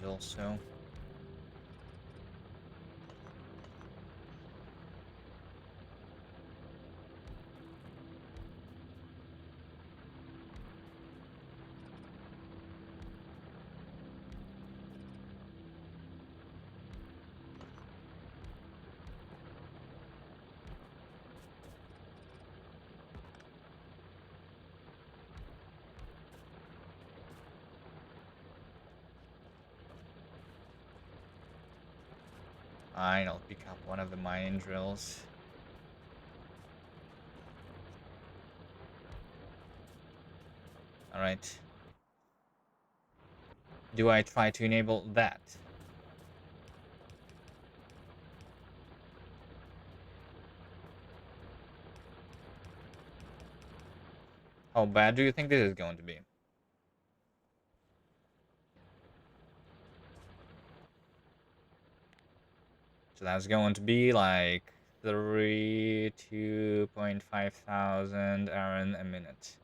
also. Fine, I'll pick up one of the mining drills. Alright. Do I try to enable that? How bad do you think this is going to be? So that's going to be like 2.5 thousand Aaron a minute.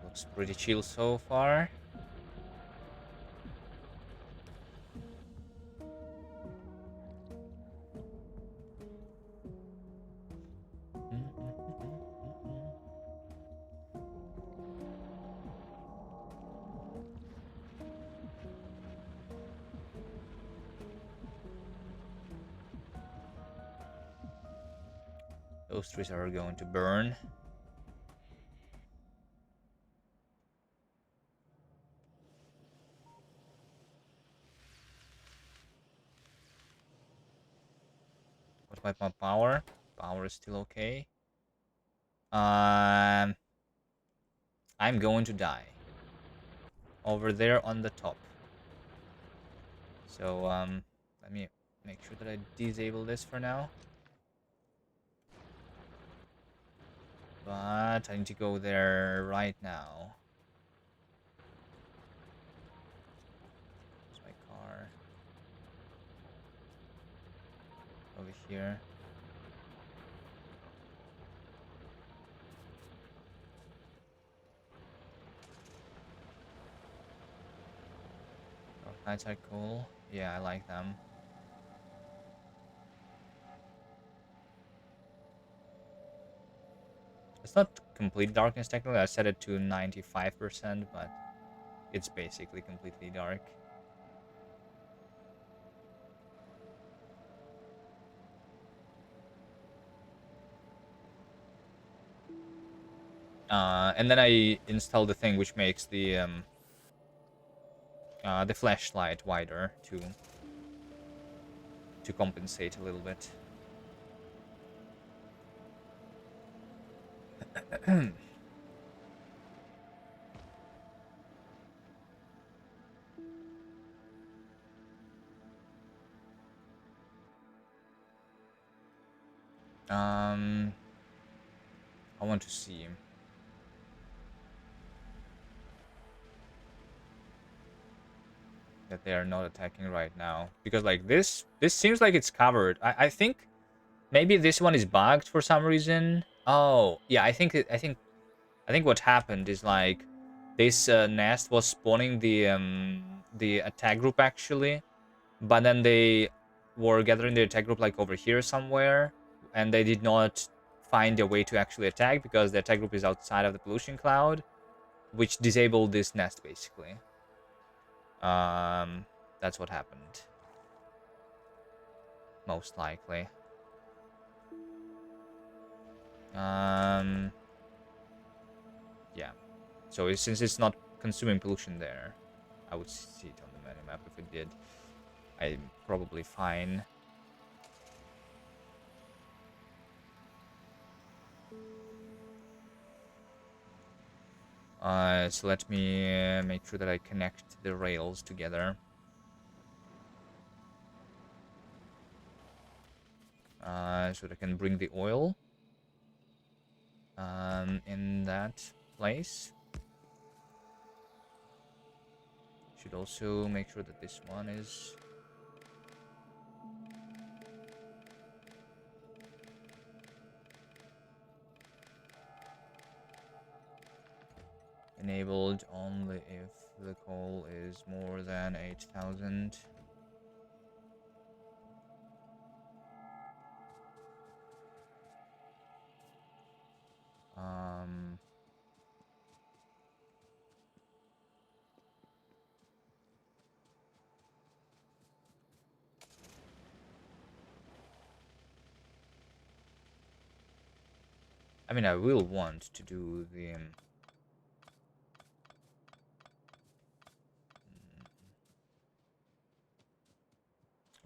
Looks pretty chill so far. Those trees are going to burn. What about my power? Power is still okay. I'm going to die. Over there on the top. So, let me make sure that I disable this for now. But I need to go there right now. There's my car. Over here. Dark Knights are cool. Yeah, I like them. It's not complete darkness technically. I set it to 95%, but it's basically completely dark. And then I installed the thing which makes the flashlight wider to compensate a little bit. I want to see that they are not attacking right now, because like this seems like it's covered. I think maybe this one is bugged for some reason. Oh yeah, I think what happened is like this nest was spawning the attack group actually, but then they were gathering the attack group like over here somewhere, and they did not find a way to actually attack because the attack group is outside of the pollution cloud, which disabled this nest basically. That's what happened. Most likely. Yeah. So since it's not consuming pollution there, I would see it on the minimap. If it did, I'm probably fine. So let me make sure that I connect the rails together. so that I can bring the oil in that place. Should also make sure that this one is enabled only if the coal is more than 8,000. I mean, I will want to do the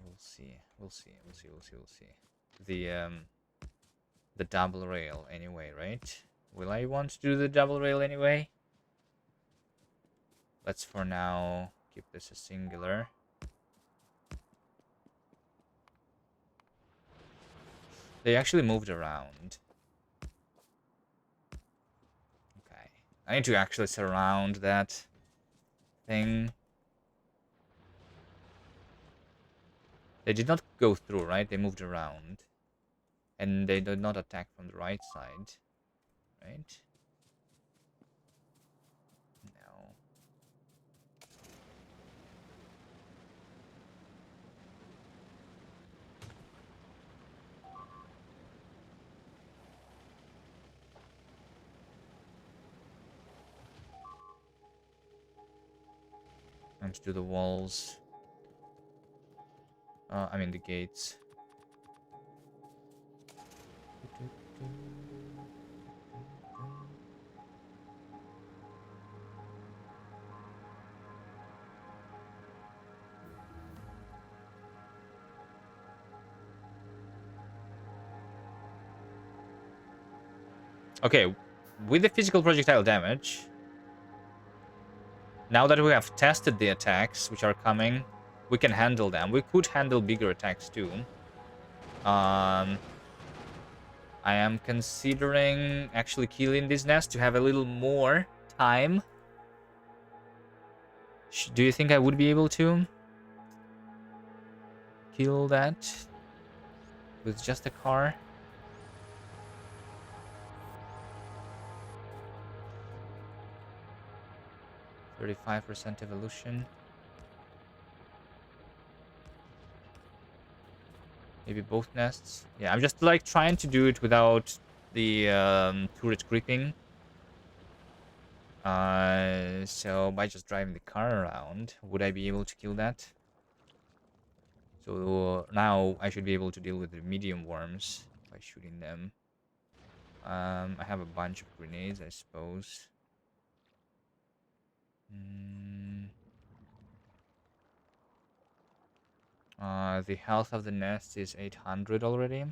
we'll see. We'll see. We'll see. We'll see. We'll see. The double rail anyway, right? Will I want to do the double rail anyway? Let's for now keep this a singular. They actually moved around. Okay. I need to actually surround that thing. They did not go through, right? They moved around. And they did not attack from the right side. Right? No. Let's do the walls. I mean the gates. Okay, with the physical projectile damage, now that we have tested the attacks which are coming, we can handle them. We could handle bigger attacks too. I am considering actually killing this nest to have a little more time. Do you think I would be able to kill that with just a car? 35% evolution. Maybe both nests. Yeah, I'm just like trying to do it without the turret creeping. So by just driving the car around, would I be able to kill that? So now I should be able to deal with the medium worms by shooting them. I have a bunch of grenades, I suppose. The health of the nest is 800 already.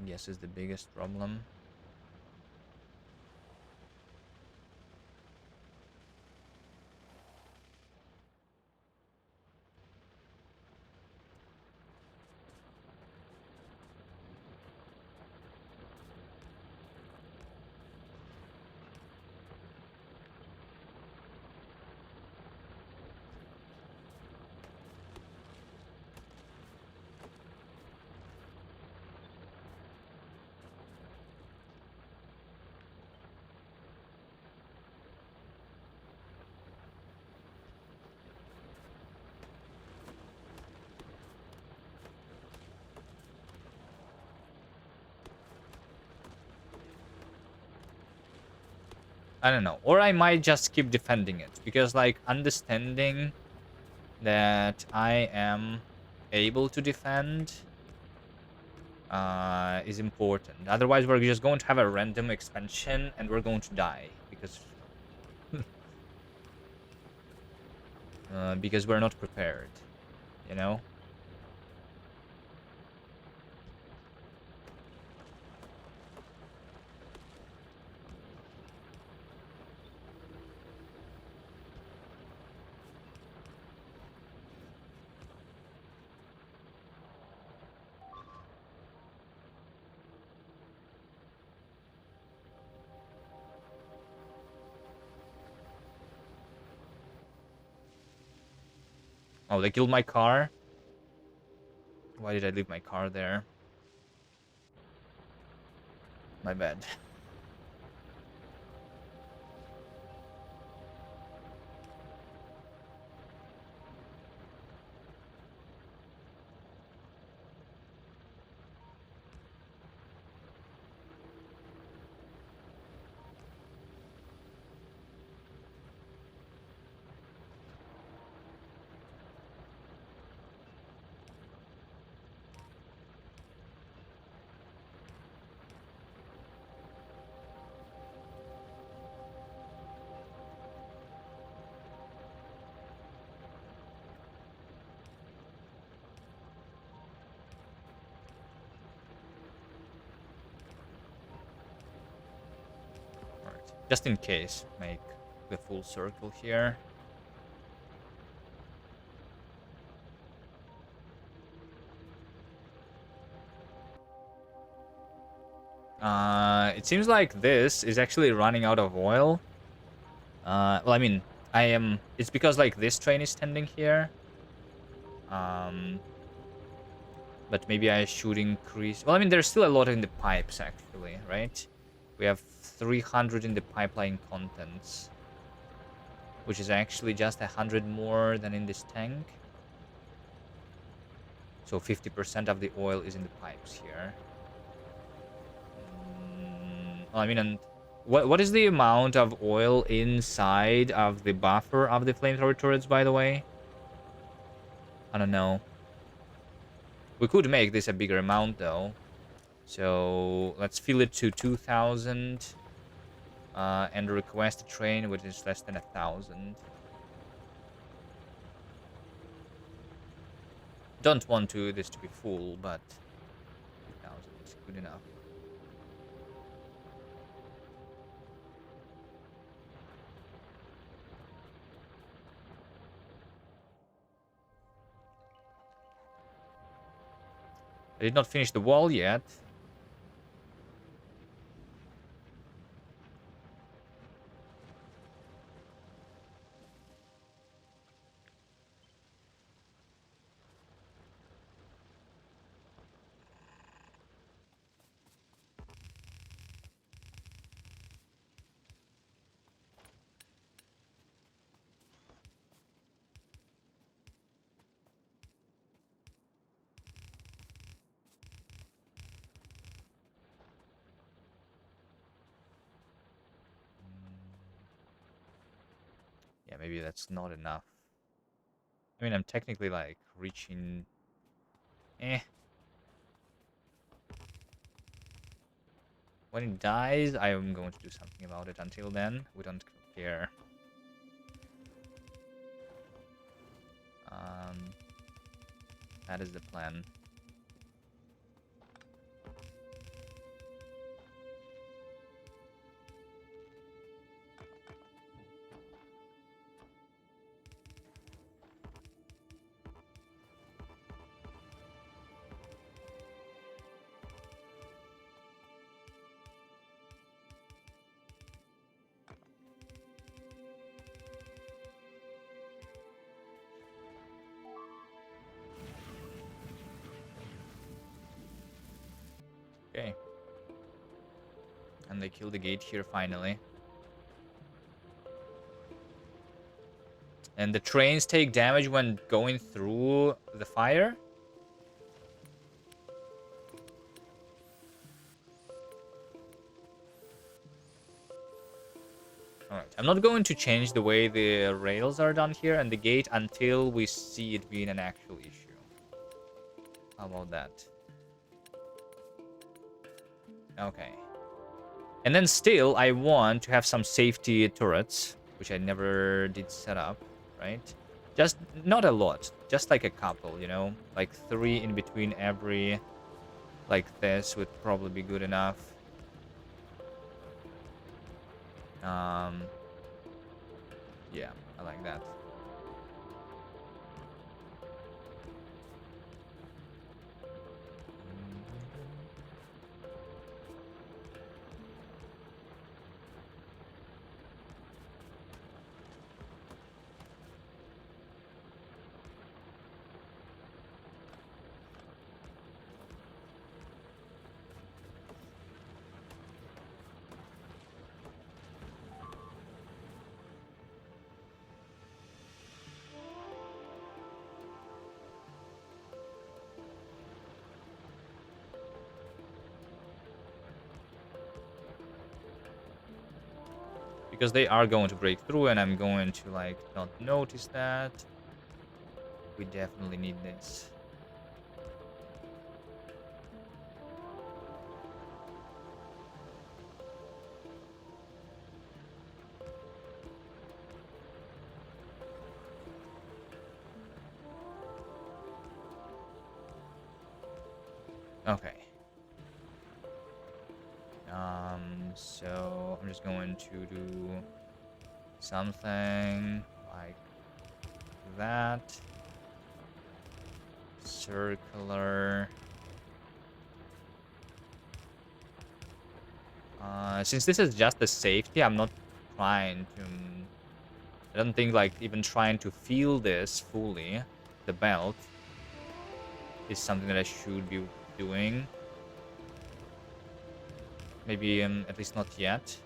Yes, is the biggest problem. I don't know. Or I might just keep defending it. Because, like, understanding that I am able to defend is important. Otherwise, we're just going to have a random expansion and we're going to die. Because we're not prepared. You know? Oh, they killed my car. Why did I leave my car there? My bad. Alright. Just in case, make the full circle here. It seems like this is actually running out of oil. Well, I mean, it's because like this train is standing here. But maybe I should increase. Well, I mean, there's still a lot in the pipes actually, right? We have 300 in the pipeline contents, which is actually just 100 more than in this tank. So 50% of the oil is in the pipes here. Well, I mean, and what is the amount of oil inside of the buffer of the flamethrower turrets, by the way? I don't know. We could make this a bigger amount, though. So let's fill it to 2,000. And request a train, which is less than 1,000. Don't want this to be full, but 2,000 is good enough. I did not finish the wall yet. Yeah, maybe that's not enough. I mean, I'm technically like reaching. When it dies, I am going to do something about it. Until then, we don't care. That is the plan. Okay. And they kill the gate here finally. And the trains take damage when going through the fire? Alright, I'm not going to change the way the rails are done here and the gate until we see it being an actual issue. How about that? Okay. And then still, I want to have some safety turrets, which I never did set up, right? Just not a lot, just like a couple, you know? Like 3 in between every, like this would probably be good enough. Yeah, I like that. Because they are going to break through and I'm going to, like, not notice that. We definitely need this. Okay. So I'm just going to do something like that. Circular. Since this is just the safety, I'm not trying to... I don't think, like, even trying to feel this fully, the belt, is something that I should be doing. Maybe, at least not yet.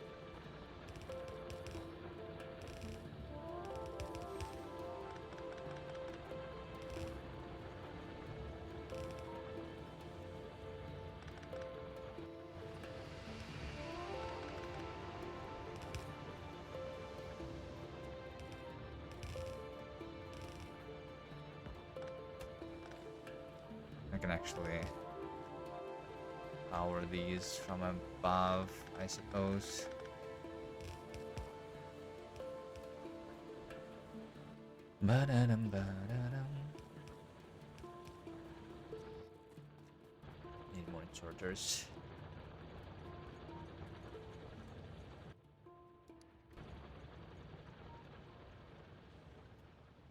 I can actually power these from above, I suppose. Ba-da-dum, ba-da-dum. Need more inserters.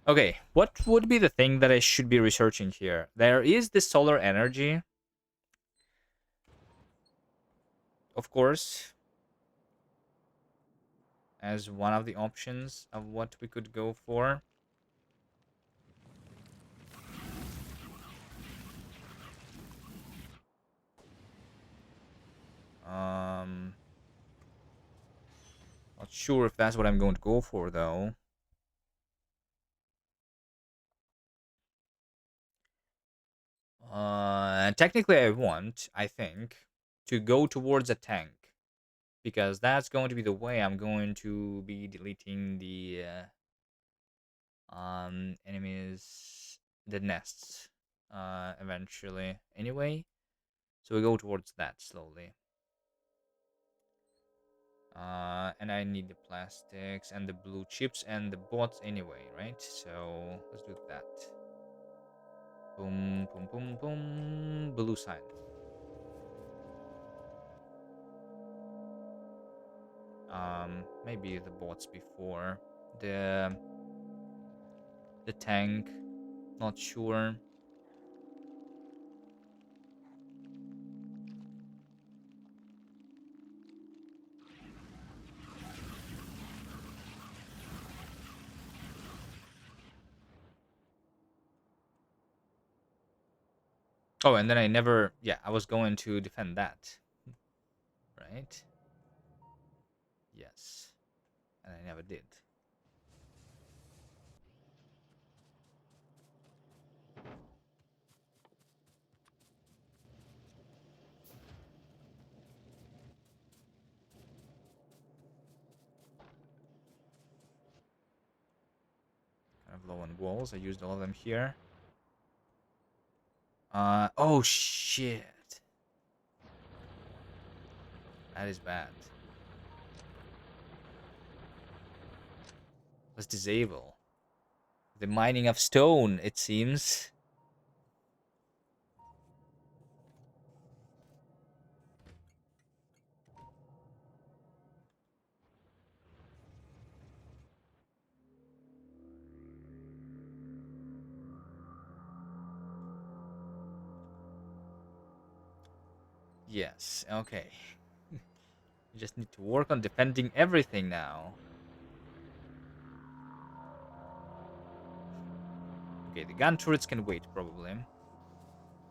Okay, what would be the thing that I should be researching here? There is the solar energy, of course, as one of the options of what we could go for. Not sure if that's what I'm going to go for, though. Technically, I want, I think, to go towards a tank. Because that's going to be the way I'm going to be deleting the enemies, the nests, eventually. Anyway, so we go towards that slowly. And I need the plastics and the blue chips and the bots anyway, right? So let's do that. Boom, boom, boom, boom. Blue sign. Maybe the bots before the tank. Not sure. Oh, and then I never... Yeah, I was going to defend that. Right? Yes. And I never did. Kind of low on walls. I used all of them here. Oh, shit. That is bad. Let's disable the mining of stone, it seems. Yes, okay. You just need to work on defending everything now. Okay, the gun turrets can wait, probably.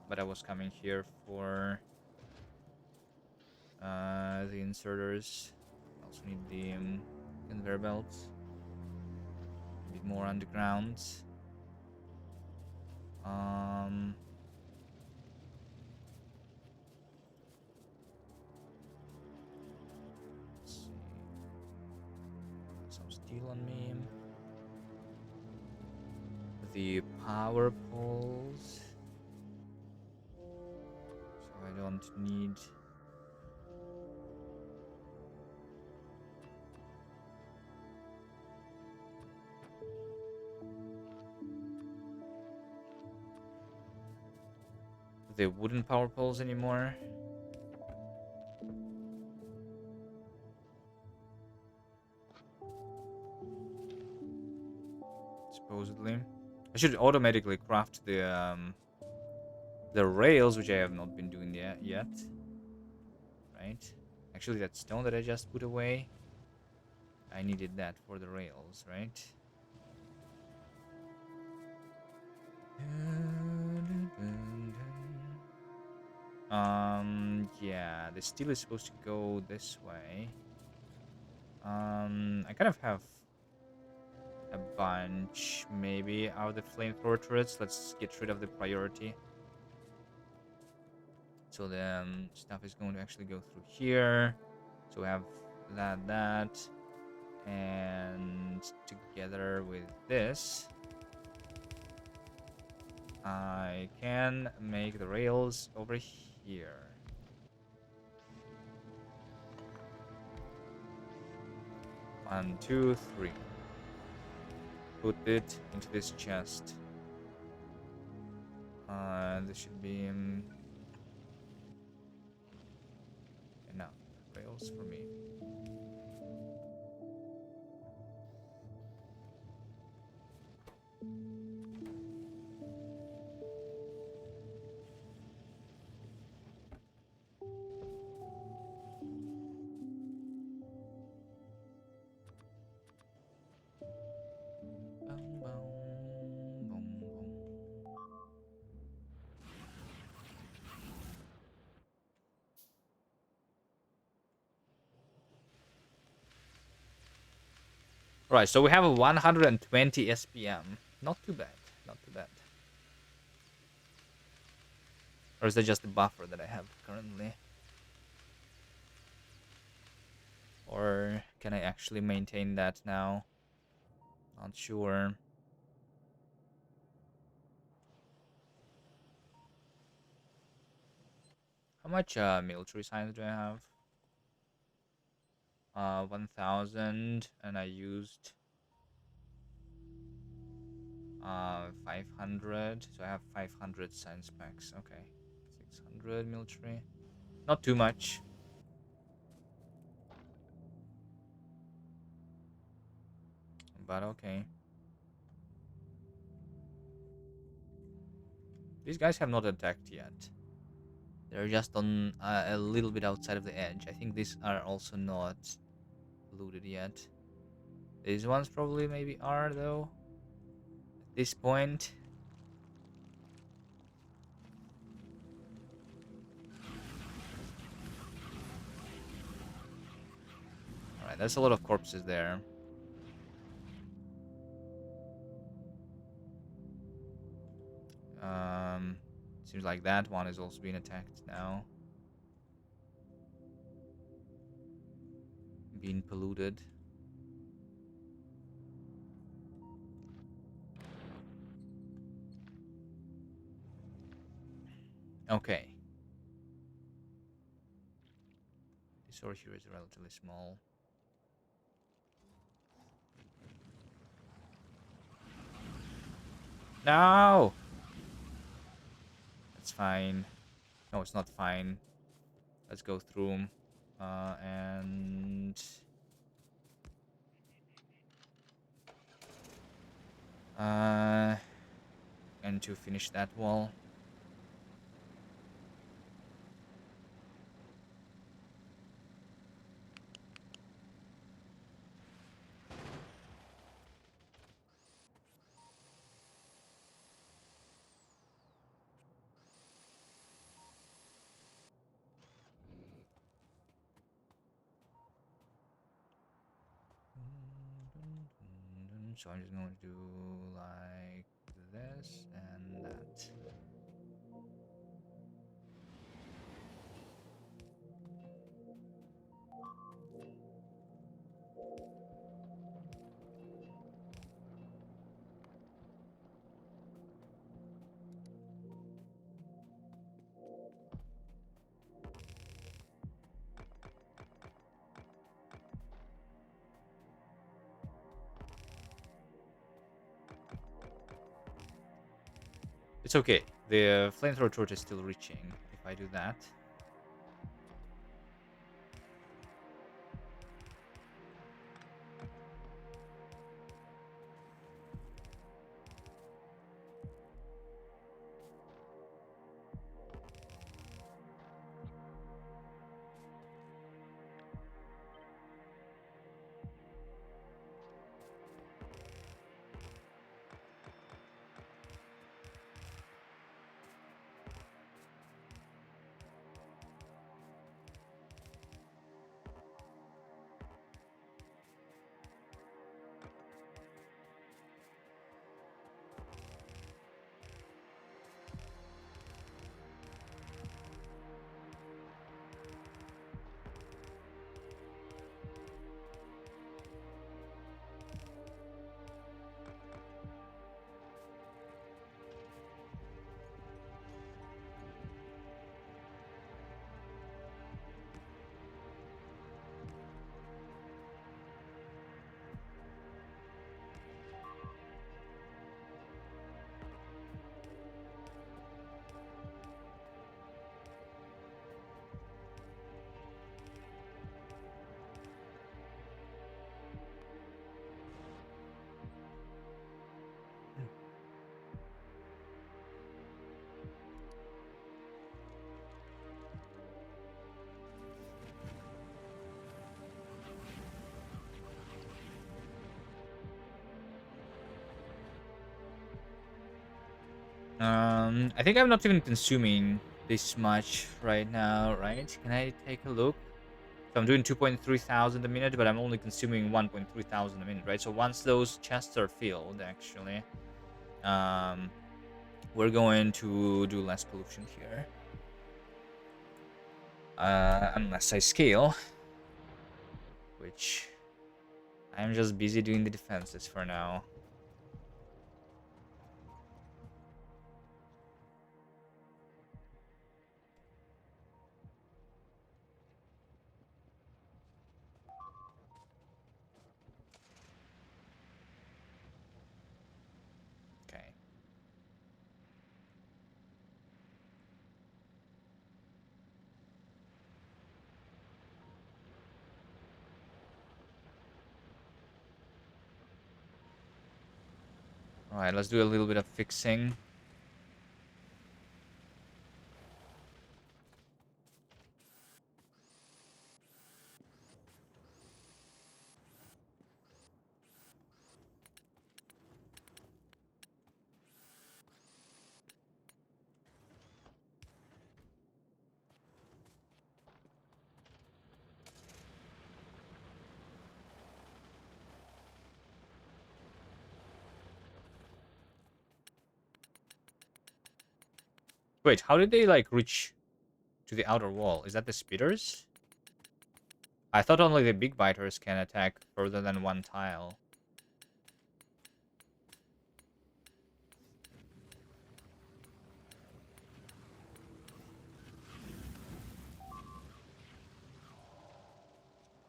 But I was coming here for the inserters. Also need the conveyor belts. Need more underground. Um, let's see. some steel on me. The power poles. So I don't need... the wooden power poles anymore. Supposedly. I should automatically craft the rails, which I have not been doing yet. Right? Actually, that stone that I just put away, I needed that for the rails, right? Yeah, the steel is supposed to go this way. I kind of have a bunch, maybe, out of the flamethrower turrets. Let's get rid of the priority. So the stuff is going to actually go through here. So we have that, and together with this, I can make the rails over here. One, two, three. Put it into this chest. This should be enough rails for me. Boom, boom, boom, boom. Right, so we have a 120 SPM. Not too bad. Not too bad. Or is that just the buffer that I have currently? Or can I actually maintain that now? Not sure. How much military science do I have? 1000, and I used 500, so I have 500 science packs. Okay, 600 military. Not too much. But okay. These guys have not attacked yet. They're just on a little bit outside of the edge. I think these are also not looted yet. These ones probably maybe are, though. At this point. Alright, there's a lot of corpses there. Seems like that one is also being attacked now. Being polluted. Okay. This ore here is relatively small. No! That's fine. No, it's not fine. Let's go through them. And... and to finish that wall. So I'm just going to do like this and that. It's okay. The flamethrower torch is still reaching if I do that. I think I'm not even consuming this much right now, right? Can I take a look? So I'm doing 2.3 thousand a minute, but I'm only consuming 1.3 thousand a minute, right? So once those chests are filled, actually, um, we're going to do less pollution here. Unless I scale, which I'm just busy doing the defenses for now. Okay. All right, let's do a little bit of fixing. Wait, how did they like reach to the outer wall? Is that the speeders? I thought only the big biters can attack further than one tile.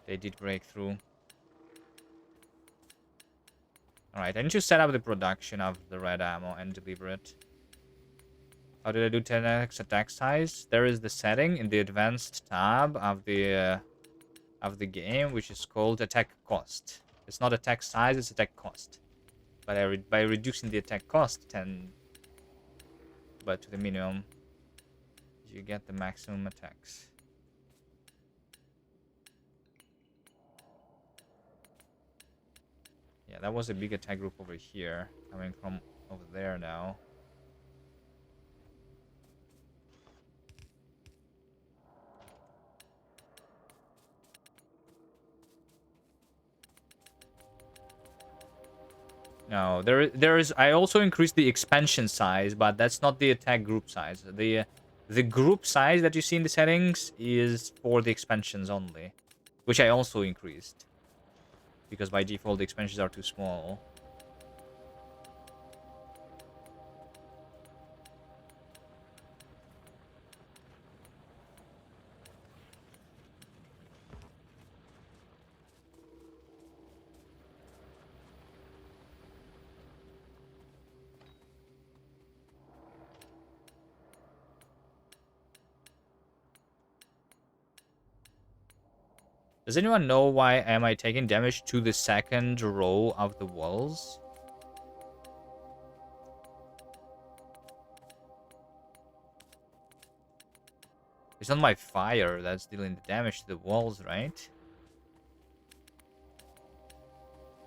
They did break through. Alright, I need to set up the production of the red ammo and deliver it. How did I do 10x attack size? There is the setting in the advanced tab of the game, which is called attack cost. It's not attack size, it's attack cost. But by reducing the attack cost 10, but to the minimum, you get the maximum attacks. Yeah, that was a big attack group over here, coming from over there now. No, there is. I also increased the expansion size, but that's not the attack group size. The group size that you see in the settings is for the expansions only, which I also increased because by default the expansions are too small. Does anyone know why am I taking damage to the second row of the walls? It's not my fire that's dealing the damage to the walls, right?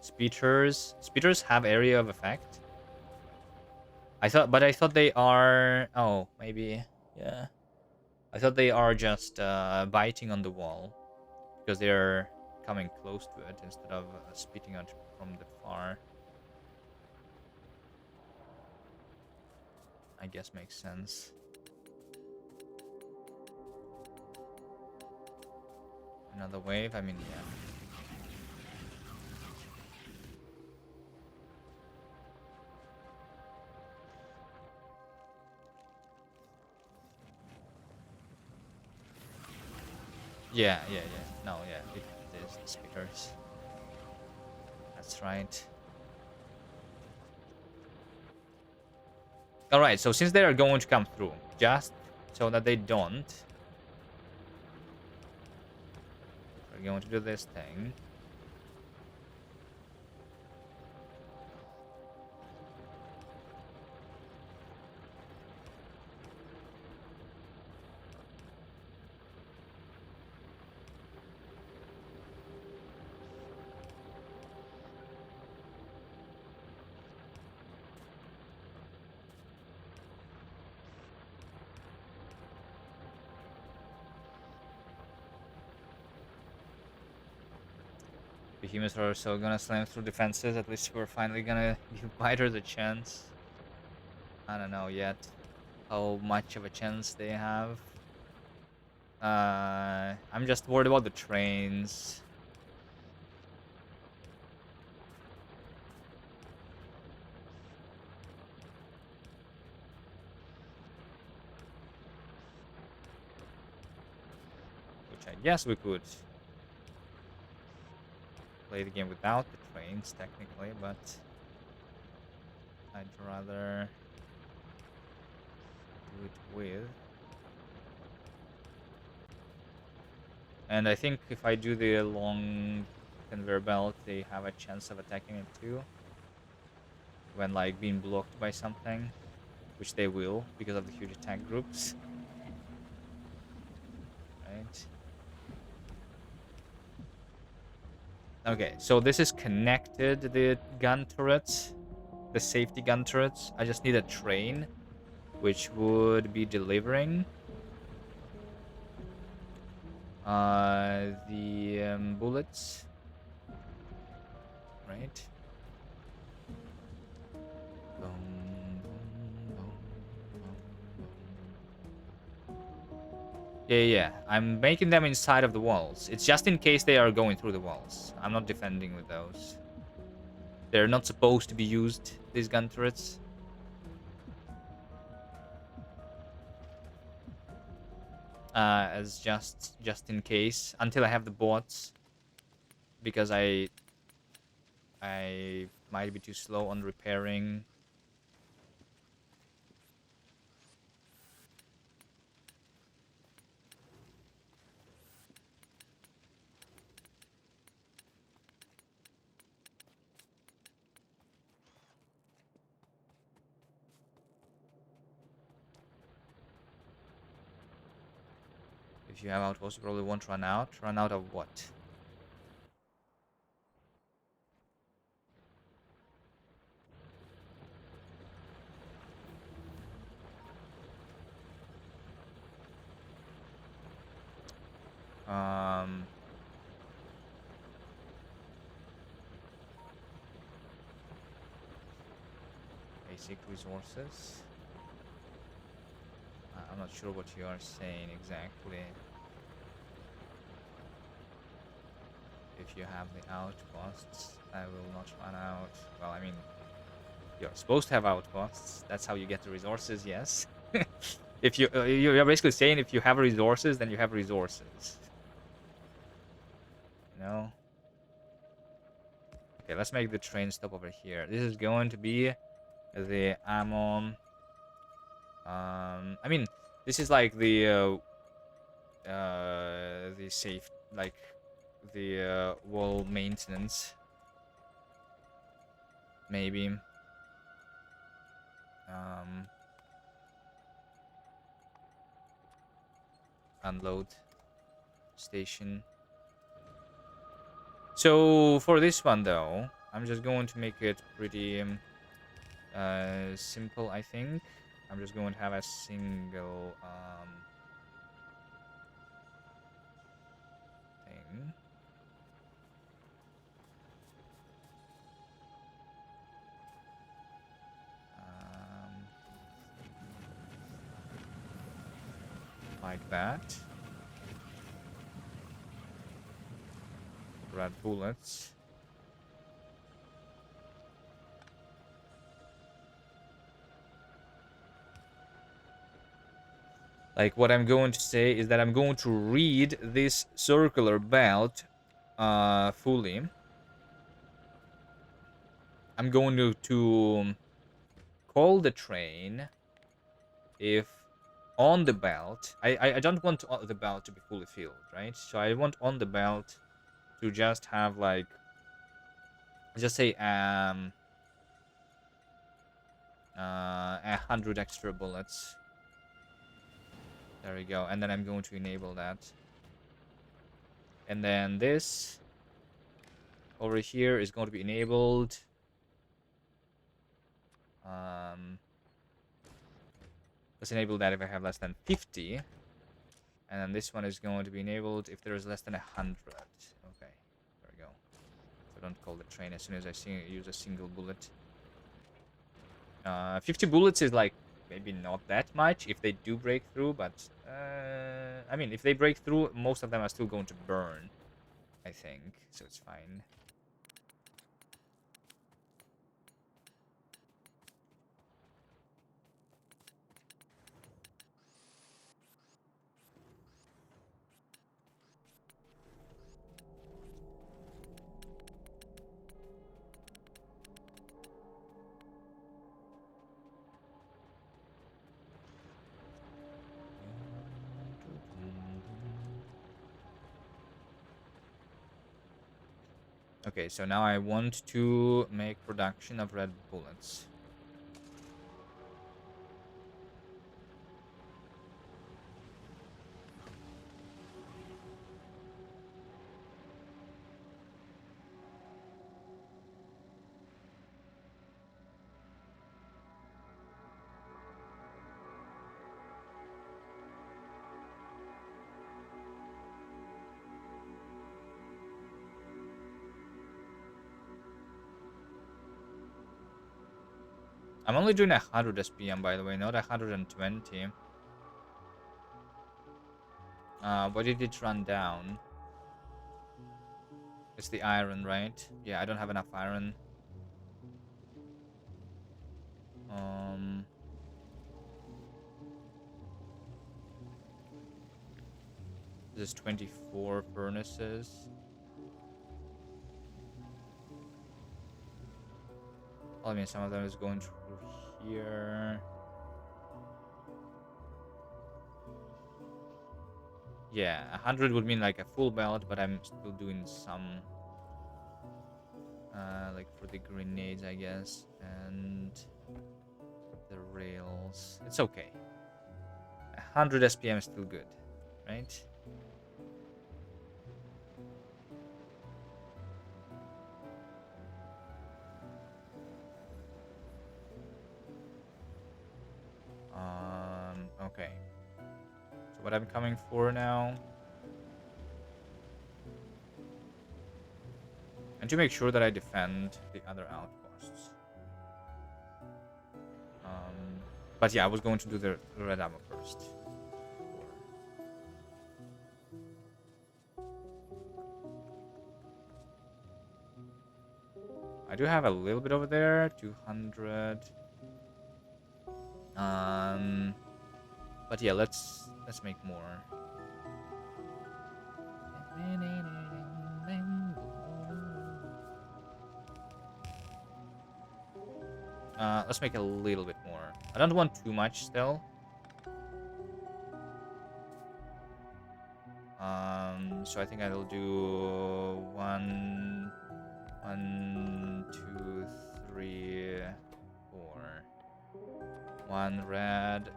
Speeders. Speeders have area of effect. I thought they are. Oh, maybe. Yeah. I thought they are just biting on the wall because they're coming close to it instead of spitting out from the far. I guess makes sense. Another wave. I mean, yeah. Yeah. No, yeah, it is the speakers. That's right. Alright, so since they are going to come through, just so that they don't, we're going to do this thing. Behemoths are so gonna slam through defenses. At least we're finally gonna give fighters a chance. I don't know yet how much of a chance they have. I'm just worried about the trains. Which I guess we could play the game without the trains, technically, but I'd rather do it with. And I think if I do the long conveyor belt, they have a chance of attacking it too. When like being blocked by something, which they will because of the huge attack groups. Right. Okay, so this is connected, the gun turrets, the safety gun turrets. I just need a train, which would be delivering the bullets, right? Yeah. I'm making them inside of the walls. It's just in case they are going through the walls. I'm not defending with those. They're not supposed to be used, these gun turrets. As just in case until I have the bots, because I might be too slow on repairing. If you have outposts, you probably won't run out. Run out of what? Basic resources. I'm not sure what you are saying exactly. If you have the outposts, I will not run out. Well, I mean, you're supposed to have outposts. That's how you get the resources, yes. If you're basically saying if you have resources, then you have resources. You know? Okay, let's make the train stop over here. This is going to be the ammo. I mean, this is like the safe, like the wall maintenance. Maybe. Unload station. So for this one though, I'm just going to make it pretty simple, I think. I'm just going to have a single thing. Like that. Red bullets. Like, what I'm going to say is that I'm going to read this circular belt fully. I'm going to call the train if on the belt. I don't want the belt to be fully filled, right? So I want on the belt to just have, like, just say 100 extra bullets. There we go. And then I'm going to enable that. And then this over here is going to be enabled. Let's enable that if I have less than 50. And then this one is going to be enabled if there is less than 100. Okay, there we go. So don't call the train as soon as I use a single bullet. 50 bullets is, like, maybe not that much if they do break through, but I mean, if they break through, most of them are still going to burn, I think, so it's fine. Okay, so now I want to make production of red bullets. I'm only doing 100 SPM, by the way, not 120. Why did it run down? It's the iron, right? Yeah, I don't have enough iron. There's 24 furnaces. Well, I mean, some of them is going through here. Yeah, 100 would mean like a full belt, but I'm still doing some, like for the grenades, I guess, and the rails. It's okay. 100 SPM is still good, right? Okay. So what I'm coming for now, and to make sure that I defend the other outposts. But yeah, I was going to do the red ammo first. I do have a little bit over there, 200. But yeah, let's make more. Let's make a little bit more. I don't want too much still. So I think I'll do one, two, three, four. One red.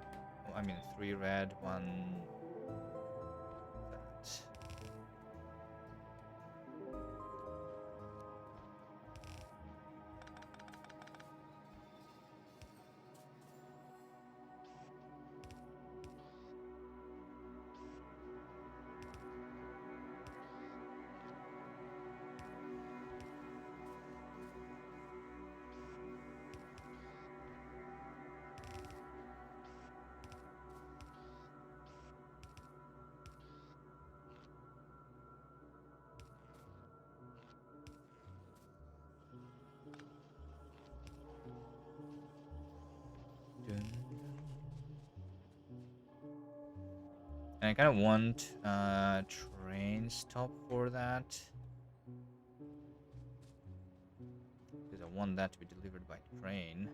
I mean, three red, one that. Dun, dun. And I kind of want train stop for that. Because I want that to be delivered by train.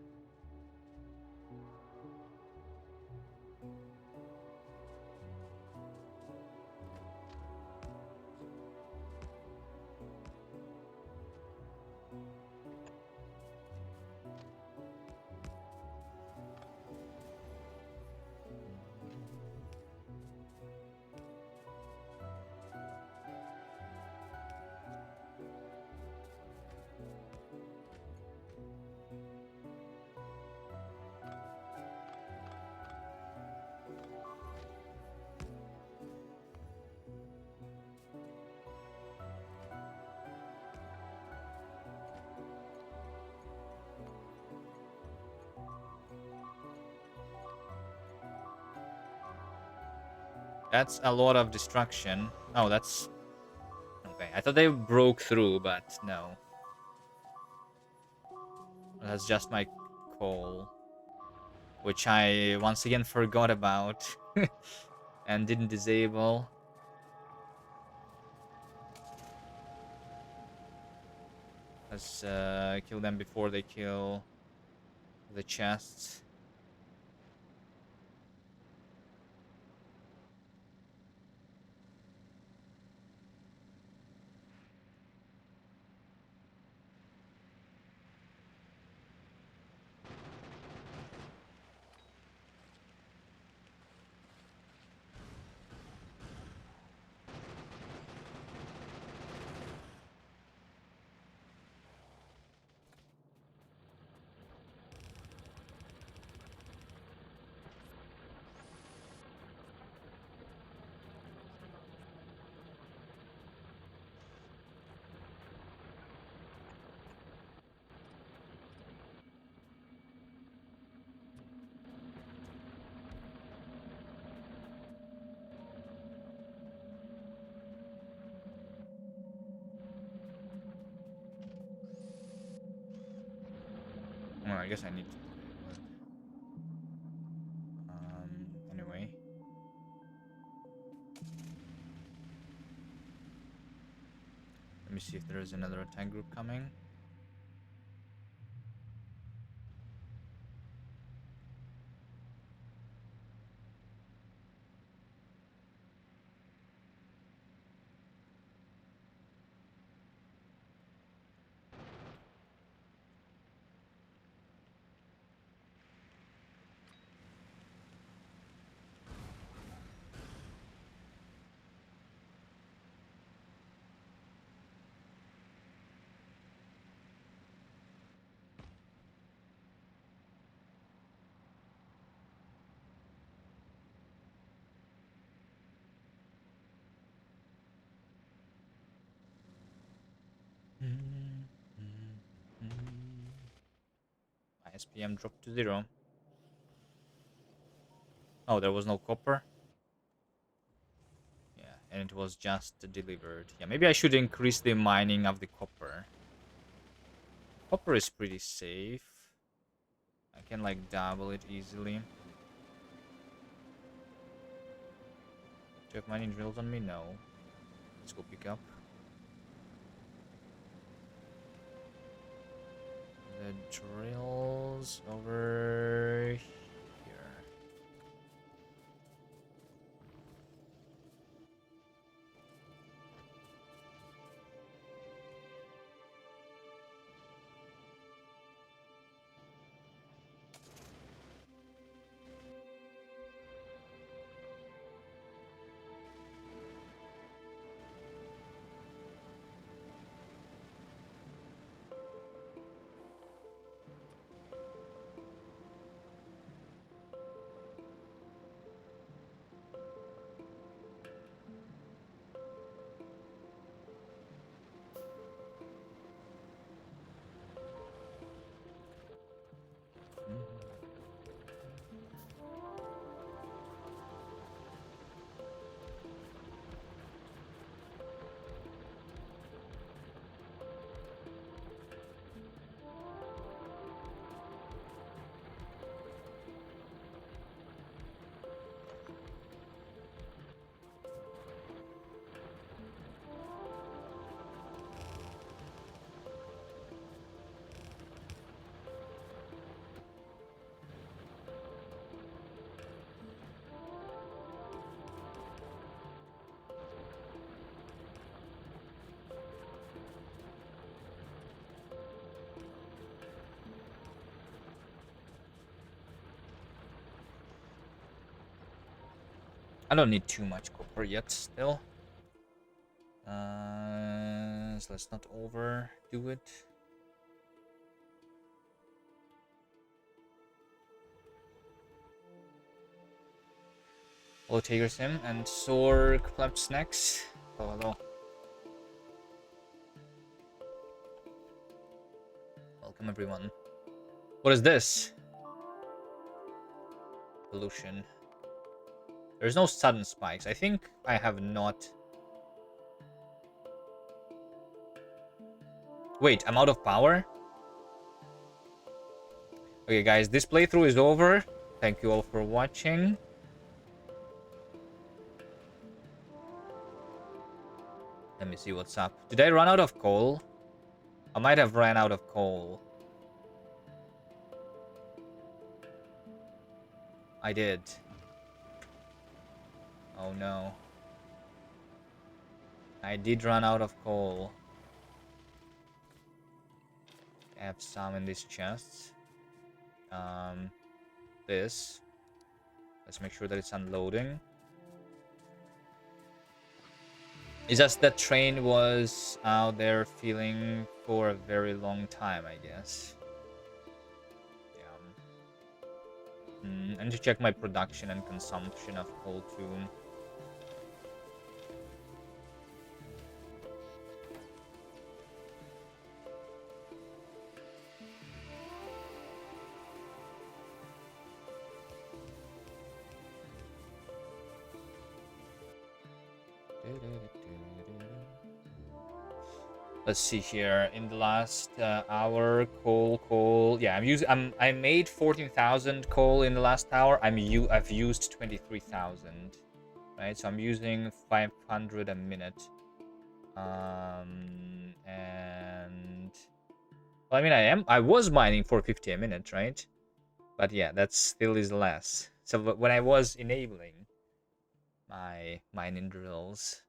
That's a lot of destruction. Oh, that's... Okay, I thought they broke through, but no. That's just my coal. Which I once again forgot about. And didn't disable. Let's kill them before they kill the chests. Well, I guess I need to disable it. Anyway. Let me see if there is another attack group coming. My SPM dropped to 0. Oh, there was no copper? Yeah, and it was just delivered. Yeah, maybe I should increase the mining of the copper. Copper is pretty safe. I can like double it easily. Do you have mining drills on me? No. Let's go pick up. The drills over here. I don't need too much copper yet still. So let's not overdo it. Hello, Tiger Sim and Sorg Clapped Snacks. Oh, hello. Welcome, everyone. What is this? Pollution. There's no sudden spikes. I think I have not... Wait, I'm out of power? Okay, guys, this playthrough is over. Thank you all for watching. Let me see what's up. Did I run out of coal? I might have ran out of coal. I did. Oh no. I did run out of coal. I have some in these chests. This. Let's make sure that it's unloading. It's just that train was out there feeling for a very long time, I guess. Yeah. I need to check my production and consumption of coal too. Let's see here. In the last hour, coal. Yeah, I made 14,000 coal in the last hour. I've used 23,000. Right, so I'm using 500 a minute. And well, I mean, I was mining 450 a minute, right? But yeah, that still is less. So when I was enabling my mining drills,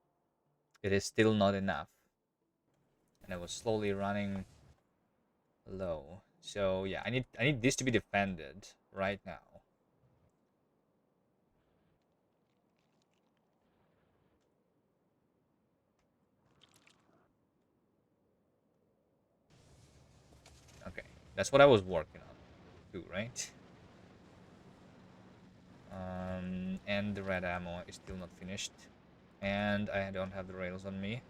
it is still not enough. And I was slowly running low. So yeah, I need this to be defended right now. Okay, that's what I was working on too, right? And the red ammo is still not finished. And I don't have the rails on me.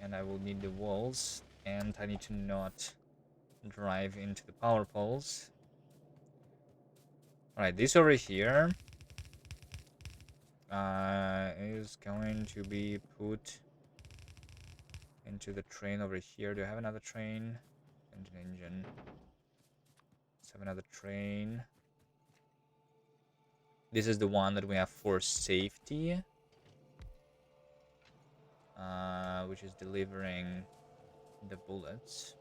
And I will need the walls. And I need to not drive into the power poles. Alright, this over here is going to be put into the train over here. Do I have another train? Engine. Let's have another train. This is the one that we have for safety. Which is delivering the bullets.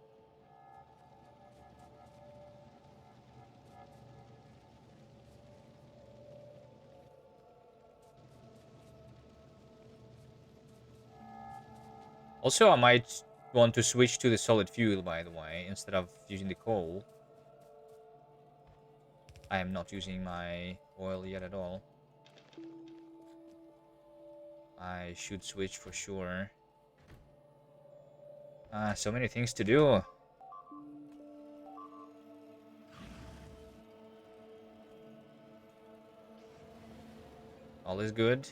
Also, I might want to switch to the solid fuel, by the way, instead of using the coal. I am not using my oil yet at all. I should switch for sure. So many things to do. All is good.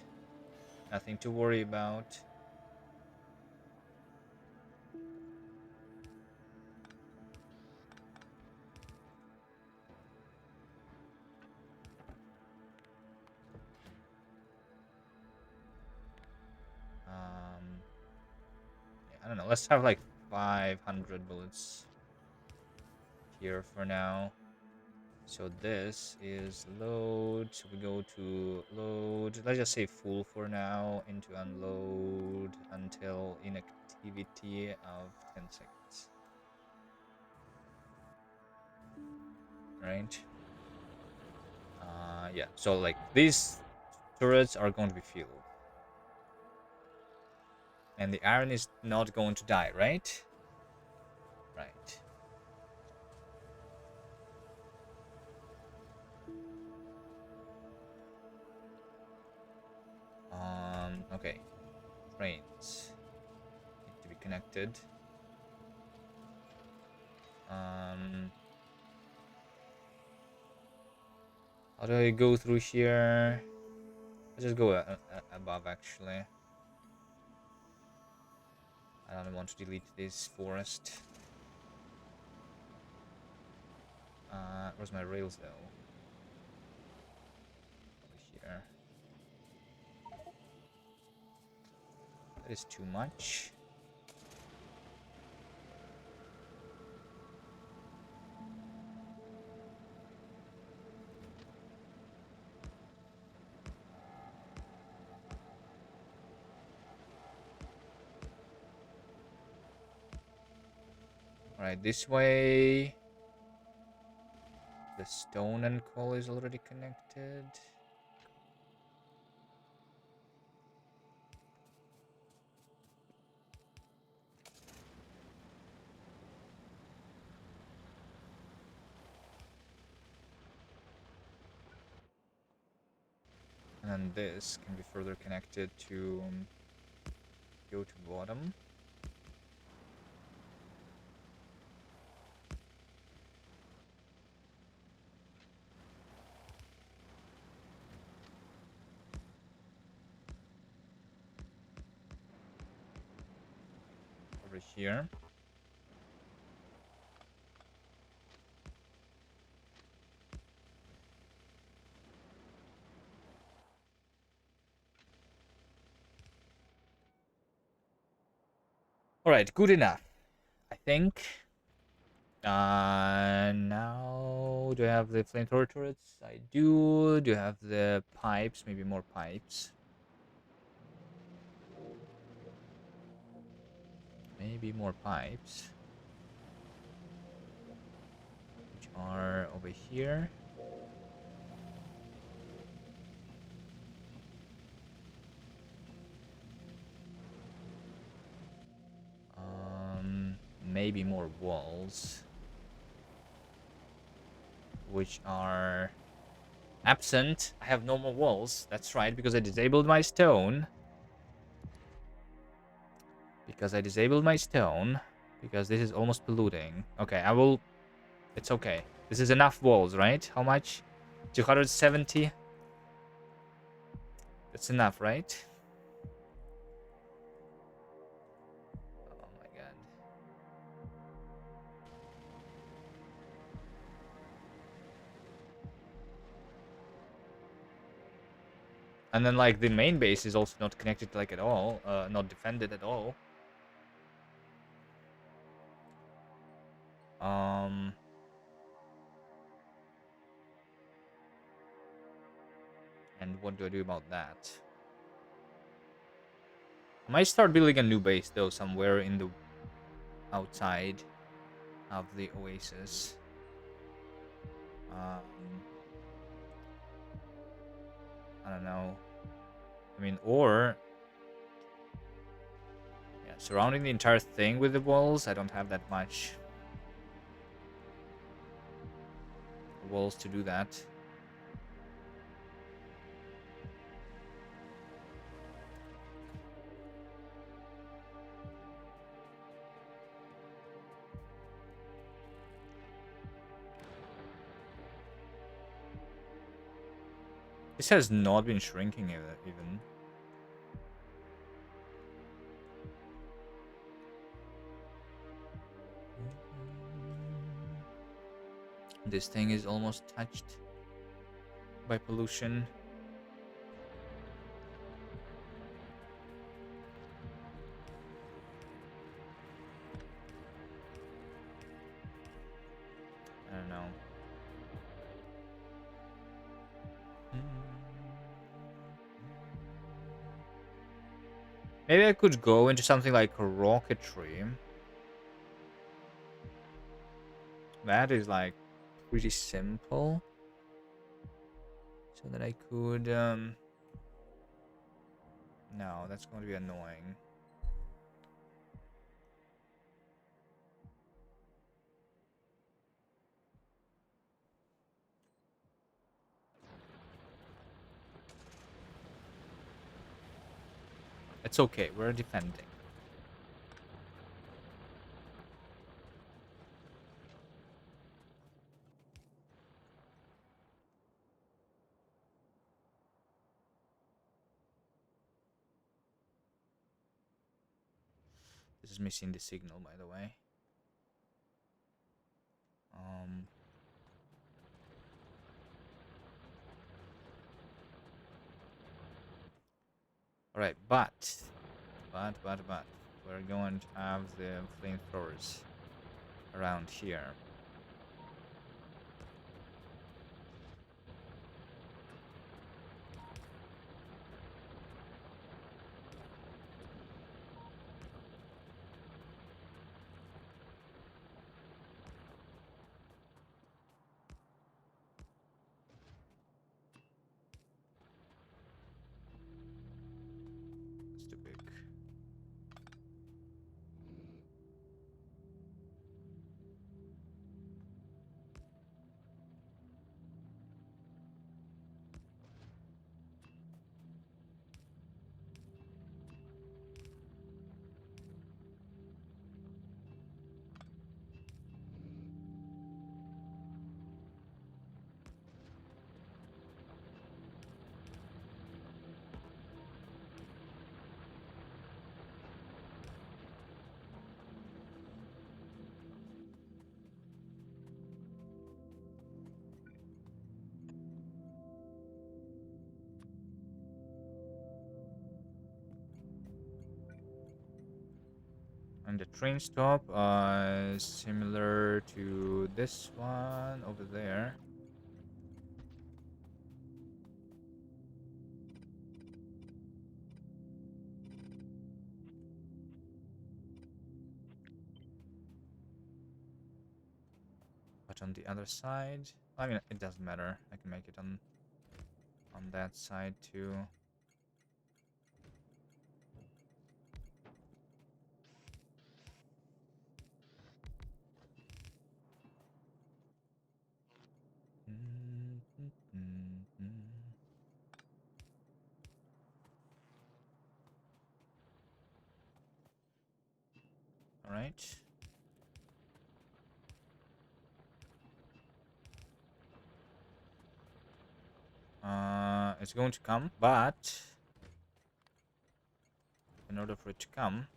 Nothing to worry about. I don't know. Let's have like 500 bullets here for now. So this is load. So we go to load. Let's just say full for now. Into unload until inactivity of 10 seconds. Right? Yeah. So like these turrets are going to be filled. And the iron is not going to die, right? Right. Okay. Trains need to be connected. How do I go through here? Let's just go above, actually. I don't want to delete this forest. Where's my rails, though? Over here. That is too much. Alright, this way. The stone and coal is already connected. And then this can be further connected to go to bottom. Over here. Alright, good enough, I think. Now, do I have the flamethrower turrets? I do. Do I have the pipes? Maybe more pipes. Maybe more pipes. Which are over here. Maybe more walls. Which are absent. I have no more walls. That's right, because I disabled my stone. Because this is almost polluting. Okay, I will... It's okay. This is enough walls, right? How much? 270? That's enough, right? Oh my god. And then, like, the main base is also not connected, like, at all. Not defended at all. And what do I do about that? I might start building a new base, though, somewhere in the outside of the Oasis. I don't know. I mean, or... Yeah, surrounding the entire thing with the walls, I don't have that much walls to do that. This has not been shrinking even. This thing is almost touched by pollution. I don't know. Maybe I could go into something like rocketry. That is like pretty simple. So that I could no, that's going to be annoying. It's okay. We're defending. This is missing the signal, by the way. Alright, but we're going to have the flamethrowers around here. That's too big. And the train stop is similar to this one over there. But on the other side, I mean, it doesn't matter. I can make it on that side too. All right. It's going to come, but in order for it to come,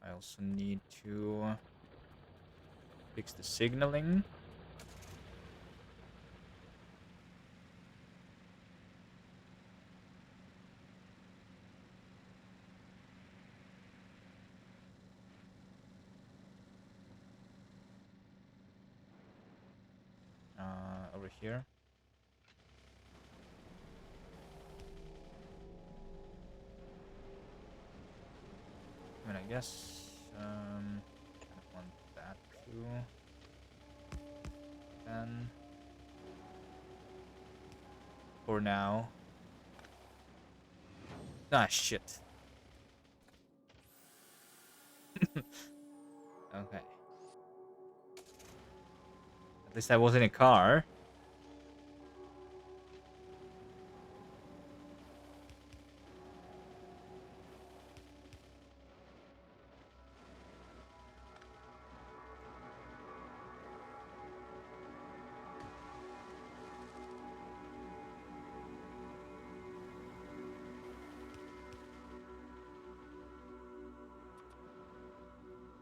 I also need to fix the signaling. Over here. I mean, I guess I want that too. Then for now. Ah, shit. Okay. At least I was in a car.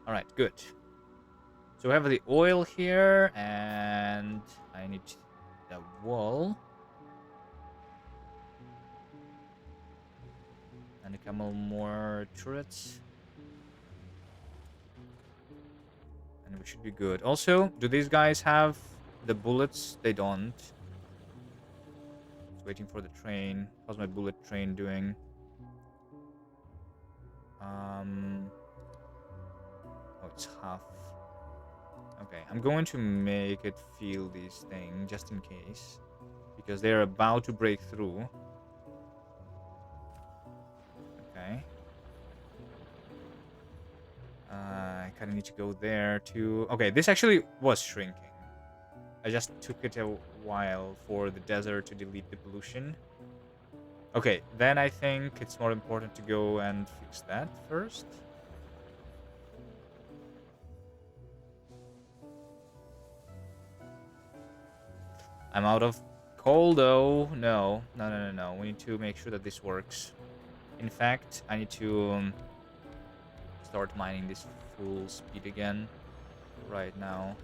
Alright, good. So we have the oil here, and I need the wall. And a couple more turrets. And we should be good. Also, do these guys have the bullets? They don't. Just waiting for the train. How's my bullet train doing? Oh, it's half. Okay, I'm going to make it feel this thing just in case, because they're about to break through. Okay. I kind of need to go there too. Okay, this actually was shrinking. I just took it a while for the desert to delete the pollution. Okay, then I think it's more important to go and fix that first. I'm out of coal, though. No. No, no, no, no. We need to make sure that this works. In fact, I need to start mining this full speed again right now.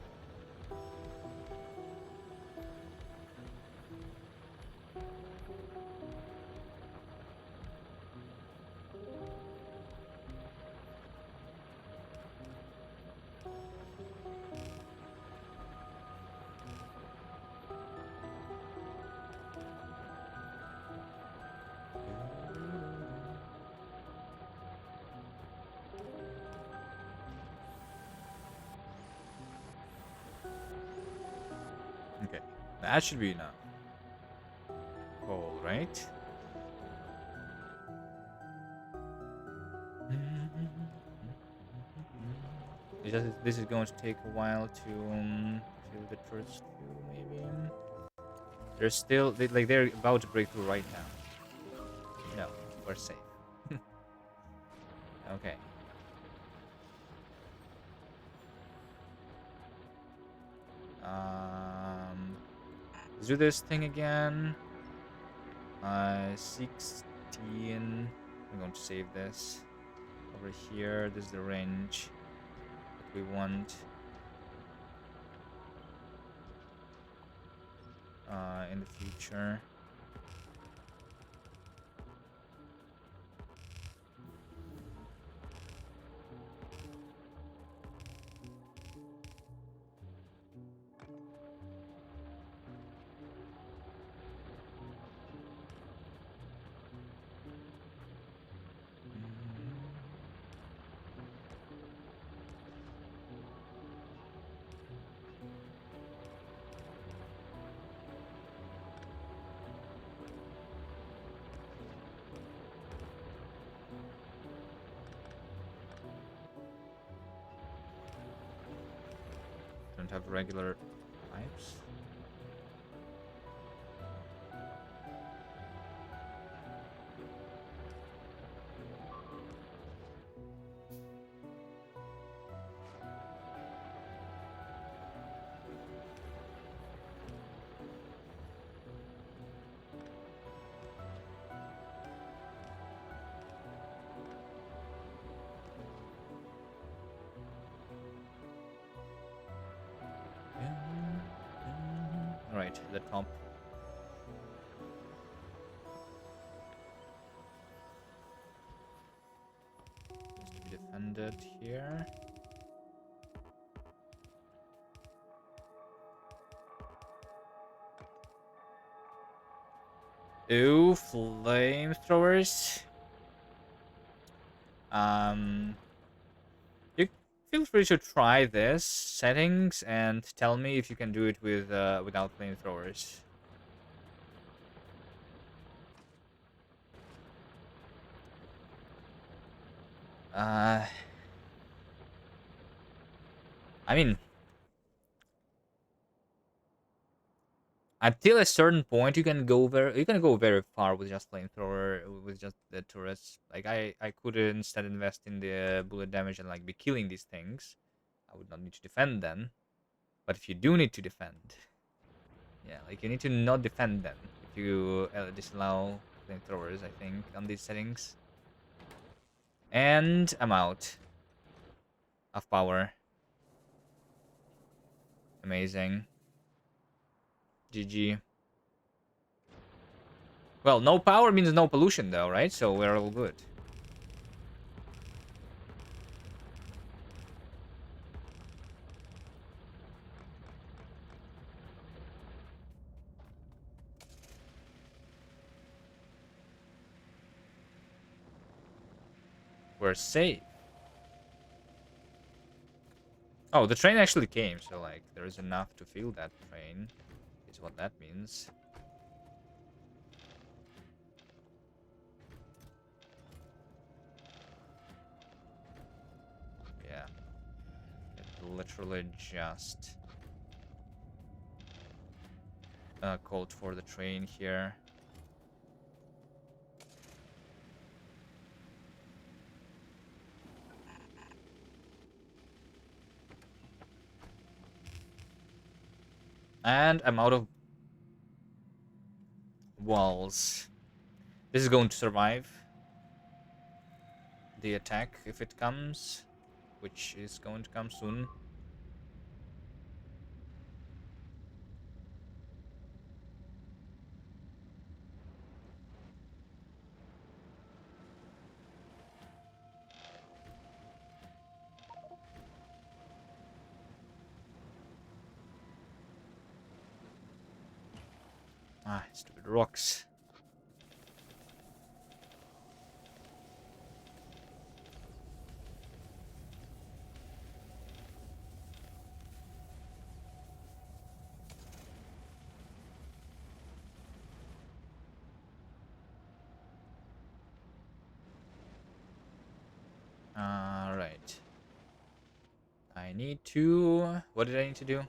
Okay, that should be enough. Coal, right? This is going to take a while to fill the first few, maybe. They're still they're about to break through right now. No, we're safe. Okay. Let's do this thing again. 16. I'm going to save this. Over here, this is the range that we want. In the future. Don't have regular pipes. Alright, the top. Needs to be defended here. Ooh, flamethrowers. You feel free to try this settings and tell me if you can do it with without flamethrowers. I mean, until a certain point, you can go very far with just flamethrower with just the turrets. Like I could instead invest in the bullet damage and like be killing these things. I would not need to defend them. But if you do need to defend, yeah, like you need to not defend them if you disallow flamethrowers. I think on these settings. And I'm out of power. Amazing. GG. Well, no power means no pollution, though, right? So we're all good. We're safe. Oh, the train actually came, so, like, there is enough to fill that train. Is what that means. Yeah. It literally just called for the train here. And I'm out of walls. This is going to survive the attack if it comes, which is going to come soon. Ah, stupid rocks. Alright. I need to... What did I need to do?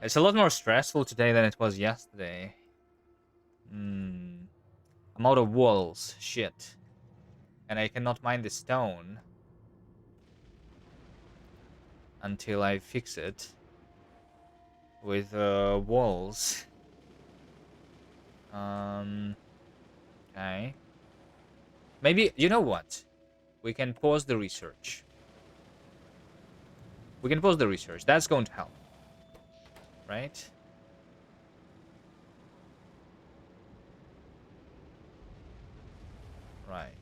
It's a lot more stressful today than it was yesterday. I'm out of walls. Shit. And I cannot mine the stone until I fix it with walls. Okay. Maybe, you know what? We can pause the research. We can pause the research. That's going to help. Right? Right.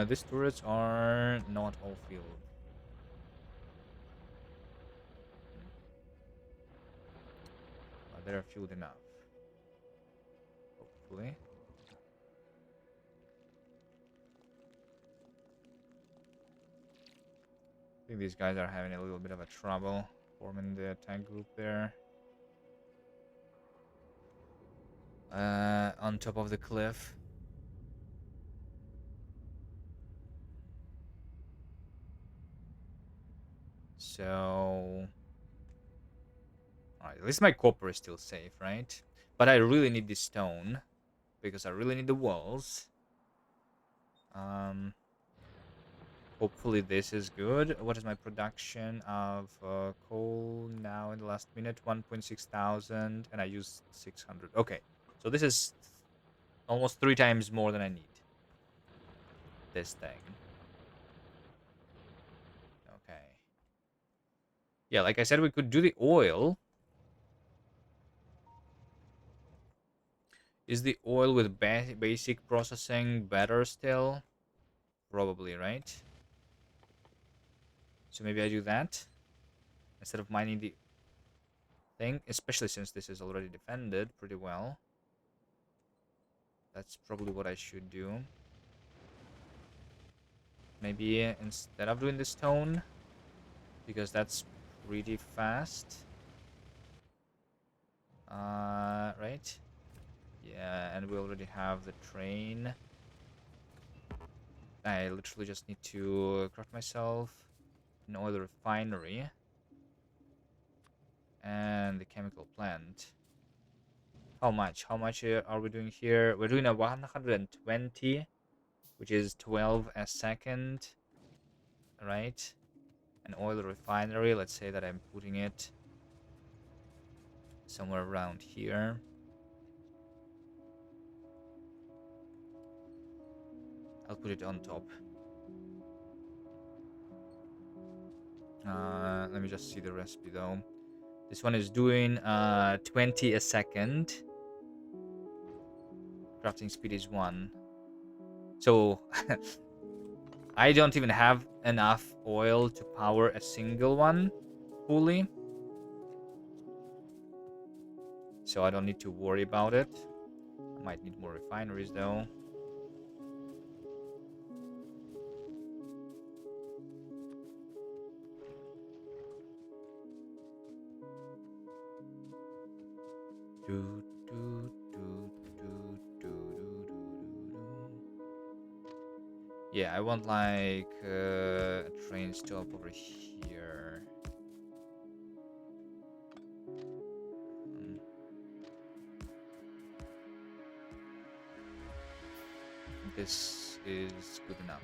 These turrets are not all filled. They're filled enough. Hopefully. I think these guys are having a little bit of a trouble forming the attack group there. On top of the cliff. So... Alright, at least my copper is still safe, right? But I really need this stone. Because I really need the walls. Hopefully this is good. What is my production of coal now in the last minute? 1.6 thousand. And I used 600. Okay. So this is almost 3 times more than I need. This thing. Okay. Yeah, like I said, we could do the oil. Is the oil with basic processing better still? Probably, right? So maybe I do that. Instead of mining the thing. Especially since this is already defended pretty well. That's probably what I should do. Maybe instead of doing the stone. Because that's pretty fast. Right? Yeah, and we already have the train. I literally just need to craft myself an oil refinery. And the chemical plant. How much? How much are we doing here? We're doing a 120, which is 12 a second. Right? An oil refinery. Let's say that I'm putting it somewhere around here. I'll put it on top. Let me just see the recipe though. This one is doing 20 a second. Crafting speed is 1. So I don't even have enough oil to power a single one fully. So I don't need to worry about it. I might need more refineries though. Yeah, I want like a train stop over here. This is good enough.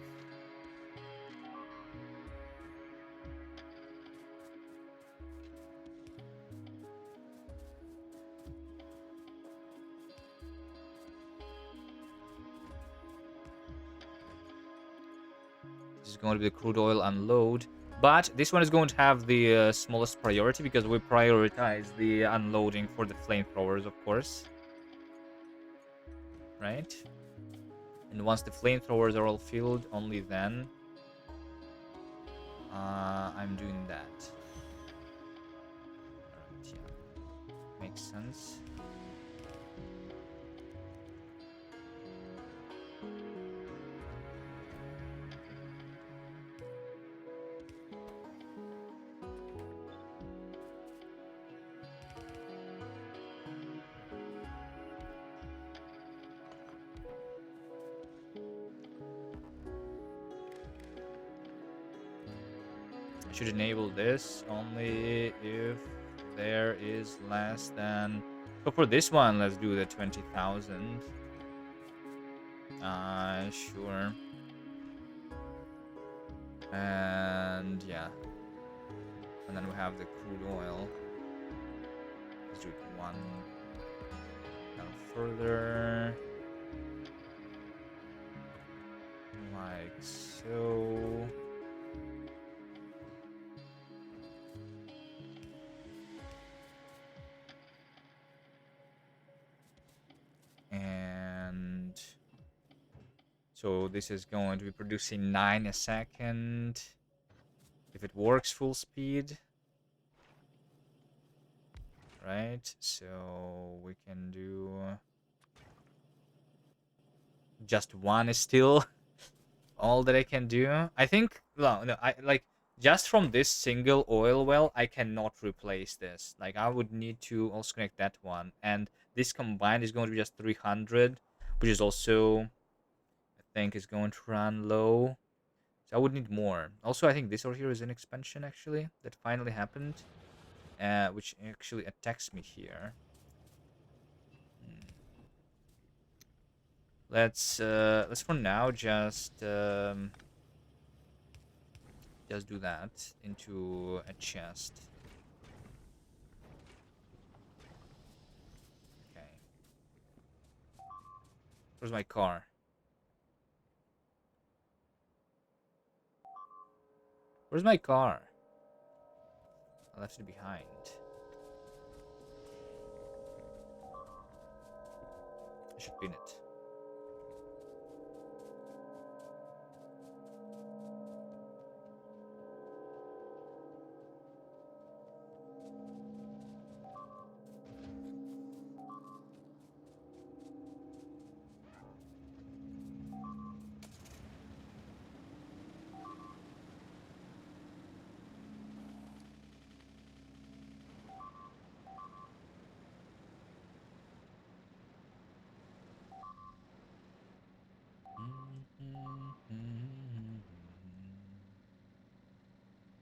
is going to be the crude oil unload. But this one is going to have the smallest priority because we prioritize the unloading for the flamethrowers, of course. Right? And once the flamethrowers are all filled, only then I'm doing that. Alright, yeah. Makes sense. I should enable this only if there is less than... So for this one, let's do the 20,000. Sure. And yeah. And then we have the crude oil. Let's do it one down further. Like so. And so this is going to be producing 9 a second. If it works full speed. Right, so we can do... Just one is still all that I can do. I think... No, I like... Just from this single oil well, I cannot replace this. Like, I would need to also connect that one. And this combined is going to be just 300, which is also, I think, is going to run low. So I would need more. Also, I think this over here is an expansion, actually, that finally happened. Which actually attacks me here. Let's for now just do that into a chest. Okay. Where's my car? Where's my car? I left it behind. I should pin it.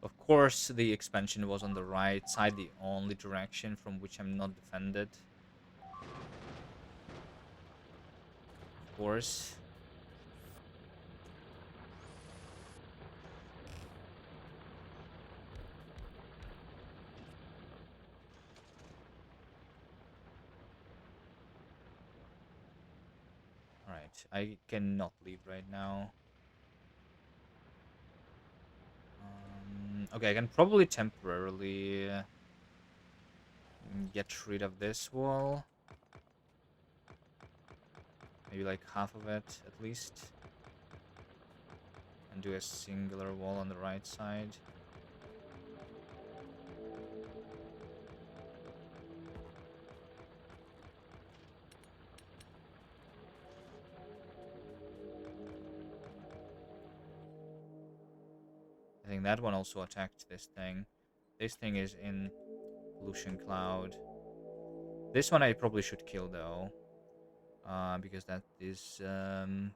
Of course, the expansion was on the right side, the only direction from which I'm not defended. Of course. Alright, I cannot leave right now. Okay, I can probably temporarily get rid of this wall. Maybe like half of it, at least. And do a singular wall on the right side. I think that one also attacked this thing. This thing is in pollution cloud. This one I probably should kill though. Because that is going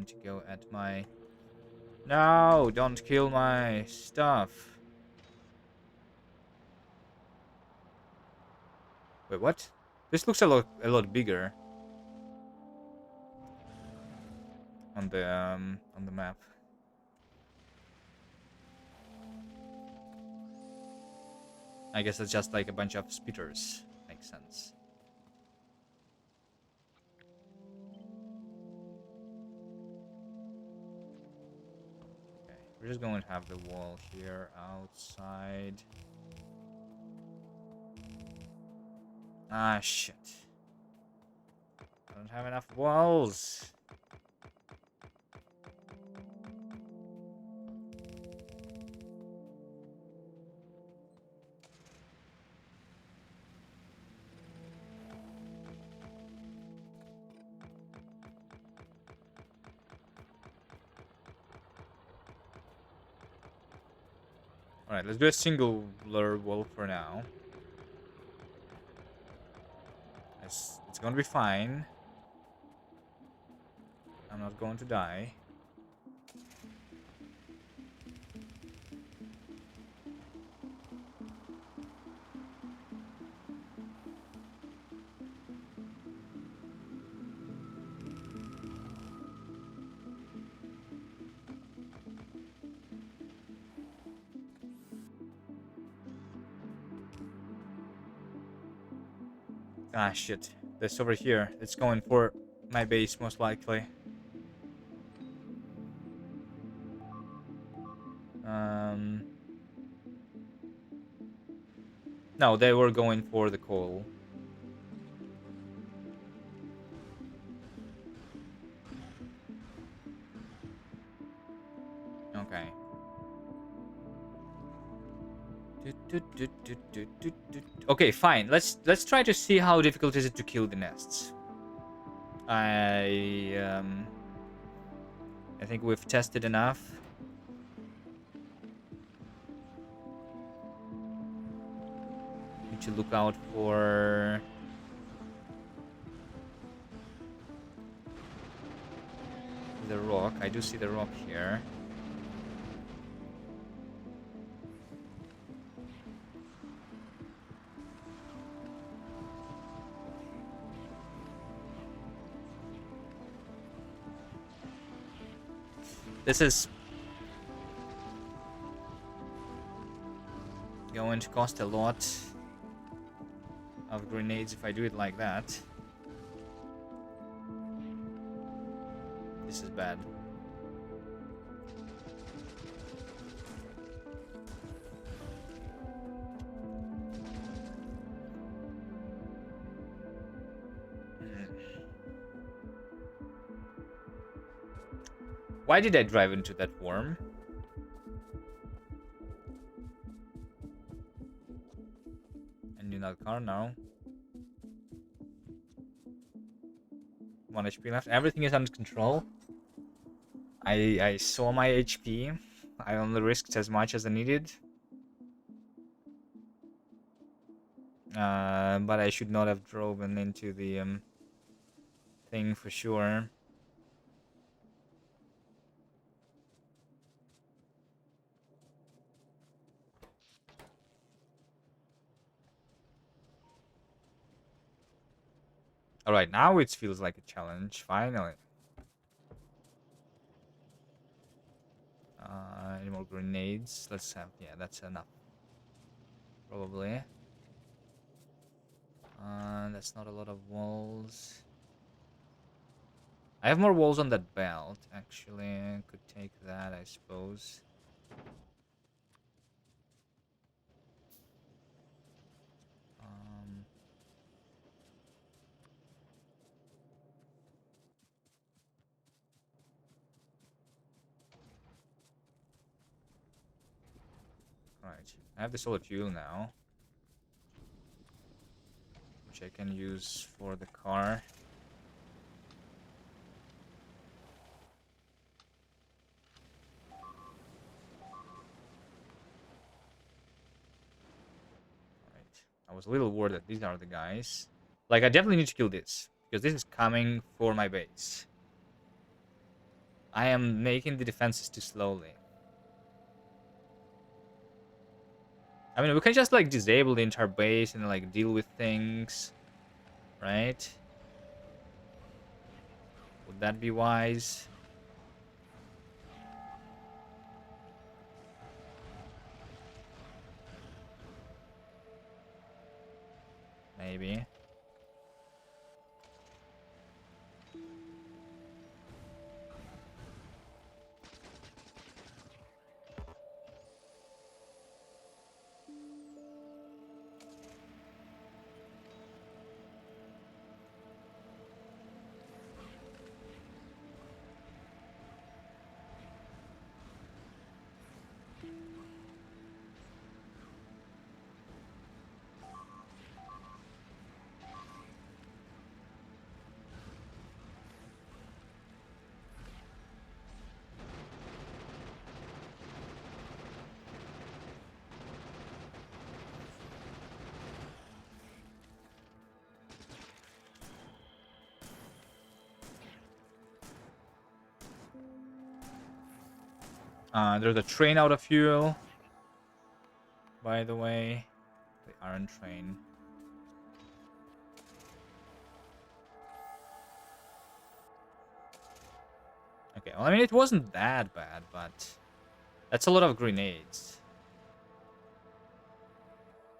to go at my... No, don't kill my stuff. Wait, what? This looks a lot bigger on the map. I guess it's just like a bunch of spitters. Makes sense. We're just going to have the wall here outside. Ah, shit. I don't have enough walls. Alright, let's do a singular wall for now. It's gonna be fine. I'm not going to die. Ah, shit. This over here. It's going for my base, most likely. No, they were going for the coal. Okay. Okay, fine. Let's try to see how difficult is it to kill the nests. I think we've tested enough. Need to look out for the rock. I do see the rock here. This is going to cost a lot of grenades if I do it like that. This is bad. Why did I drive into that worm? And in that car now. 1 HP left. Everything is under control. I saw my HP. I only risked as much as I needed. But I should not have driven into the thing for sure. Alright, now it feels like a challenge, finally. Any more grenades? Let's have, yeah, that's enough. Probably. That's not a lot of walls. I have more walls on that belt, actually. I could take that, I suppose. Right, I have the solid fuel now, which I can use for the car. Right, I was a little worried that these are the guys. Like, I definitely need to kill this, because this is coming for my base. I am making the defenses too slowly. I mean, we can just, like, disable the entire base and, like, deal with things. Right? Would that be wise? Maybe. There's a train out of fuel, by the way. The iron train. Okay, well, I mean, it wasn't that bad, but that's a lot of grenades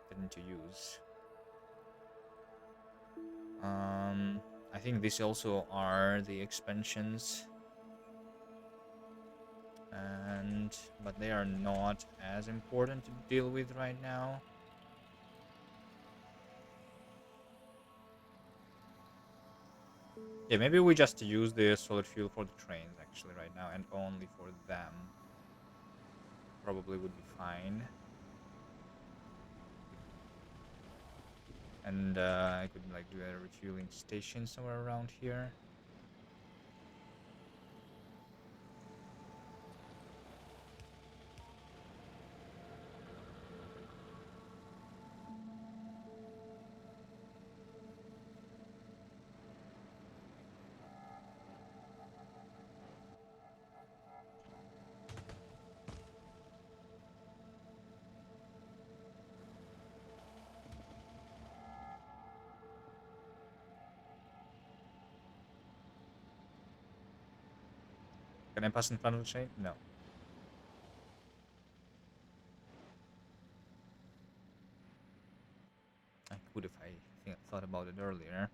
that I need to use. I think these also are the expansions. But they are not as important to deal with right now. Yeah, maybe we just use the solid fuel for the trains actually right now, and only for them. Probably would be fine. And I could like do a refueling station somewhere around here. Can I pass in front of the train? No. I could if I think I thought about it earlier.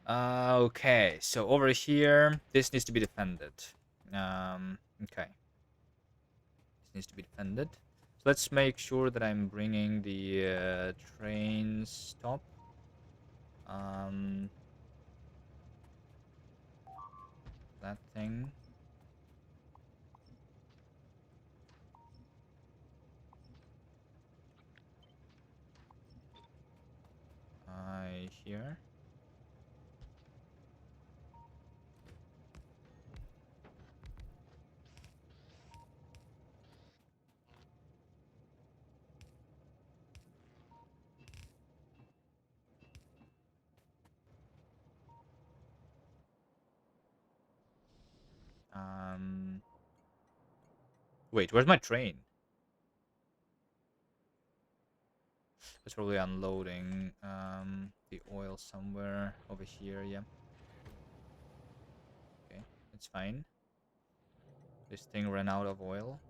Okay, so over here, this needs to be defended. Okay. This needs to be defended. So let's make sure that I'm bringing the train stop. That thing. Here. Wait, where's my train? It's probably unloading the oil somewhere over here, yeah. Okay, it's fine. This thing ran out of oil.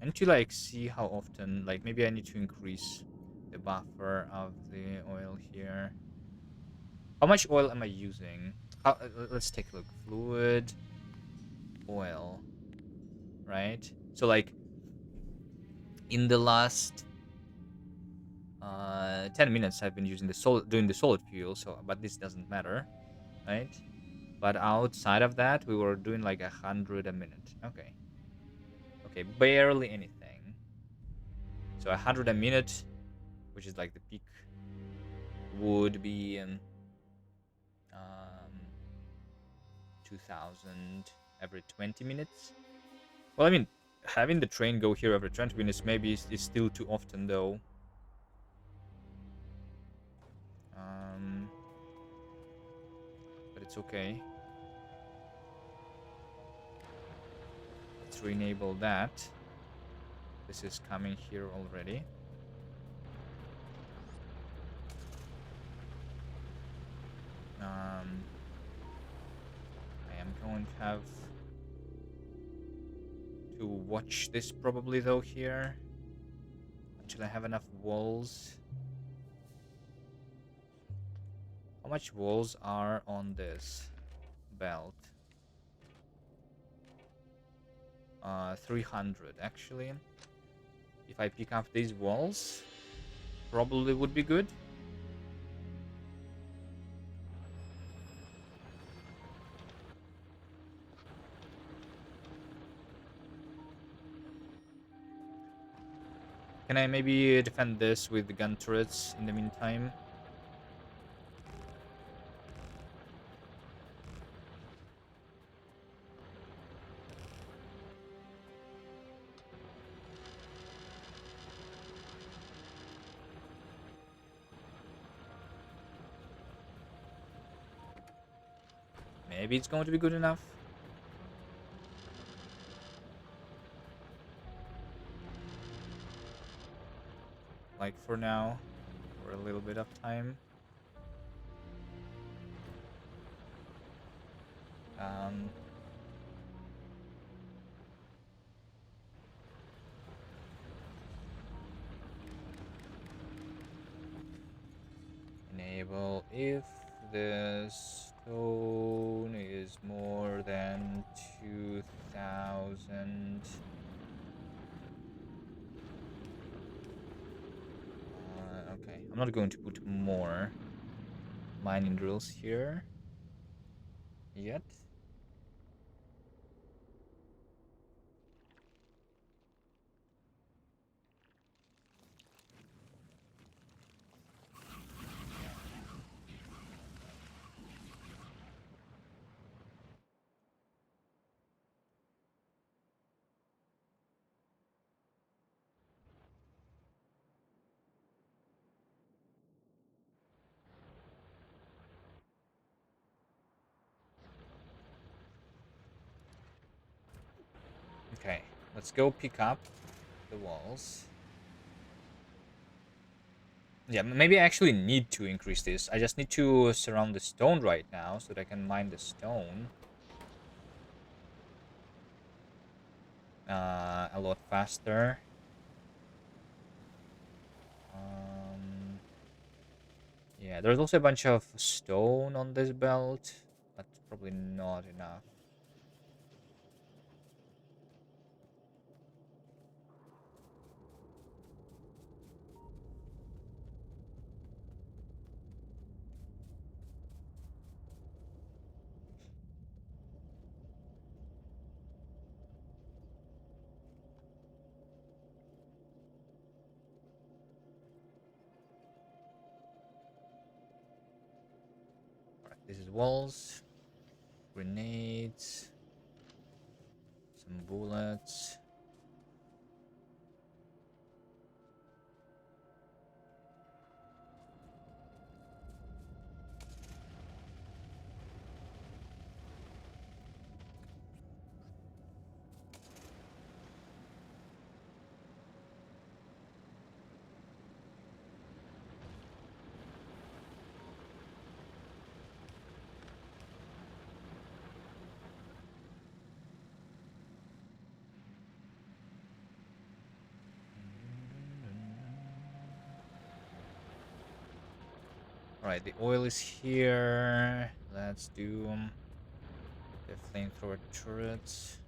I need to like see how often, like maybe I need to increase the buffer of the oil here. How much oil am I using? Let's take a look. Fluid, oil, right? So like in the last 10 minutes I've been using doing the solid fuel, so but this doesn't matter, right? But outside of that we were doing like 100 a minute. Okay, barely anything. So 100 a minute, which is like the peak, would be 2000 every 20 minutes. Well, I mean, having the train go here every 20 minutes maybe is still too often though. But it's okay. Let's re-enable that. This is coming here already. I am going to have to watch this probably though here until I have enough walls. How much walls are on this belt? 300 actually. If I pick up these walls, probably would be good. Can I maybe defend this with the gun turrets in the meantime? Maybe it's going to be good enough. for now, for a little bit of time. Um, enable if the stone is more than 2,000. Okay, I'm not going to put more mining drills here yet. Okay, let's go pick up the walls. Yeah, maybe I actually need to increase this. I just need to surround the stone right now so that I can mine the stone a lot faster. Yeah, there's also a bunch of stone on this belt, but probably not enough. Alright, this is walls, grenades, some bullets. Alright, the oil is here. Let's do the flamethrower turrets.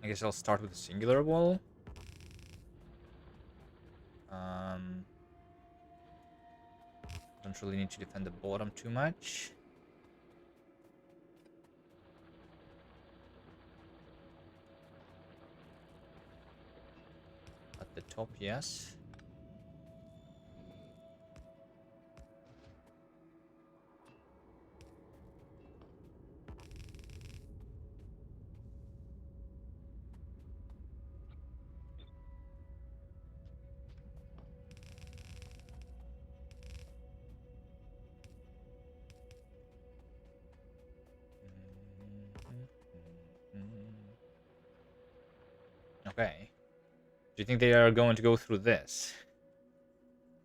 I guess I'll start with a singular wall. Don't really need to defend the bottom too much. At the top, yes. Okay. Do you think they are going to go through this?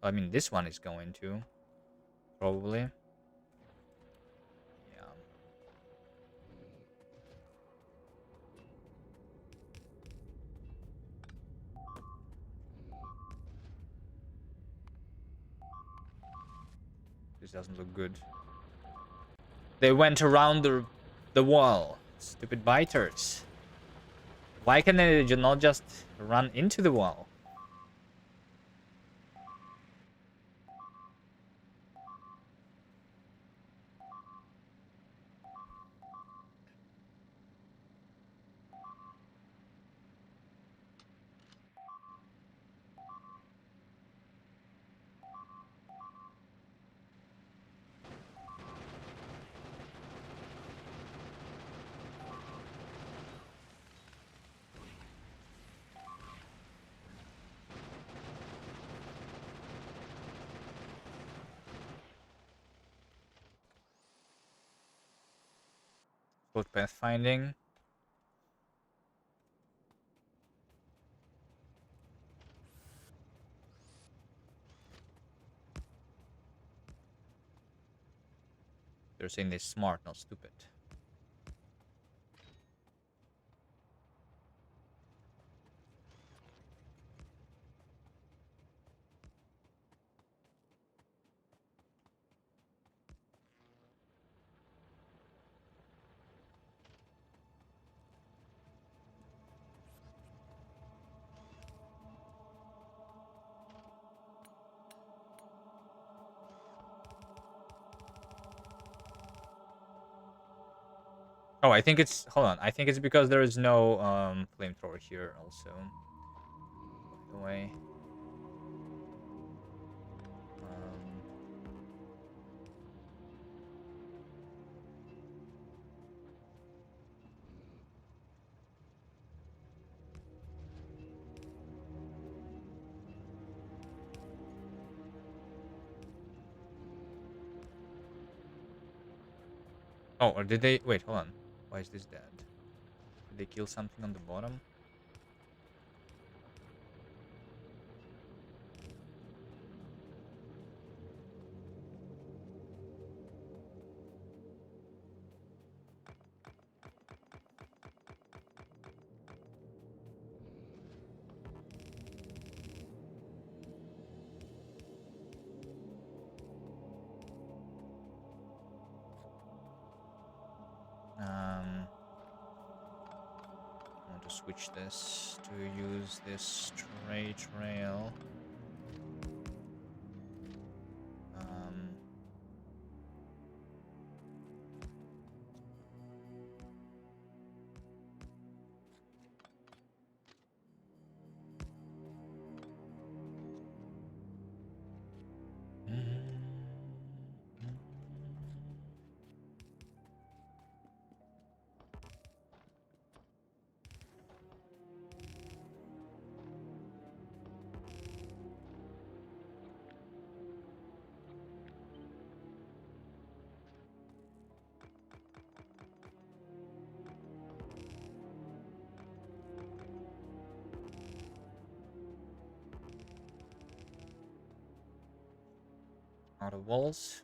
I mean, this one is going to. Probably. Yeah. This doesn't look good. They went around the The wall. Stupid biters. Why can they not just run into the wall? Both pathfinding. They're saying they're smart, not stupid. Oh, I think it's... Hold on. I think it's because there is no flamethrower here also. By the way. Um, oh, or did they... Wait, hold on. Why is this dead? Did they kill something on the bottom? I want to switch this to use this stray trail. Um, out of walls.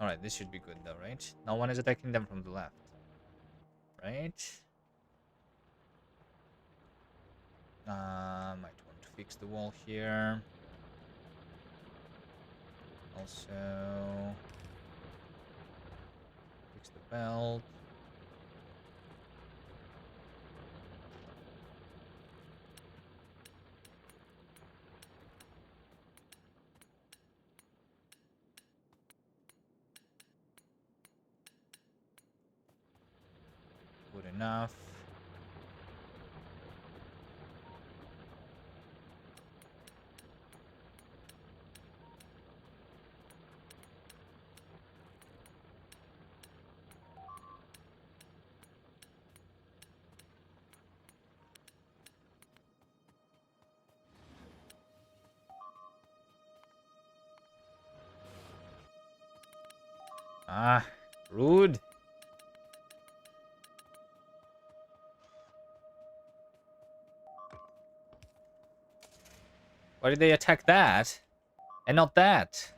Alright, this should be good though, right? No one is attacking them from the left. Right? Might want to fix the wall here. Also... Fix the belt. Good enough. Ah, rude. Why did they attack that? And not that?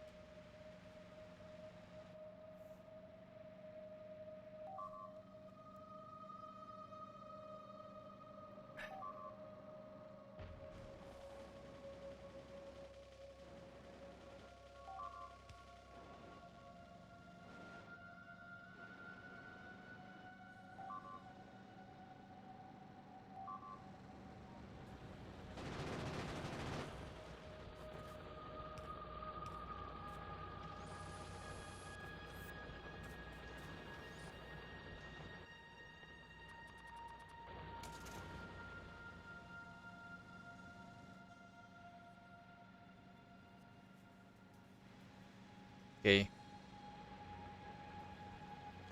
Okay.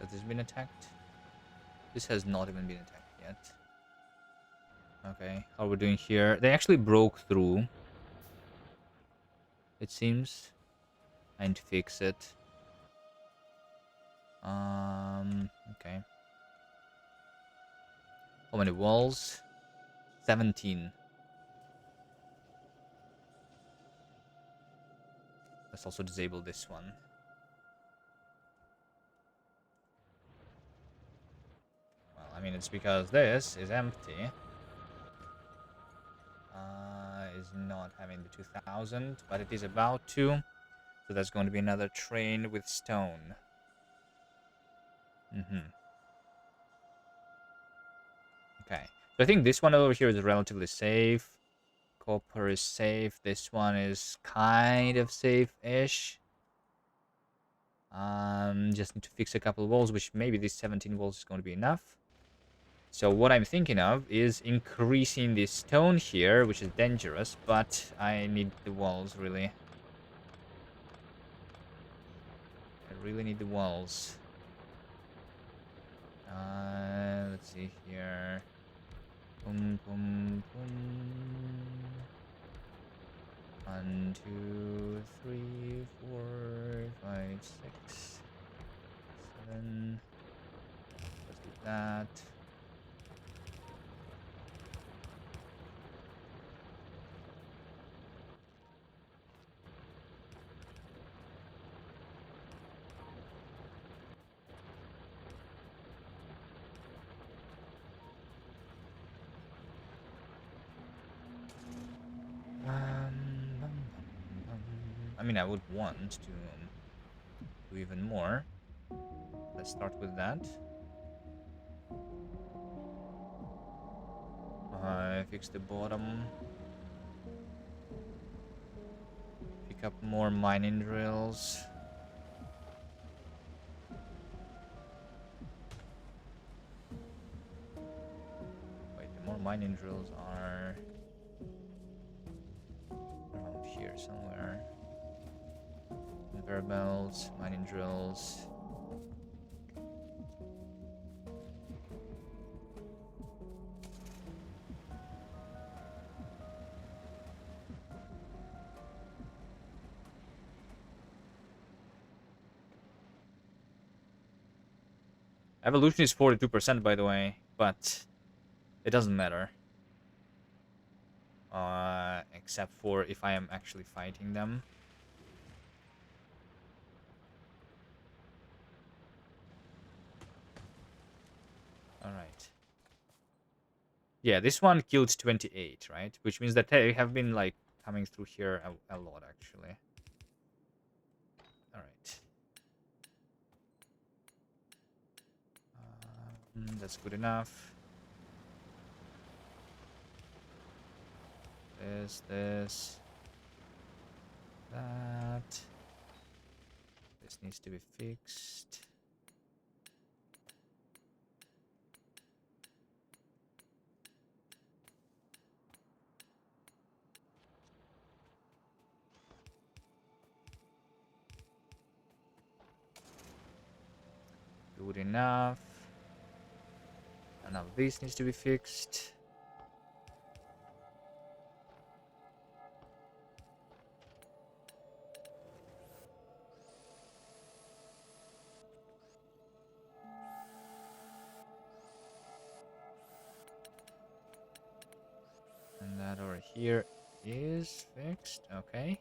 Has this been attacked? This has not even been attacked yet. Okay, how are we doing here? They actually broke through, it seems. I need to fix it. Okay. How many walls? 17. Let's also disable this one. Well, I mean, it's because this is empty. Is not having the 2000, but it is about to. So that's going to be another train with stone. Okay. So I think this one over here is relatively safe. Copper is safe. This one is kind of safe-ish. Just need to fix a couple of walls, which maybe these 17 walls is going to be enough. So what I'm thinking of is increasing the stone here, which is dangerous, but I need the walls, really. I really need the walls. Let's see here. Boom, boom, boom. 1, 2, 3, 4, 5, 6, 7. Let's do that. I mean, I would want to do even more. Let's start with that. Fix the bottom. Pick up more mining drills. Wait, the more mining drills are around here somewhere. Conveyor belts, mining drills. Evolution is 42%, by the way, but it doesn't matter. Except for if I am actually fighting them. Alright. Yeah, this one killed 28, right? Which means that they have been, like, coming through here a lot, actually. Alright. That's good enough. This, that. This needs to be fixed. Good enough. And now this needs to be fixed. And that over here is fixed. Okay.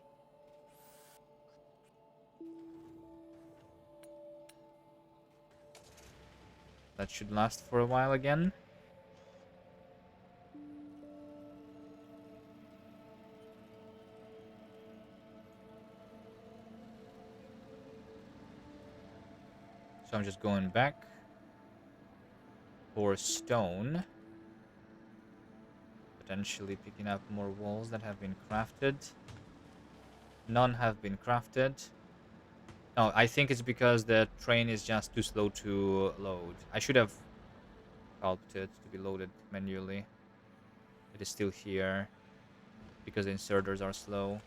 That should last for a while again. So I'm just going back for stone. Potentially picking up more walls that have been crafted. None have been crafted. No, I think it's because the train is just too slow to load. I should have helped it to be loaded manually. It is still here because the inserters are slow.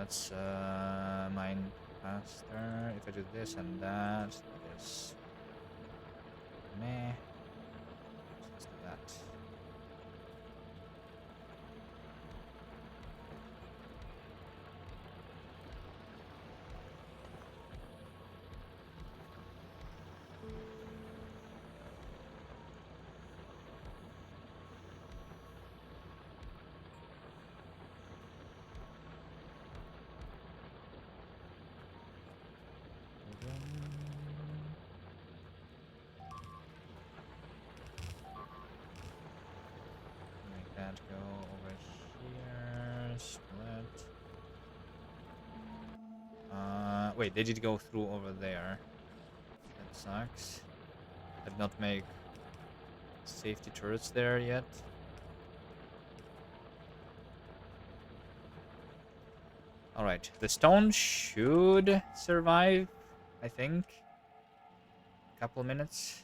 Let's mine faster. If I do this and that is meh. Let's do that. Make that go over here. Split. Wait, they did go through over there. That sucks. I did not make safety turrets there yet. Alright, the stone should survive, I think. A couple minutes.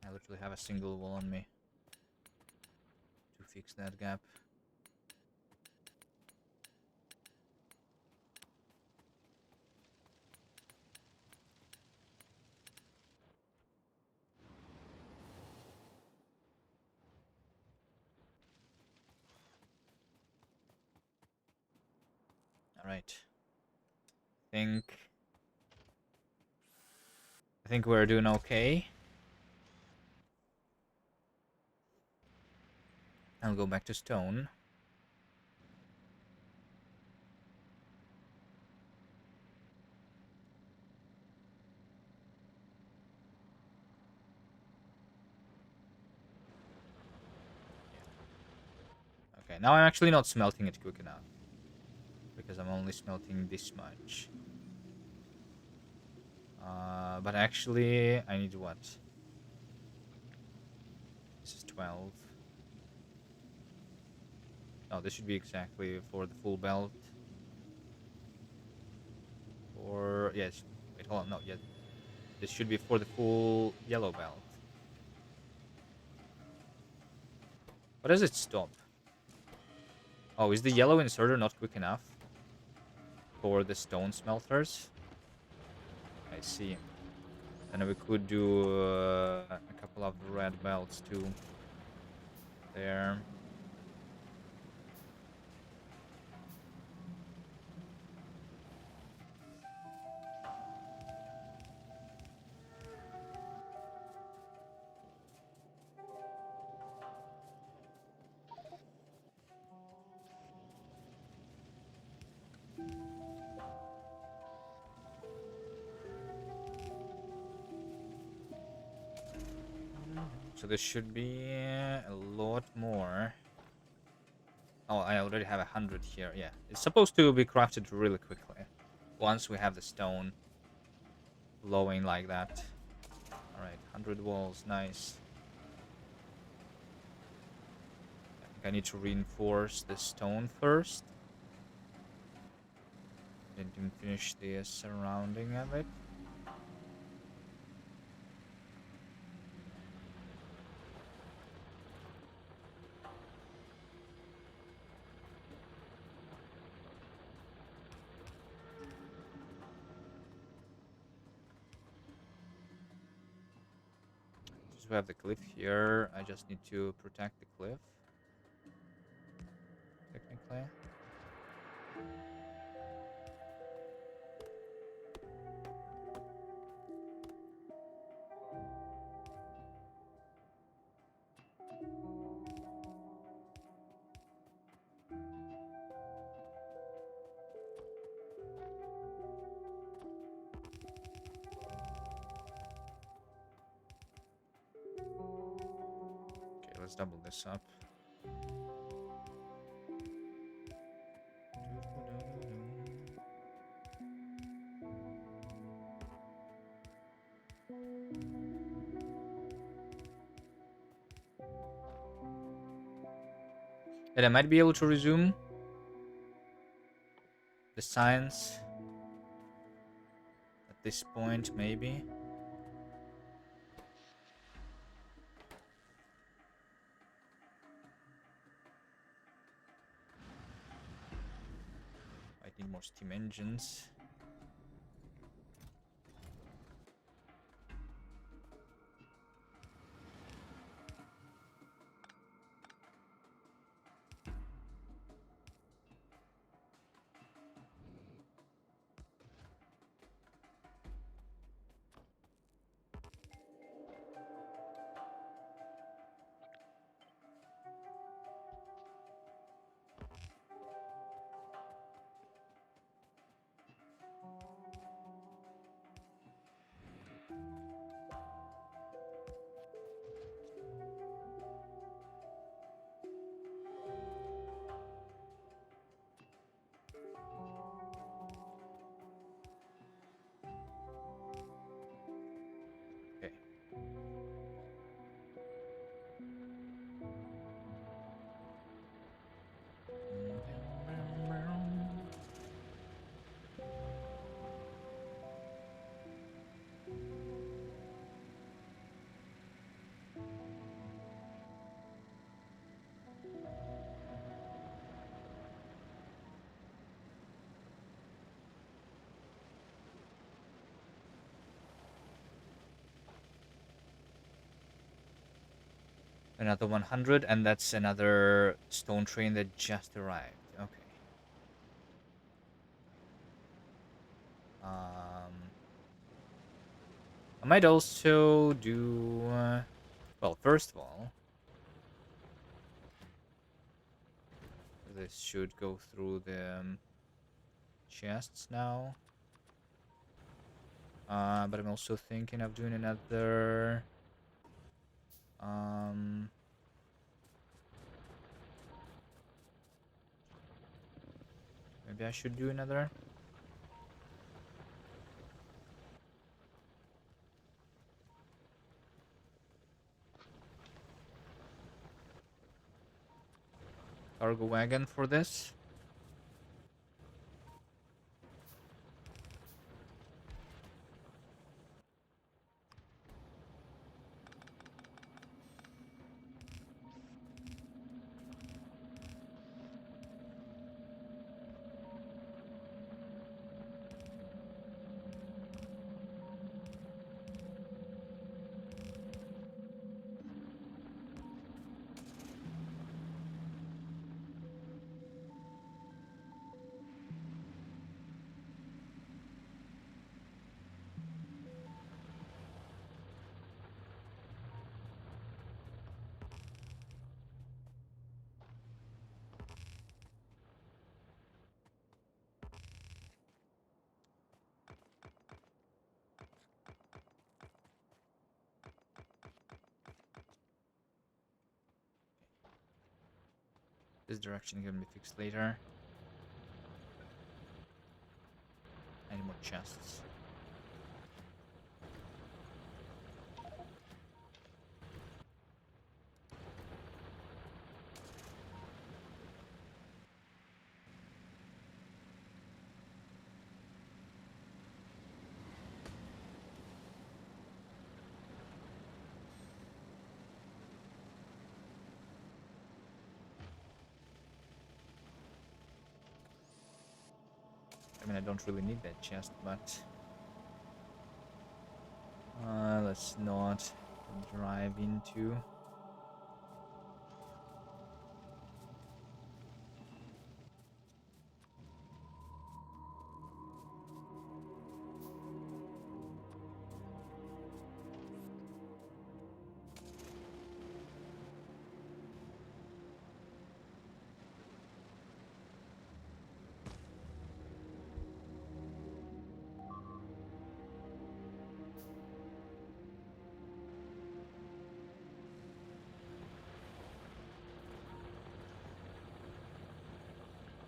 I literally have a single wall on me to fix that gap. Alright. I think we're doing okay. I'll go back to stone. Okay, now I'm actually not smelting it quick enough. Because I'm only smelting this much. But actually, I need what? This is 12. No, this should be exactly for the full belt. Or, yes. Wait, hold on. No, yeah. This should be for the full yellow belt. What does it stop? Oh, is the yellow inserter not quick enough for the stone smelters? I see. And we could do a couple of red belts too. There. So this should be a lot more. Oh, I already have 100 here. Yeah, it's supposed to be crafted really quickly. Once we have the stone glowing like that. Alright, 100 walls. Nice. I think I need to reinforce the stone first. Didn't even finish the surrounding of it. We have the cliff here. I just need to protect the cliff. Technically. Okay, let's double this up. And I might be able to resume the science at this point, maybe. I need more steam engines. Okay. Another 100, and that's another stone train that just arrived. Okay. I might also do... well, first of all, this should go through the chests now. But I'm also thinking of doing another... maybe I should do another. Cargo wagon for this. This direction can be fixed later. I need more chests. I mean, I don't really need that chest, but... let's not drive into...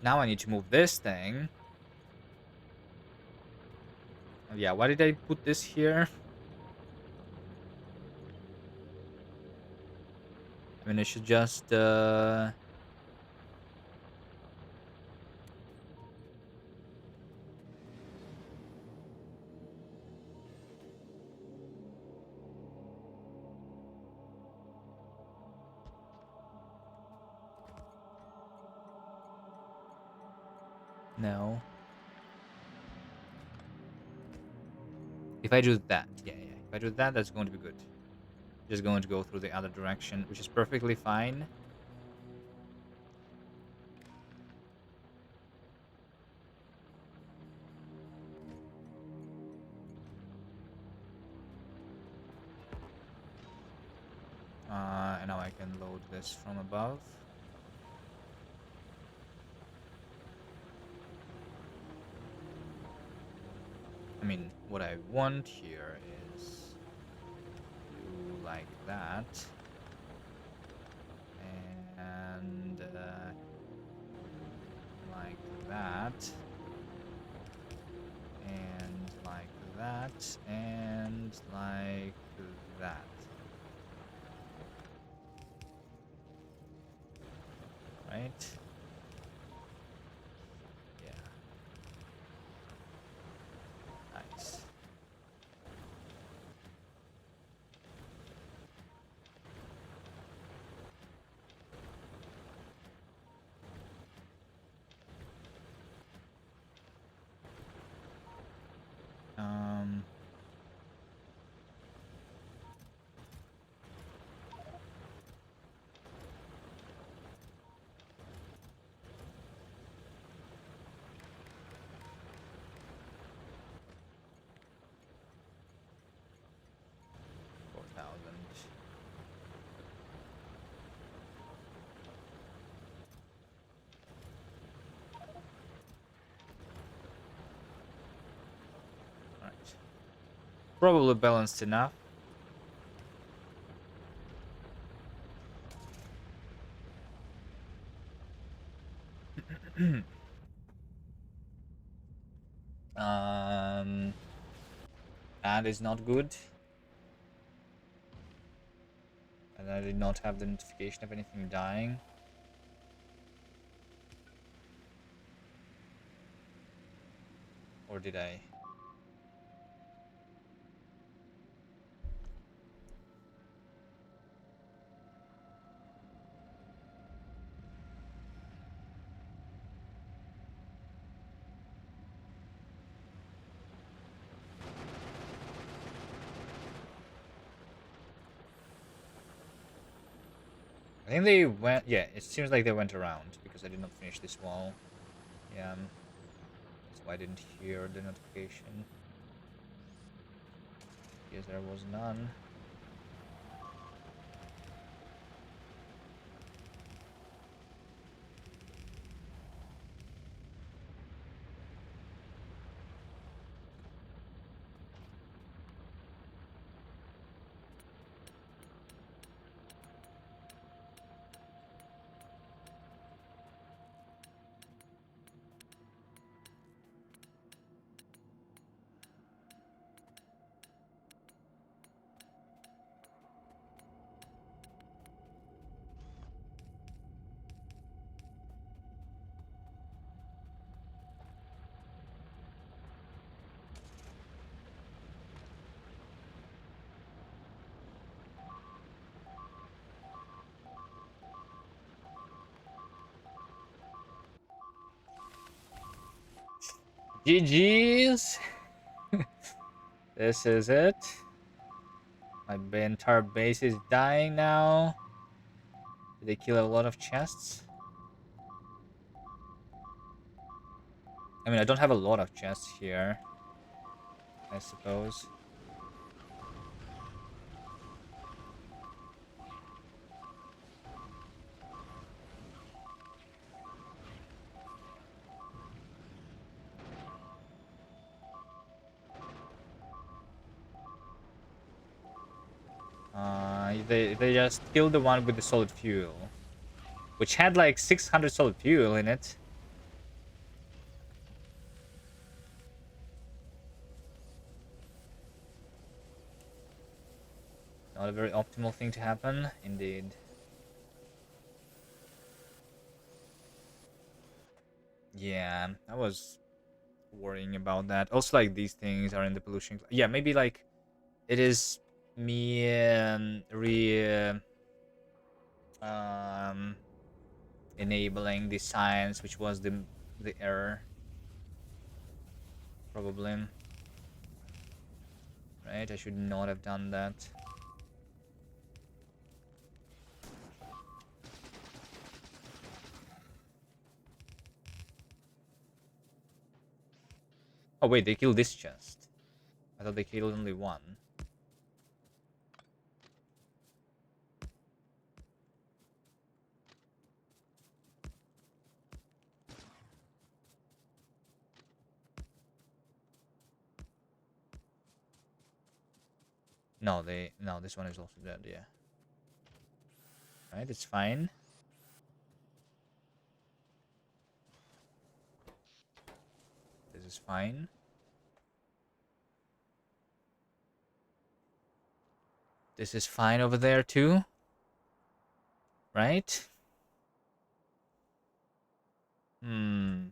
Now I need to move this thing. Oh, yeah, why did I put this here? I mean, I should just... No. If I do that, yeah, yeah. If I do that, that's going to be good. Just going to go through the other direction, which is perfectly fine. And now I can load this from above. I mean, what I want here is do like that. And like that. And like that. And like that. Right? Yeah. Nice. Um, 4,000. Alright. Probably balanced enough. um, that is not good. And I did not have the notification of anything dying. Or did I? I think they went... Yeah, it seems like they went around because I did not finish this wall. Yeah. That's why I didn't hear the notification. Because there was none. GG's! This is it. My entire base is dying now. Did they kill a lot of chests? I mean, I don't have a lot of chests here, I suppose. They just killed the one with the solid fuel, which had like 600 solid fuel in it. Not a very optimal thing to happen, indeed. Yeah, I was worrying about that. Also, like, these things are in the pollution. Yeah, maybe like it is me um enabling the science, which was the error. probably. Right? I should not have done that. Oh wait, they killed this chest. I thought they killed only one. No, this one is also dead, yeah. Right, it's fine. This is fine. This is fine over there too. Right? Hmm.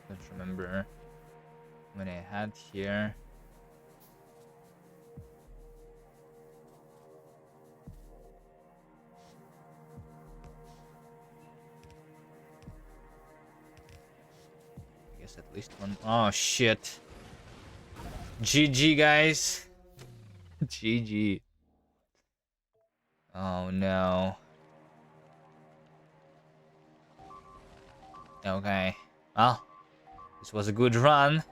Don't remember when I had here. I guess at least one. Oh shit. GG guys. GG. Oh no. Okay. Well, this was a good run.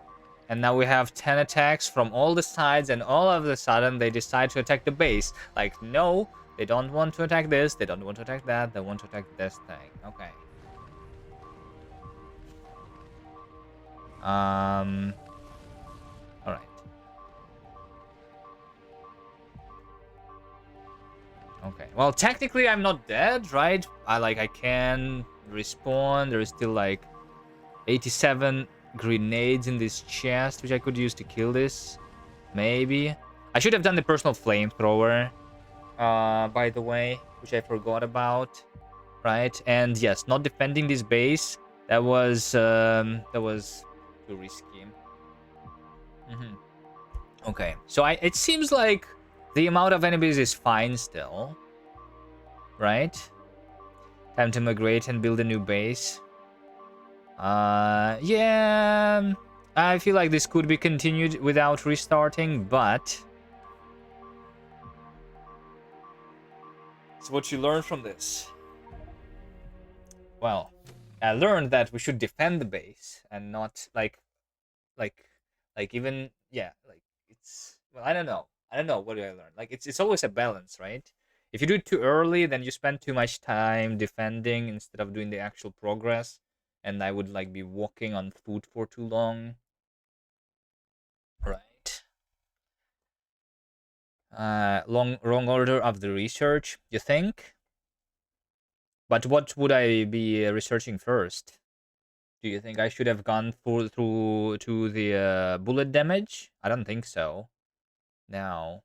And now we have 10 attacks from all the sides, and all of a sudden they decide to attack the base. Like, no, they don't want to attack this, they don't want to attack that, they want to attack this thing. Okay. Alright. Okay. Well, technically I'm not dead, right? I can respawn. There is still like 87 grenades in this chest, which I could use to kill this. Maybe. I should have done the personal flamethrower, by the way, which I forgot about. Right? And yes, not defending this base, that was too risky. Okay. So it seems like the amount of enemies is fine still. Right? Time to migrate and build a new base. Yeah. I feel like this could be continued without restarting, but so what you learn from this? Well, I learned that we should defend the base and not like even, yeah, like it's, well, I don't know what do I learn. Like it's always a balance, right? If you do it too early, then you spend too much time defending instead of doing the actual progress, and I would like be walking on foot for too long. Right. Wrong order of the research, you think? But what would I be researching first? Do you think I should have gone through to the bullet damage? I don't think so. Now,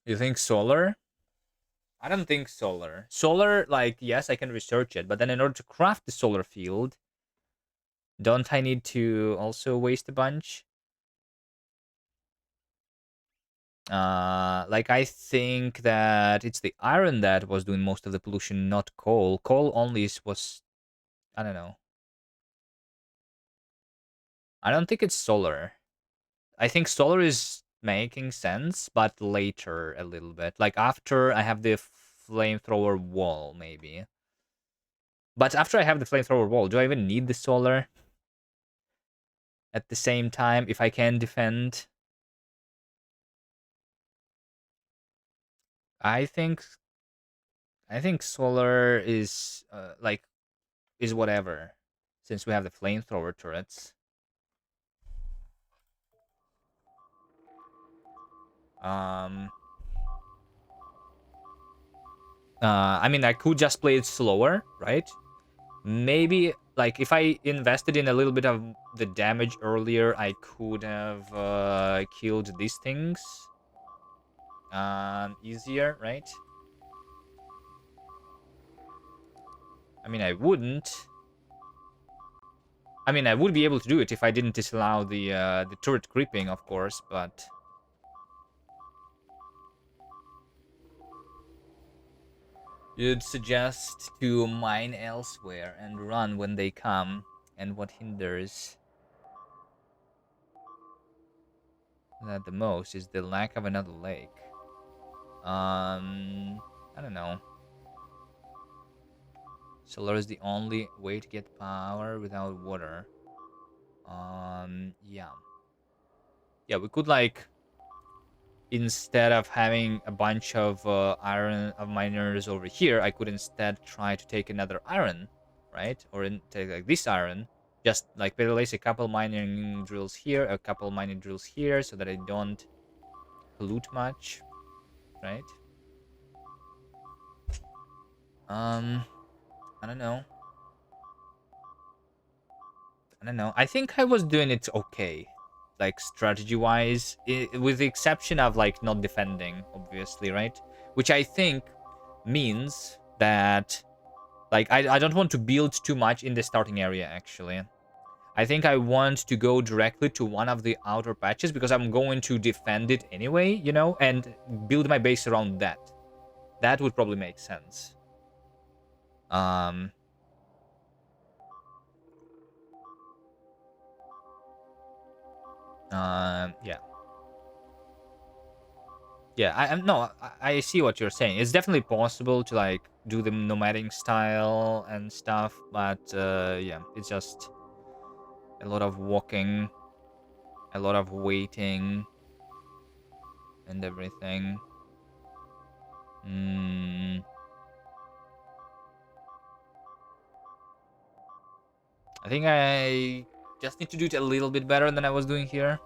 you think solar? I don't think solar. Solar, like, yes, I can research it, but then in order to craft the solar field, don't I need to also waste a bunch? Like, I think that it's the iron that was doing most of the pollution, not coal. Coal only was, I don't know. I don't think it's solar. I think solar is making sense, but later a little bit. Like after I have the flamethrower wall, maybe. But after I have the flamethrower wall, do I even need the solar? At the same time, if I can defend, I think solar is like is whatever, since we have the flamethrower turrets. Um, I mean, I could just play it slower, right? Maybe, like, if I invested in a little bit of the damage earlier, I could have killed these things easier, right? I mean, I wouldn't. I mean, I would be able to do it if I didn't disallow the turret creeping, of course, but you'd suggest to mine elsewhere and run when they come, and what hinders that the most is the lack of another lake. I don't know. Solar is the only way to get power without water. Yeah. Yeah, we could, like, instead of having a bunch of iron of miners over here, I could instead try to take another iron, right? Or take like this iron, just like place a couple mining drills here, a couple mining drills here, so that I don't pollute much, right? I don't know. I don't know. I think I was doing it okay, like strategy wise, with the exception of like not defending, obviously, right? Which I think means that, like, I don't want to build too much in the starting area, actually. I think I want to go directly to one of the outer patches because I'm going to defend it anyway, you know, and build my base around that. That would probably make sense. Um, yeah. Yeah, I'm no, I see what you're saying. It's definitely possible to like do the nomadic style and stuff, but yeah, it's just a lot of walking, a lot of waiting, and everything. Mm, I think I just need to do it a little bit better than I was doing here.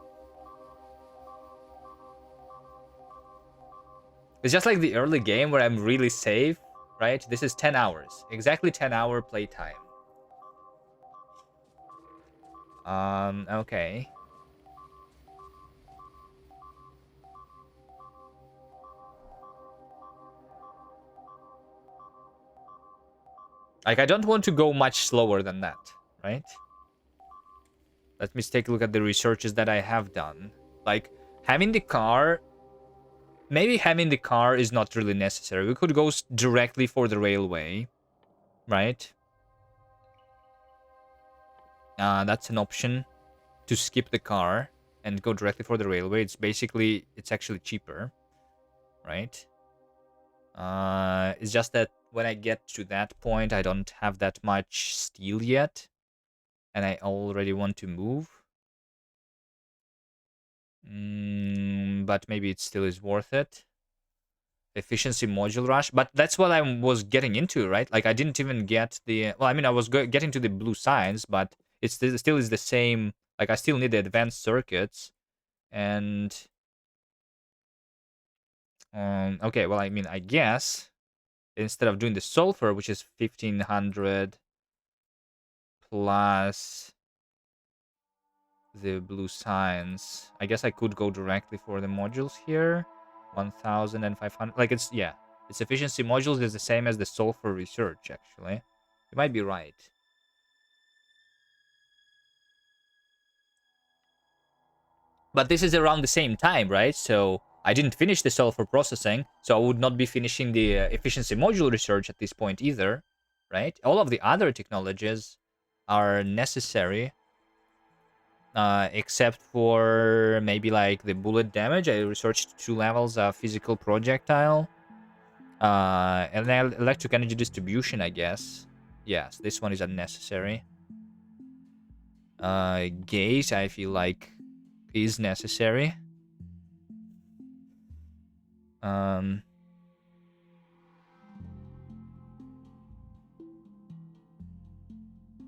It's just like the early game where I'm really safe, right? This is 10 hours, exactly 10-hour playtime. Okay. Like, I don't want to go much slower than that, right? Let me take a look at the researches that I have done. Like, having the car... Maybe having the car is not really necessary. We could go directly for the railway, right? That's an option. To skip the car and go directly for the railway. It's actually cheaper, right? It's just that when I get to that point, I don't have that much steel yet. And I already want to move. But maybe it still is worth it. Efficiency module rush, but that's what I was getting into, right? Like, I didn't even get the... Well, I mean, I was getting to the blue science, but still is the same. Like, I still need the advanced circuits. And... okay, well, I mean, I guess... Instead of doing the sulfur, which is 1500 plus the blue science, I guess I could go directly for the modules here. 1500. Like, it's, yeah, its efficiency modules is the same as the sulfur research, actually. You might be right. But this is around the same time, right? So I didn't finish the sulfur processing, so I would not be finishing the efficiency module research at this point either, right? All of the other technologies are necessary, except for maybe like the bullet damage. I researched 2 levels of physical projectile, and then electric energy distribution, I guess. Yes, this one is unnecessary. Gauge, I feel like, is necessary. Um,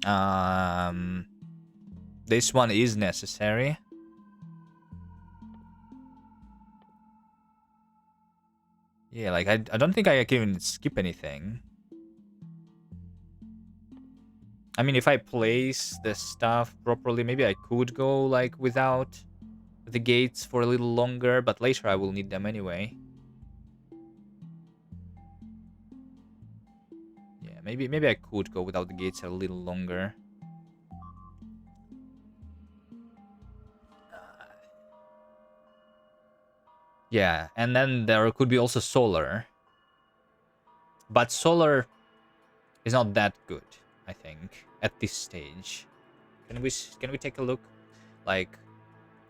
um, this one is necessary. Yeah, like I don't think I can even skip anything. I mean, if I place the stuff properly, maybe I could go like without the gates for a little longer, but later I will need them anyway. Yeah, maybe I could go without the gates a little longer. Yeah, and then there could be also solar. But solar is not that good, I think, at this stage. Can we take a look? Like,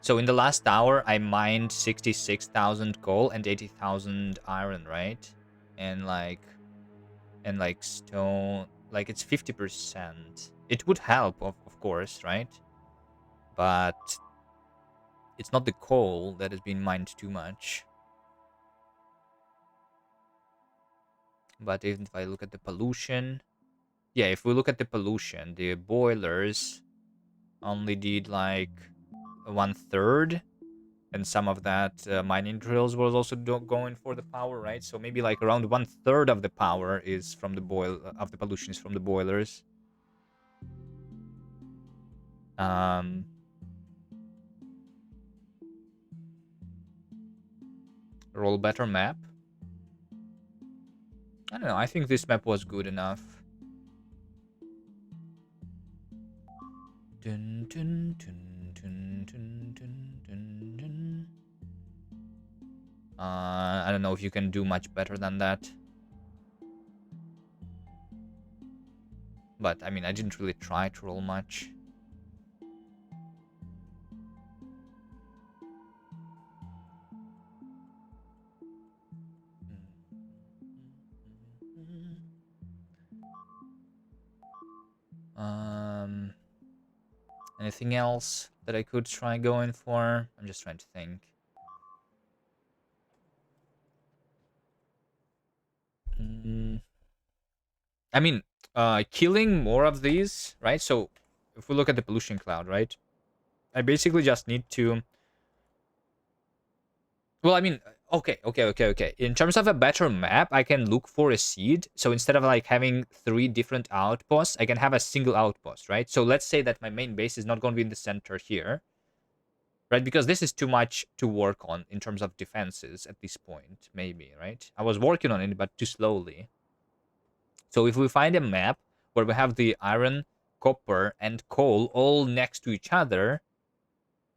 so in the last hour, I mined 66,000 coal and 80,000 iron, right? And like stone, like it's 50%. It would help, of course, right? But it's not the coal that has been mined too much. But if I look at the pollution, yeah, if we look at the pollution, the boilers only did like 1/3, and some of that mining drills was also going for the power, right? So maybe like around 1/3 of the power is from the of the pollution is from the boilers. Um, roll better map. I don't know. I think this map was good enough. Dun, dun, dun, dun, dun, dun, dun, dun. I don't know if you can do much better than that. But I mean, I didn't really try to roll much. Um, anything else that I could try going for? I'm just trying to think. Mm, I mean, killing more of these, right? So if we look at the pollution cloud, right? I basically just need to. Well, I mean, okay. In terms of a better map, I can look for a seed. So instead of like having 3 different outposts, I can have a single outpost, right? So let's say that my main base is not going to be in the center here, right? Because this is too much to work on in terms of defenses at this point, maybe, right? I was working on it, but too slowly. So if we find a map where we have the iron, copper, and coal all next to each other,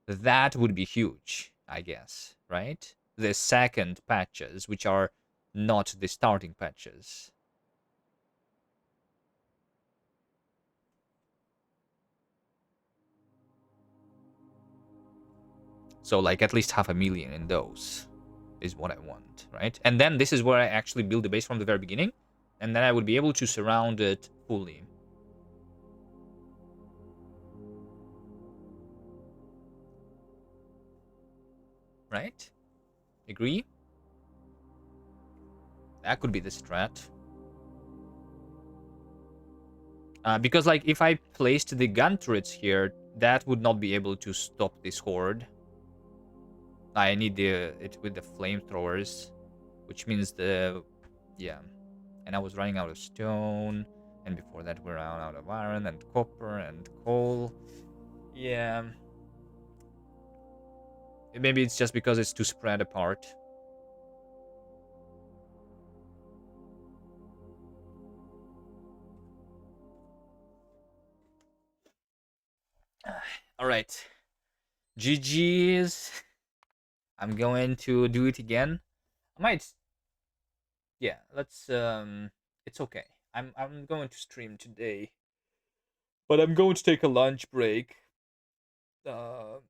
that would be huge, I guess, right? The second patches, which are not the starting patches. So like at least 500,000 in those is what I want, right? And then this is where I actually build the base from the very beginning, and then I would be able to surround it fully. Right? Agree? That could be the strat. Because like if I placed the gun turrets here, that would not be able to stop this horde. I need it with the flamethrowers, which means yeah. And I was running out of stone, and before that we ran out of iron and copper and coal. Yeah. Maybe it's just because it's too spread apart. All right. GG's. I'm going to do it again. I might. Yeah, let's it's okay. I'm going to stream today. But I'm going to take a lunch break. Uh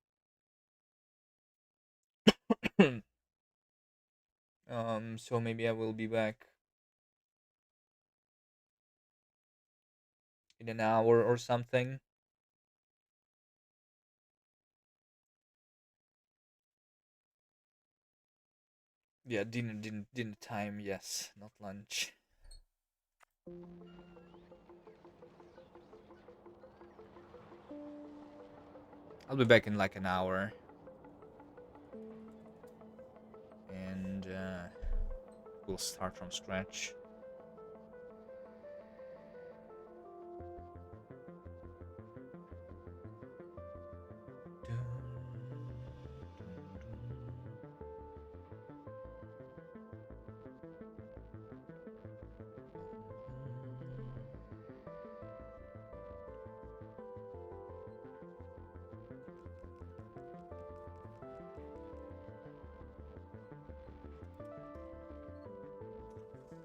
so maybe I will be back in an hour or something. Yeah, dinner time, yes, not lunch. I'll be back in like an hour. And we'll will start from scratch.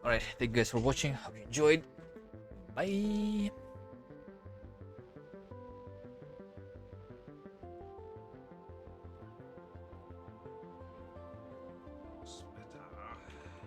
Alright, thank you guys for watching. Hope you enjoyed. Bye.